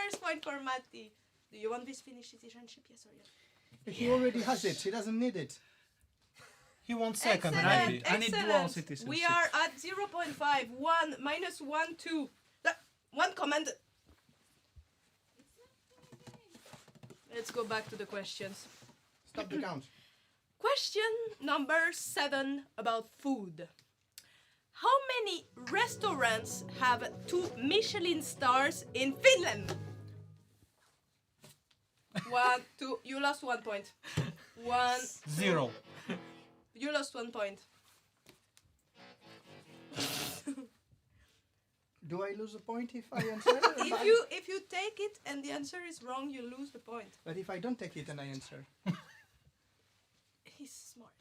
S1: First point for Matti. Do you want this Finnish citizenship? Yes or yes?
S7: He already has it. He doesn't need it.
S11: He wants second.
S1: Excellent,
S11: Maybe.
S2: I need dual
S1: excellent.
S2: citizenship.
S1: We are at 0.5. 1, minus 1, 2. One command. Let's go back to the questions.
S7: Stop the count.
S1: Question number 7 about food. How many restaurants have 2 Michelin stars in Finland? 1, 2. You lost 1 point. 1.
S11: 0.
S1: You lost 1 point.
S7: Do I lose a point if I answer?
S1: If you take it and the answer is wrong, you lose the point.
S7: But if I don't take it and I answer?
S1: He's smart.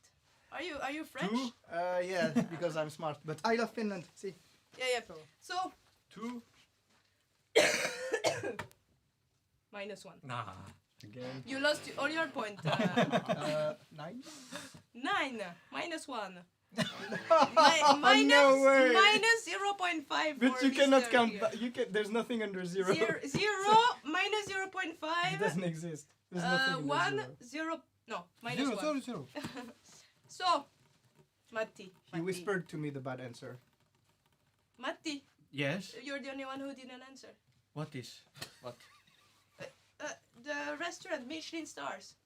S1: Are you French?
S7: 2? Yeah, because I'm smart. But I love Finland. See?
S1: Yeah. So
S12: 2.
S1: minus 1.
S12: Nah. Again.
S1: You lost all your point.
S7: 9?
S1: 9 minus 1.
S7: No way.
S1: Minus 0.5.
S7: But
S1: for
S7: you cannot
S1: Mr.
S7: count.
S1: here.
S7: You can. There's nothing under 0.
S1: Zero minus
S7: It
S1: 0.5.
S7: doesn't exist. There's nothing under
S1: 1
S7: 0.
S1: 0. No, minus 1.
S11: 0.
S1: So, Matti.
S7: He whispered to me the bad answer.
S1: Matti,
S2: Yes.
S1: you're the only one who didn't answer.
S2: What is? What?
S1: The restaurant Michelin stars.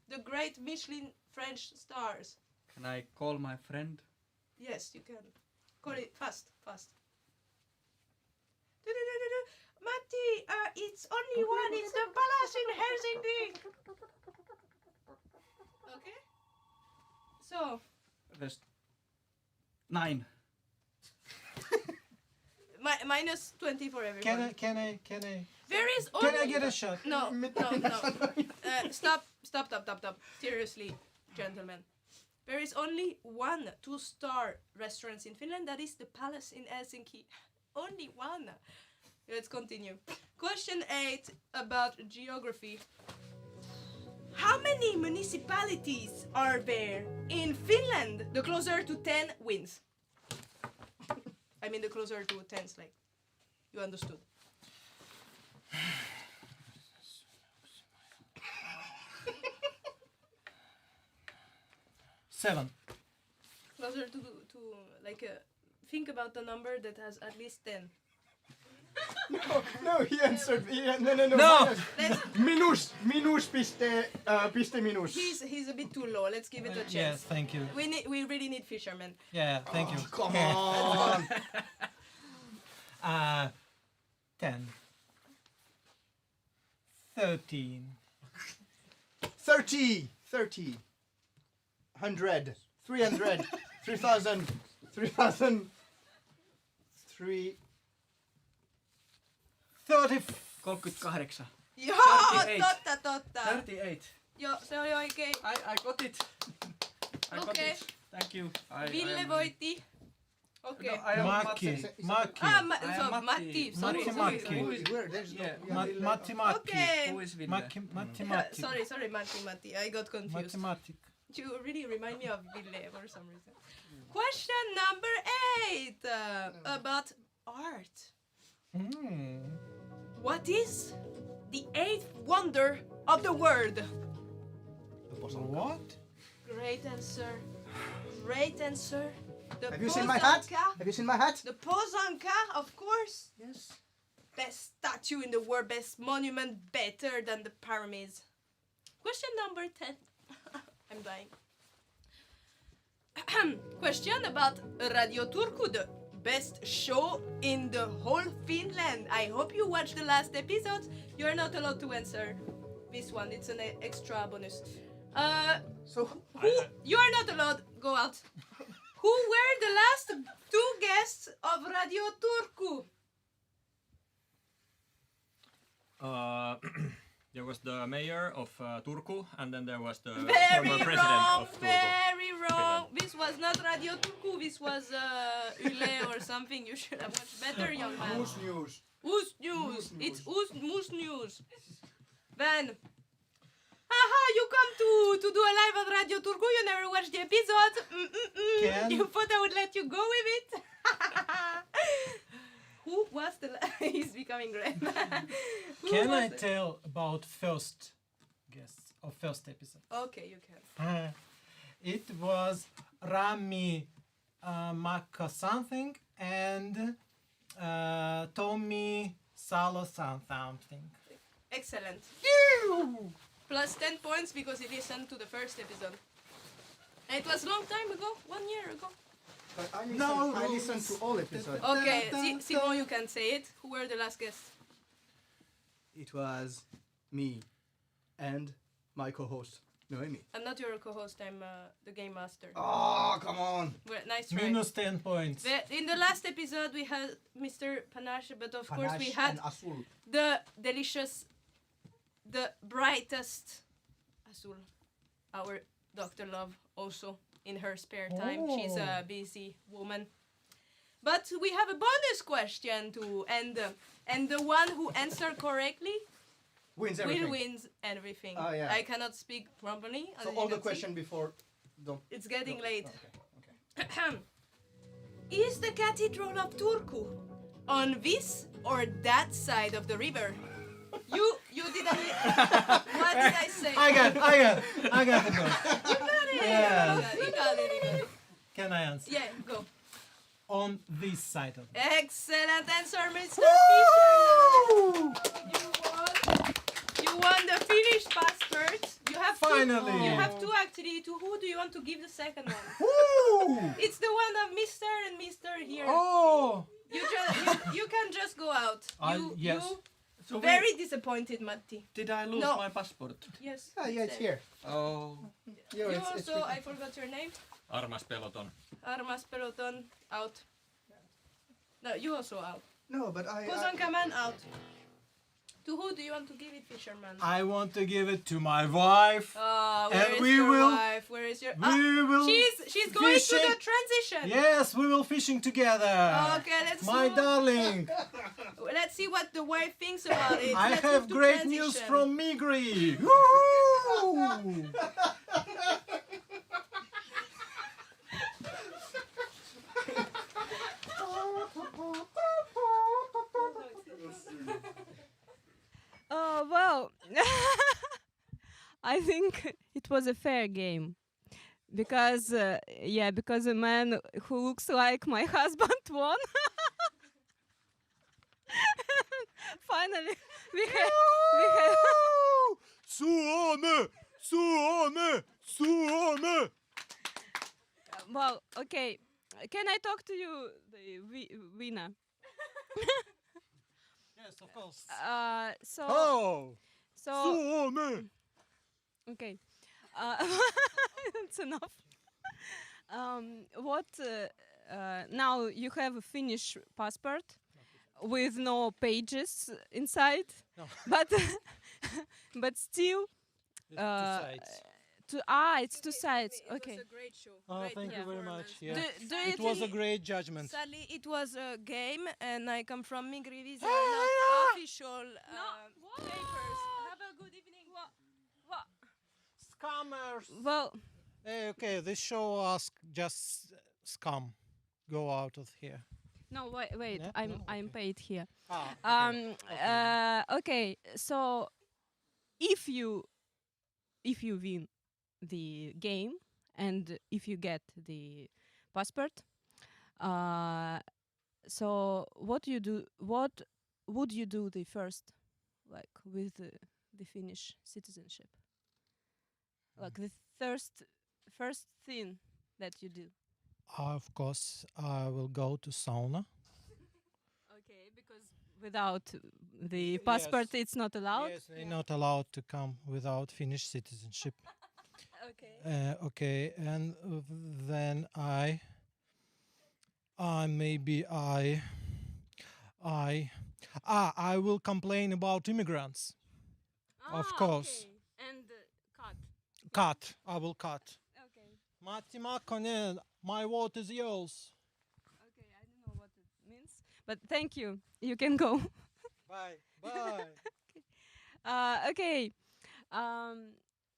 S1: The great Michelin French stars.
S2: Can I call my friend?
S1: Yes, you can. Call it fast. Du-du-du-du-du. Matti, it's only one. It's the palace in Helsinki. Okay. So,
S2: Rest. 9.
S1: minus 20 for everyone.
S11: Can I?
S1: There is
S11: Can
S1: only...
S11: I get a shot?
S1: No. Stop. Seriously, gentlemen. There is only one 2-star restaurant in Finland. That is the Palace in Helsinki. Only one. Let's continue. Question 8 about geography. How many municipalities are there in Finland? The closer to 10 wins. I mean the closer to tens, like, you understood.
S11: Seven.
S1: Closer to like, think about a number that has at least 10.
S7: No, he answered. No.
S11: No!
S1: Let's,
S7: Minus piste minus.
S1: he's a bit too low. Let's give it a chance.
S11: Yes, thank you.
S1: We really need fishermen.
S11: Yeah, thank you.
S7: Come on.
S11: 10. 13.
S7: 30. 100. 300. 3,000. 3,000. 3.
S11: 30.
S2: 38.
S1: Joo,
S2: 38.
S1: totta.
S2: 38.
S1: Joo, se oli oikein.
S2: I got it. I got
S1: Okay.
S2: it. Thank you.
S1: Ville voitti. Okei.
S2: No, I am
S11: Maki. Maki.
S2: I
S1: So
S2: am
S1: Matti.
S11: Matti.
S2: Who is
S7: Where? There's no.
S2: Yeah.
S11: Matti.
S1: Okay.
S2: Who is Ville?
S11: Matti.
S1: Sorry, Matti. I got confused.
S11: Mathematic.
S1: You really remind me of Ville for some reason. Question number 8 about art. What is the 8th wonder of the world?
S11: What?
S1: Great answer. Great answer. The
S7: Have you seen my hat?
S1: Pozanka.
S7: Have you seen my hat?
S1: The Pozanka, of course.
S7: Yes.
S1: Best statue in the world, best monument, better than the pyramids. Question number 10. I'm dying. Question about Radio Turku, the best show in the whole Finland. I hope you watched the last episode. You're not allowed to answer this one. It's an extra bonus.
S7: So
S1: Who? You are not allowed. Go out. Who were the last 2 guests of Radio Turku?
S12: There was the mayor of Turku, and then there was the
S1: Very
S12: former president
S1: wrong.
S12: of Turku.
S1: Very wrong. This was not Radio Turku. This was Yle or something. You should have watched better, young man.
S7: Moose news.
S1: Who's news? It's Moose News. Then, haha, you come to do a live on Radio Turku. You never watched the episode.
S11: Ken?
S1: You thought I would let you go with it? Who what's the? He's becoming red. Who
S11: Can
S1: was
S11: I
S1: it?
S11: tell about first guest or first episode?
S1: Okay, you can.
S11: It was Rami Maka something and Tommy Salo something.
S1: Excellent. Plus 10 points because he listened to the first episode. And it was a long time ago, 1 year ago.
S7: But I
S11: No
S7: listened to all episodes.
S1: Okay, Simon, you can say it. Who were the last guests?
S7: It was me and my co-host Noemi.
S1: I'm not your co-host. I'm the game master.
S7: Oh, come on!
S1: Well, nice try.
S11: Minus 10 points.
S1: In the last episode, we had Mr. Panache, but of course we
S7: Panache
S1: had
S7: and Azul.
S1: the delicious, the brightest Azul, our Dr. Love, also in her spare time. She's a busy woman. But we have a bonus question to end, and the one who answered correctly
S7: Wins everything.
S1: will wins everything.
S7: Oh, yeah.
S1: I cannot speak properly. as
S7: So
S1: you
S7: all the
S1: can see.
S7: question before. Don't.
S1: It's getting
S7: don't-
S1: late.
S7: Okay.
S1: Is the Cathedral of Turku on this or that side of the river? You didn't. What did I say?
S11: I got the goal.
S1: You got it.
S11: Yeah.
S1: You got it.
S11: Can I answer?
S1: Yeah, go.
S11: On this side of it.
S1: Excellent answer, Mr. Fisher. You won the Finnish passport. You have
S11: Finally.
S1: Two, you have two actually. To who do you want to give the second one?
S11: Woo!
S1: It's the one of Mr. and Mr. here.
S11: Oh!
S1: You can just go out.
S11: Yes.
S1: You very disappointed, Matti.
S2: Did I lose
S1: No.
S2: my passport?
S1: Yes.
S7: Yeah, it's here.
S2: Oh.
S7: Yo,
S1: You
S7: it's
S1: also, I forgot your name.
S12: Armas peloton.
S1: Armas Peloton out. No, you also out.
S7: No, but I.
S1: Kozan Kaman out. To who do you want to give it, Fisherman?
S11: I want to give it to my wife.
S1: Where
S11: And
S1: is
S11: we
S1: your
S11: will-
S1: wife? Where is your?
S11: We will.
S1: She's going to
S11: fishing-
S1: the transition.
S11: Yes, we will fishing together.
S1: Okay, let's
S11: My
S1: move.
S11: darling,
S1: Let's see what the wife thinks about it.
S11: I
S1: Let's
S11: have
S1: move to
S11: great news
S1: transition.
S11: from Migri. Woohoo!
S6: Well, I think it was a fair game because because a man who looks like my husband won. Finally, we have
S11: Suone! Suone! Suone!
S6: well, okay. Can I talk to you, the winner?
S11: Yes, of course.
S6: So
S11: Oh!
S6: so
S11: Suone!
S6: okay, that's enough. What now you have a Finnish passport with no pages inside,
S11: No.
S6: but but still
S11: It's two sides.
S6: it's two sides. Okay.
S1: It was a great show.
S11: Oh,
S1: Great
S11: thank you very much.
S1: performance.
S11: Yeah.
S1: Do
S11: It was a great judgment.
S1: Sadly, it was a game, and I come from Migri. These
S6: Hey,
S1: are not
S6: yeah.
S1: official
S6: What?
S1: papers. Have a good evening.
S11: Scammers!
S6: Well,
S11: Hey, okay, this show us just scum. Go out of here.
S6: no, wait.
S11: Yeah?
S6: I'm
S11: No?
S6: I'm
S11: Okay.
S6: paid here.
S11: Ah,
S6: Okay. So if you win the game and if you get the passport, so what you do? What would you do the first, like with the Finnish citizenship? Like the first thing that you do.
S11: Of course, I will go to sauna.
S6: Okay, because without the passport, it's not allowed.
S11: Yes, they're not allowed to come without Finnish citizenship.
S6: Okay.
S11: Okay, and then I will complain about immigrants. Of course.
S6: Okay. And cut.
S11: Cut. I will cut.
S6: Okay.
S11: Matti Makkonen, my vote is yours.
S6: Okay, I don't know what it means, but thank you. You can go.
S11: Bye. Bye.
S6: Okay.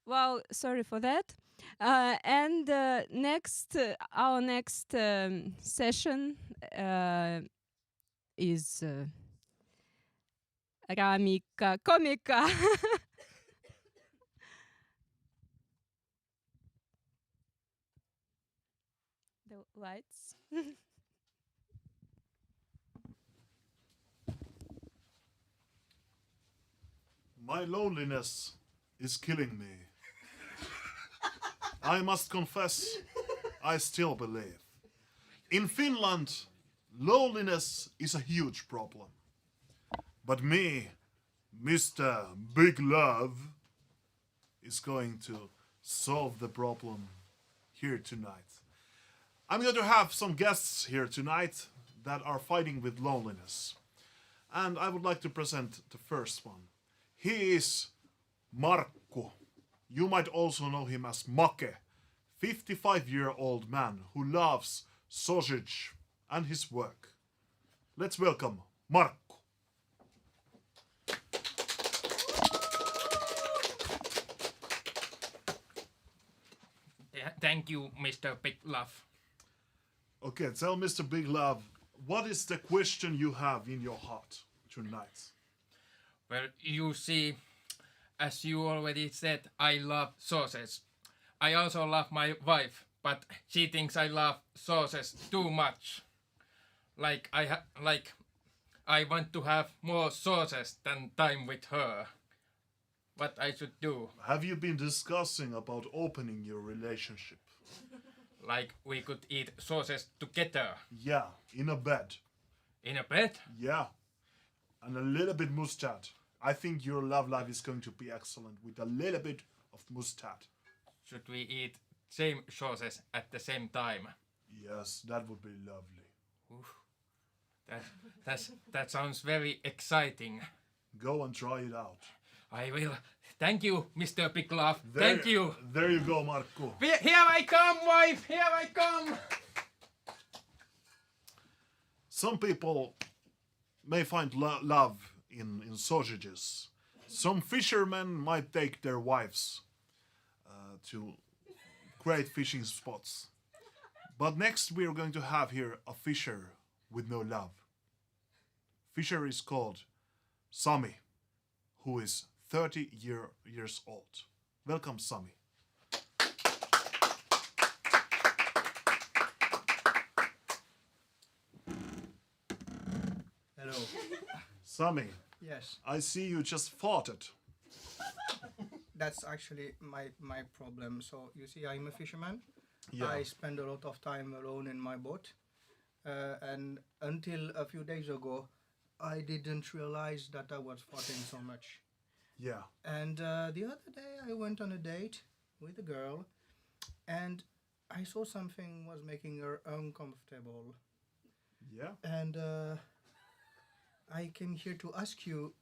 S6: Well, sorry for that. And our next session is Ramika Komika. The lights.
S3: My loneliness is killing me. I must confess, I still believe. In Finland, loneliness is a huge problem. But me, Mr. Big Love, is going to solve the problem here tonight. I'm going to have some guests here tonight that are fighting with loneliness. And I would like to present the first one. He is Markku. You might also know him as Make, 55-year-old man who loves sausage and his work. Let's welcome Markku.
S8: Thank you, Mr. Big Love.
S3: Okay, tell Mr. Big Love, what is the question you have in your heart tonight?
S8: Well, you see, as you already said, I love sauces. I also love my wife, but she thinks I love sauces too much. Like I want to have more sauces than time with her. What I should do?
S3: Have you been discussing about opening your relationship?
S8: Like we could eat sauces together.
S3: Yeah, in a bed.
S8: In a bed?
S3: Yeah. And a little bit mustard. I think your love life is going to be excellent with a little bit of mustard.
S8: Should we eat same sauces at the same time?
S3: Yes, that would be lovely.
S8: Oof. That sounds very exciting.
S3: Go and try it out.
S8: I will. Thank you, Mr. Big Love. Thank you.
S3: There you go, Markku.
S8: Here I come, wife. Here I come.
S3: Some people may find love in sausages. Some fishermen might take their wives to great fishing spots. But next we are going to have here a fisher with no love. Fisher is called Sami, who is 30 years old. Welcome, Sami.
S7: Hello.
S3: Sami,
S7: Yes,
S3: I see you just farted.
S7: that's actually my problem. So you see, I'm a fisherman.
S3: Yeah.
S7: I spend a lot of time alone in my boat, and until a few days ago, I didn't realize that I was farting so much.
S3: Yeah.
S7: And the other day, I went on a date with a girl, and I saw something was making her uncomfortable.
S3: Yeah.
S7: And I came here to ask you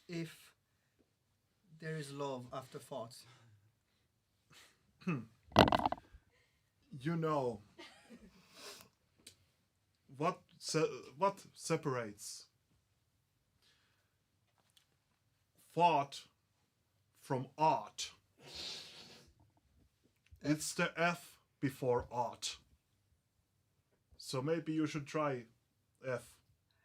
S7: if there is love after farts.
S3: You know what separates fart from art? It's the F before art. So maybe you should try F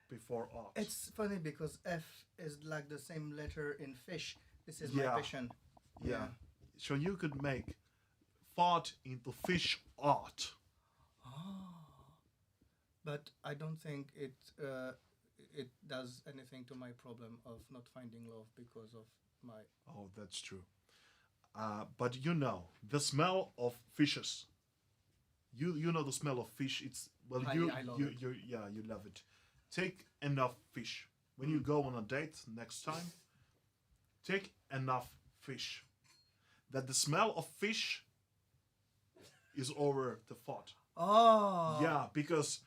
S3: before art.
S7: It's funny because F is like the same letter in fish. This is
S3: Yeah.
S7: my passion.
S3: Yeah. So you could make fart into fish art.
S7: But I don't think it does anything to my problem of not finding love because of my.
S3: Oh, that's true. But you know the smell of fishes. You know the smell of fish. It's well
S7: I love it.
S3: you love it. Take enough fish when you go on a date next time. Take enough fish. That the smell of fish is over the fart.
S7: Oh.
S3: Yeah, because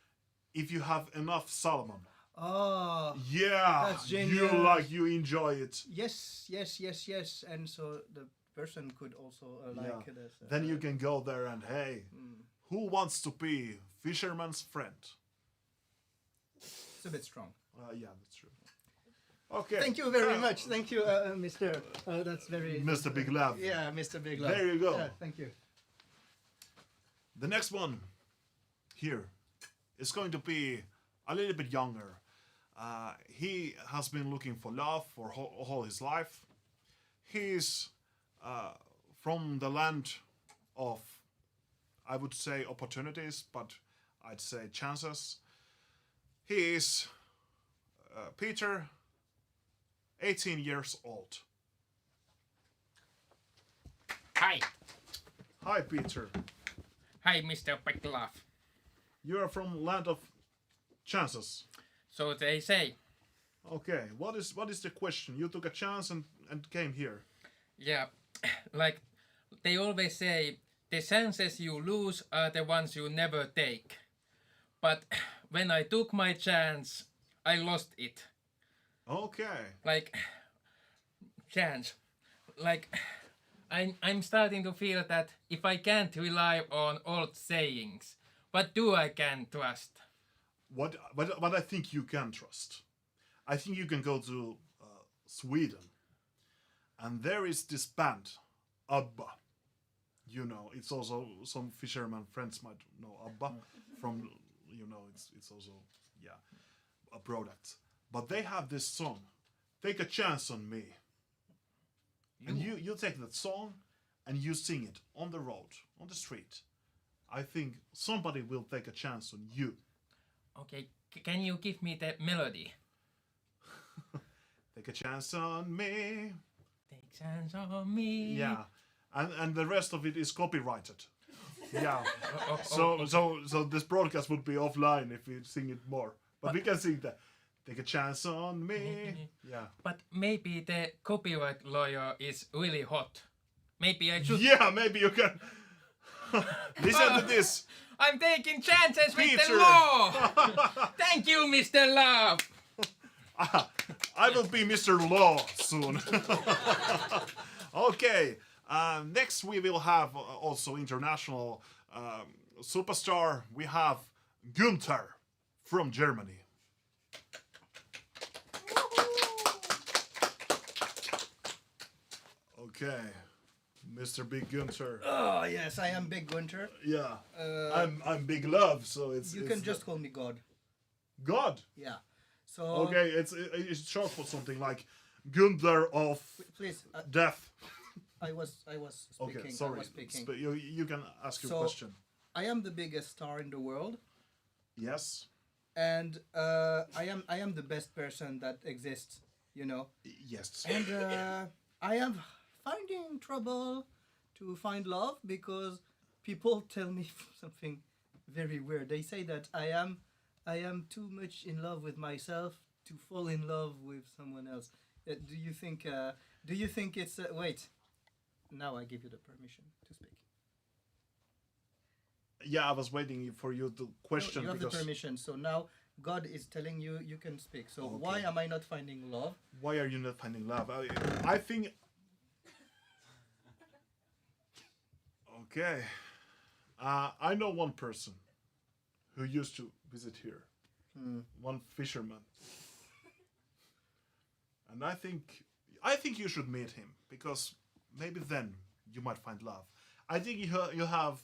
S3: if you have enough salmon,
S7: Oh.
S3: yeah,
S7: That's genius.
S3: you enjoy it.
S7: Yes, yes, yes, yes. And so the person could also like
S3: Yeah.
S7: this.
S3: Then you can go there and hey, who wants to be fisherman's friend?
S7: It's a bit strong.
S3: Yeah, that's true. Okay.
S7: Thank you very much. Thank you, Mr. That's very.
S3: Mr. Big Love.
S7: Yeah, Mr. Big Love.
S3: There you go.
S7: Yeah, thank you.
S3: The next one here is going to be a little bit younger. He has been looking for love for all his life. He's from the land of, I would say, opportunities, but I'd say chances. He is Peter, 18 years old.
S8: Hi.
S3: Hi, Peter.
S8: Hi, Mr. Peklov.
S3: You are from land of chances.
S8: So they say.
S3: Okay, what is the question? You took a chance and came here.
S8: Yeah, like they always say, the chances you lose are the ones you never take. But when I took my chance, I lost it.
S3: Okay.
S8: Like, chance. Like, I'm starting to feel that if I can't rely on old sayings, what do I can trust?
S3: What I think you can trust. I think you can go to Sweden, and there is this band, ABBA. You know, it's also some fisherman friends might know ABBA from, you know, it's also a product. But they have this song, "Take a Chance on Me," and you take that song, and you sing it on the road, on the street. I think somebody will take a chance on you.
S8: Okay, can you give me the melody?
S3: Take a chance on me.
S8: Take chance on me.
S3: Yeah, and the rest of it is copyrighted. Yeah.
S8: Oh,
S3: So this broadcast would be offline if we sing it more. But we can sing that. Take a chance on me. Yeah.
S8: But maybe the copyright lawyer is really hot. Maybe I should.
S3: Yeah, maybe you can. Listen to this.
S8: I'm taking chances with the
S3: Peter.
S8: law. Thank you, Mr. Love.
S3: I will be Mr. Law soon. Okay. Next we will have also international superstar. We have Günther from Germany. Okay, Mr. Big Günther.
S7: Oh yes, I am Big Winter.
S3: Yeah, I'm Big Love, so it's.
S7: You
S3: it's
S7: can just call me God.
S3: God.
S7: Yeah. So
S3: Okay, it's short for something like Günther of
S7: please,
S3: Death.
S7: I was speaking.
S3: Okay, sorry.
S7: I was speaking.
S3: You can ask your
S7: So-
S3: question.
S7: I am the biggest star in the world,
S3: Yes.
S7: and I am the best person that exists. You know,
S3: Yes.
S7: and I am finding trouble to find love because people tell me something very weird. They say that I am too much in love with myself to fall in love with someone else. Do you think? Do you think it's? Wait. Now I give you the permission to speak.
S3: Yeah, I was waiting for you to question
S7: You have the
S3: because
S7: permission. So now God is telling you you can speak. So
S3: Okay.
S7: why am I not finding love?
S3: why are you not finding love? I think. Okay. I know one person who used to visit here. One fisherman. And I think you should meet him because maybe then you might find love. I think you have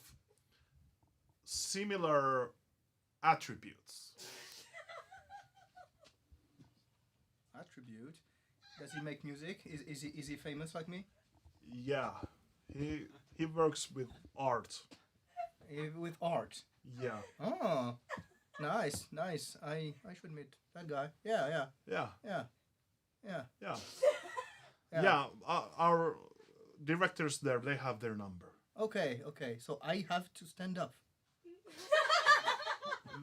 S3: similar attributes.
S7: Attribute. Does he make music? Is he famous like me?
S3: Yeah. He works with art.
S7: With art.
S3: Yeah.
S7: Oh, nice. I should meet that guy. Yeah.
S3: Yeah.
S7: Yeah.
S3: Yeah. Yeah. Our directors there, they have their number.
S7: Okay. So I have to stand up.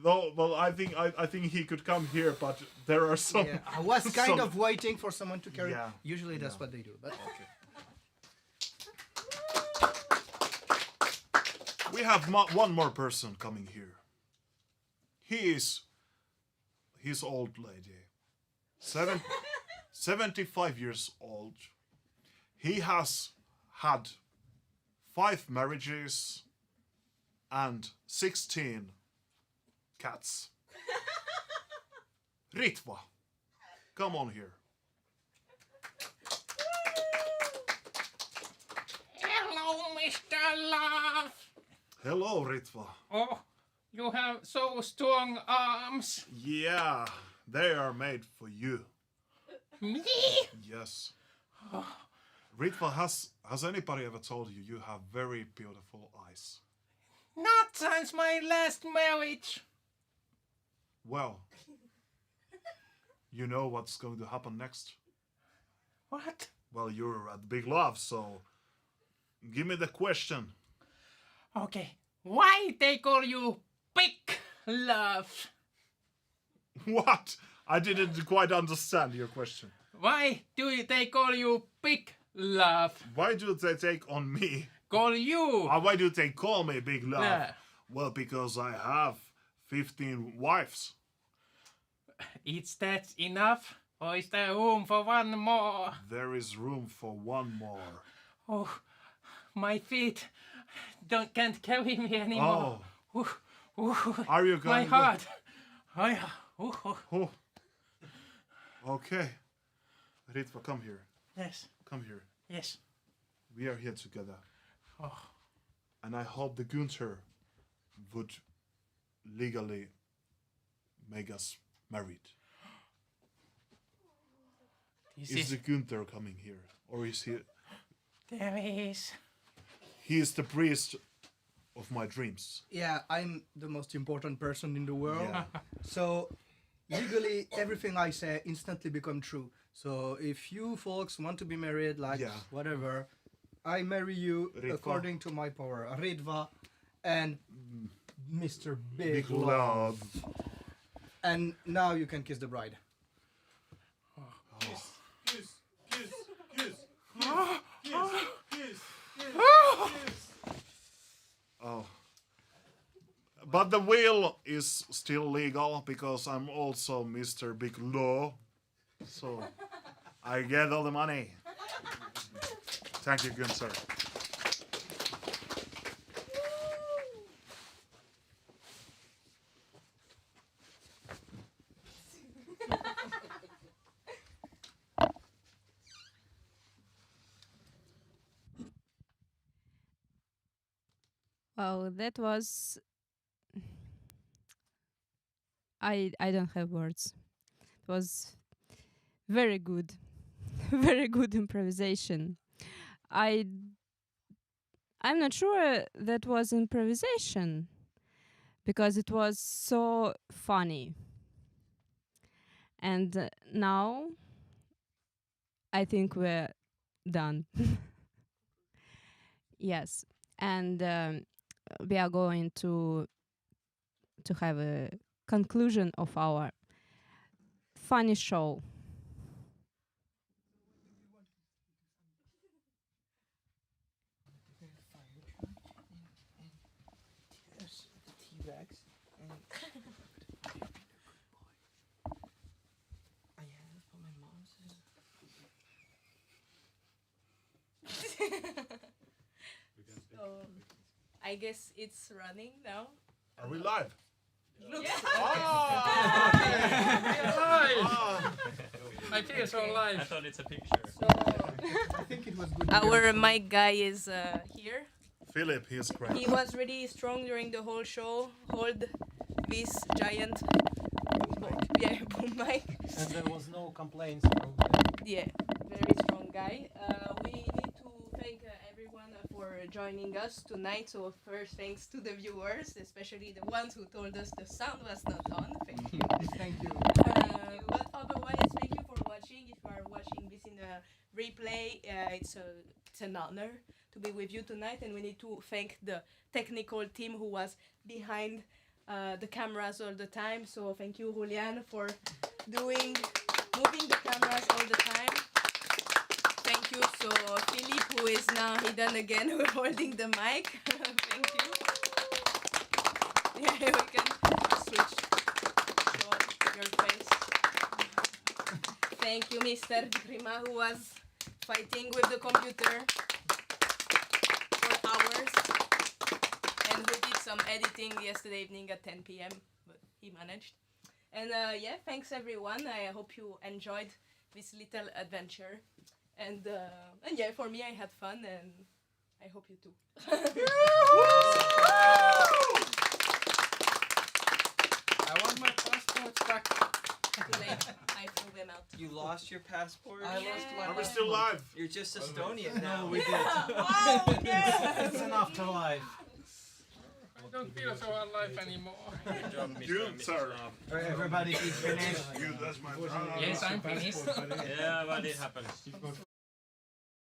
S3: No, well, I think he could come here, but there are some.
S7: Yeah, I was kind
S3: some-
S7: of waiting for someone to carry.
S3: Yeah,
S7: Usually that's
S3: yeah.
S7: what they do. But
S3: Okay. We have one more person coming here. He's old lady, 75 years old. He has had 5 marriages and 16 cats. Ritva, come on here.
S8: Hello, Mr. Love.
S3: Hello, Ritva.
S8: Oh, you have so strong arms.
S3: Yeah, They are made for you.
S8: Me?
S3: Yes. Ritva, has anybody ever told you you have very beautiful eyes?
S8: Not since my last marriage.
S3: Well, you know what's going to happen next?
S8: What?
S3: Well, you're at Big Love, so give me the question.
S8: Okay. Why they call you Big Love?
S3: What? I didn't quite understand your question.
S8: Why do they call you Big Love?
S3: Why do they take on me?
S8: Call you?
S3: Why do they call me Big Love?
S8: Yeah.
S3: Well, because I have 15 wives.
S8: Is that enough? Or is there room for one more?
S3: There is room for one more.
S8: Oh, my feet can't carry me anymore.
S3: Oh.
S8: Ooh,
S3: Are you
S8: my
S3: going
S8: heart.
S3: Oh. Okay. Ritva, come here.
S8: Yes,
S3: Come here.
S8: yes.
S3: We are here together.
S8: Oh.
S3: And I hope the Gunther would legally make us married. Is the Gunther coming here? Or is he...
S8: There is.
S3: He is the priest of my dreams.
S7: Yeah, I'm the most important person in the world.
S3: Yeah.
S7: So legally, everything I say instantly become true. So if you folks want to be married, like
S3: Yeah.
S7: whatever, I marry you
S3: Ritva.
S7: according to my power. Ritva and Mr.
S3: Big
S7: Big Love.
S3: love.
S7: And now you can kiss the bride.
S3: Oh. But the will is still legal because I'm also Mr. Big Law. So I get all the money. Thank you, Gunther.
S6: Well, that was. I don't have words. It was very good, very good improvisation. I'm not sure that was improvisation because it was so funny. And now I think we're done. Yes, and we are going to have a conclusion of our funny show.
S1: So I guess it's running now.
S3: Are we live?
S1: Looks
S8: I feel so alive.
S12: I thought it's a picture.
S7: I think it was good.
S1: Our mic guy is here.
S3: Philip, he's great.
S1: He was really strong during the whole show. Hold this giant boom mic.
S11: And there was no complaints from
S1: Yeah, very strong guy. We need to thank everyone for joining us tonight. So first, thanks to the viewers, especially the ones who told us the sound was not on. Thank you.
S7: Thank you.
S1: But otherwise, thank you for watching. If you are watching this in a replay, it's an honor to be with you tonight. And we need to thank the technical team who was behind the cameras all the time. So thank you, Julian, for moving the cameras all the time. Thank you. So Philip, who is now hidden again, holding the mic. Thank you. Yeah, we can switch your face. Thank you, Mr. Grima, who was fighting with the computer for hours and who did some editing yesterday evening at 10 p.m. But he managed. And yeah, thanks everyone. I hope you enjoyed this little adventure. And yeah, for me, I had fun, and I hope you too.
S8: I want my passport back.
S1: Too late. I threw them out.
S5: You lost your passport?
S3: I lost my. Are we still live?
S5: You're just Estonian now.
S11: No, we did.
S1: Oh, yes!
S11: It's an afterlife.
S8: I don't feel so alive anymore.
S10: Good job, Mr.
S3: You,
S10: and Mrs.
S3: sir.
S10: Love.
S11: Everybody is finished.
S3: You, that's my brother.
S8: Yes, I'm finished.
S10: Yeah, but it happens.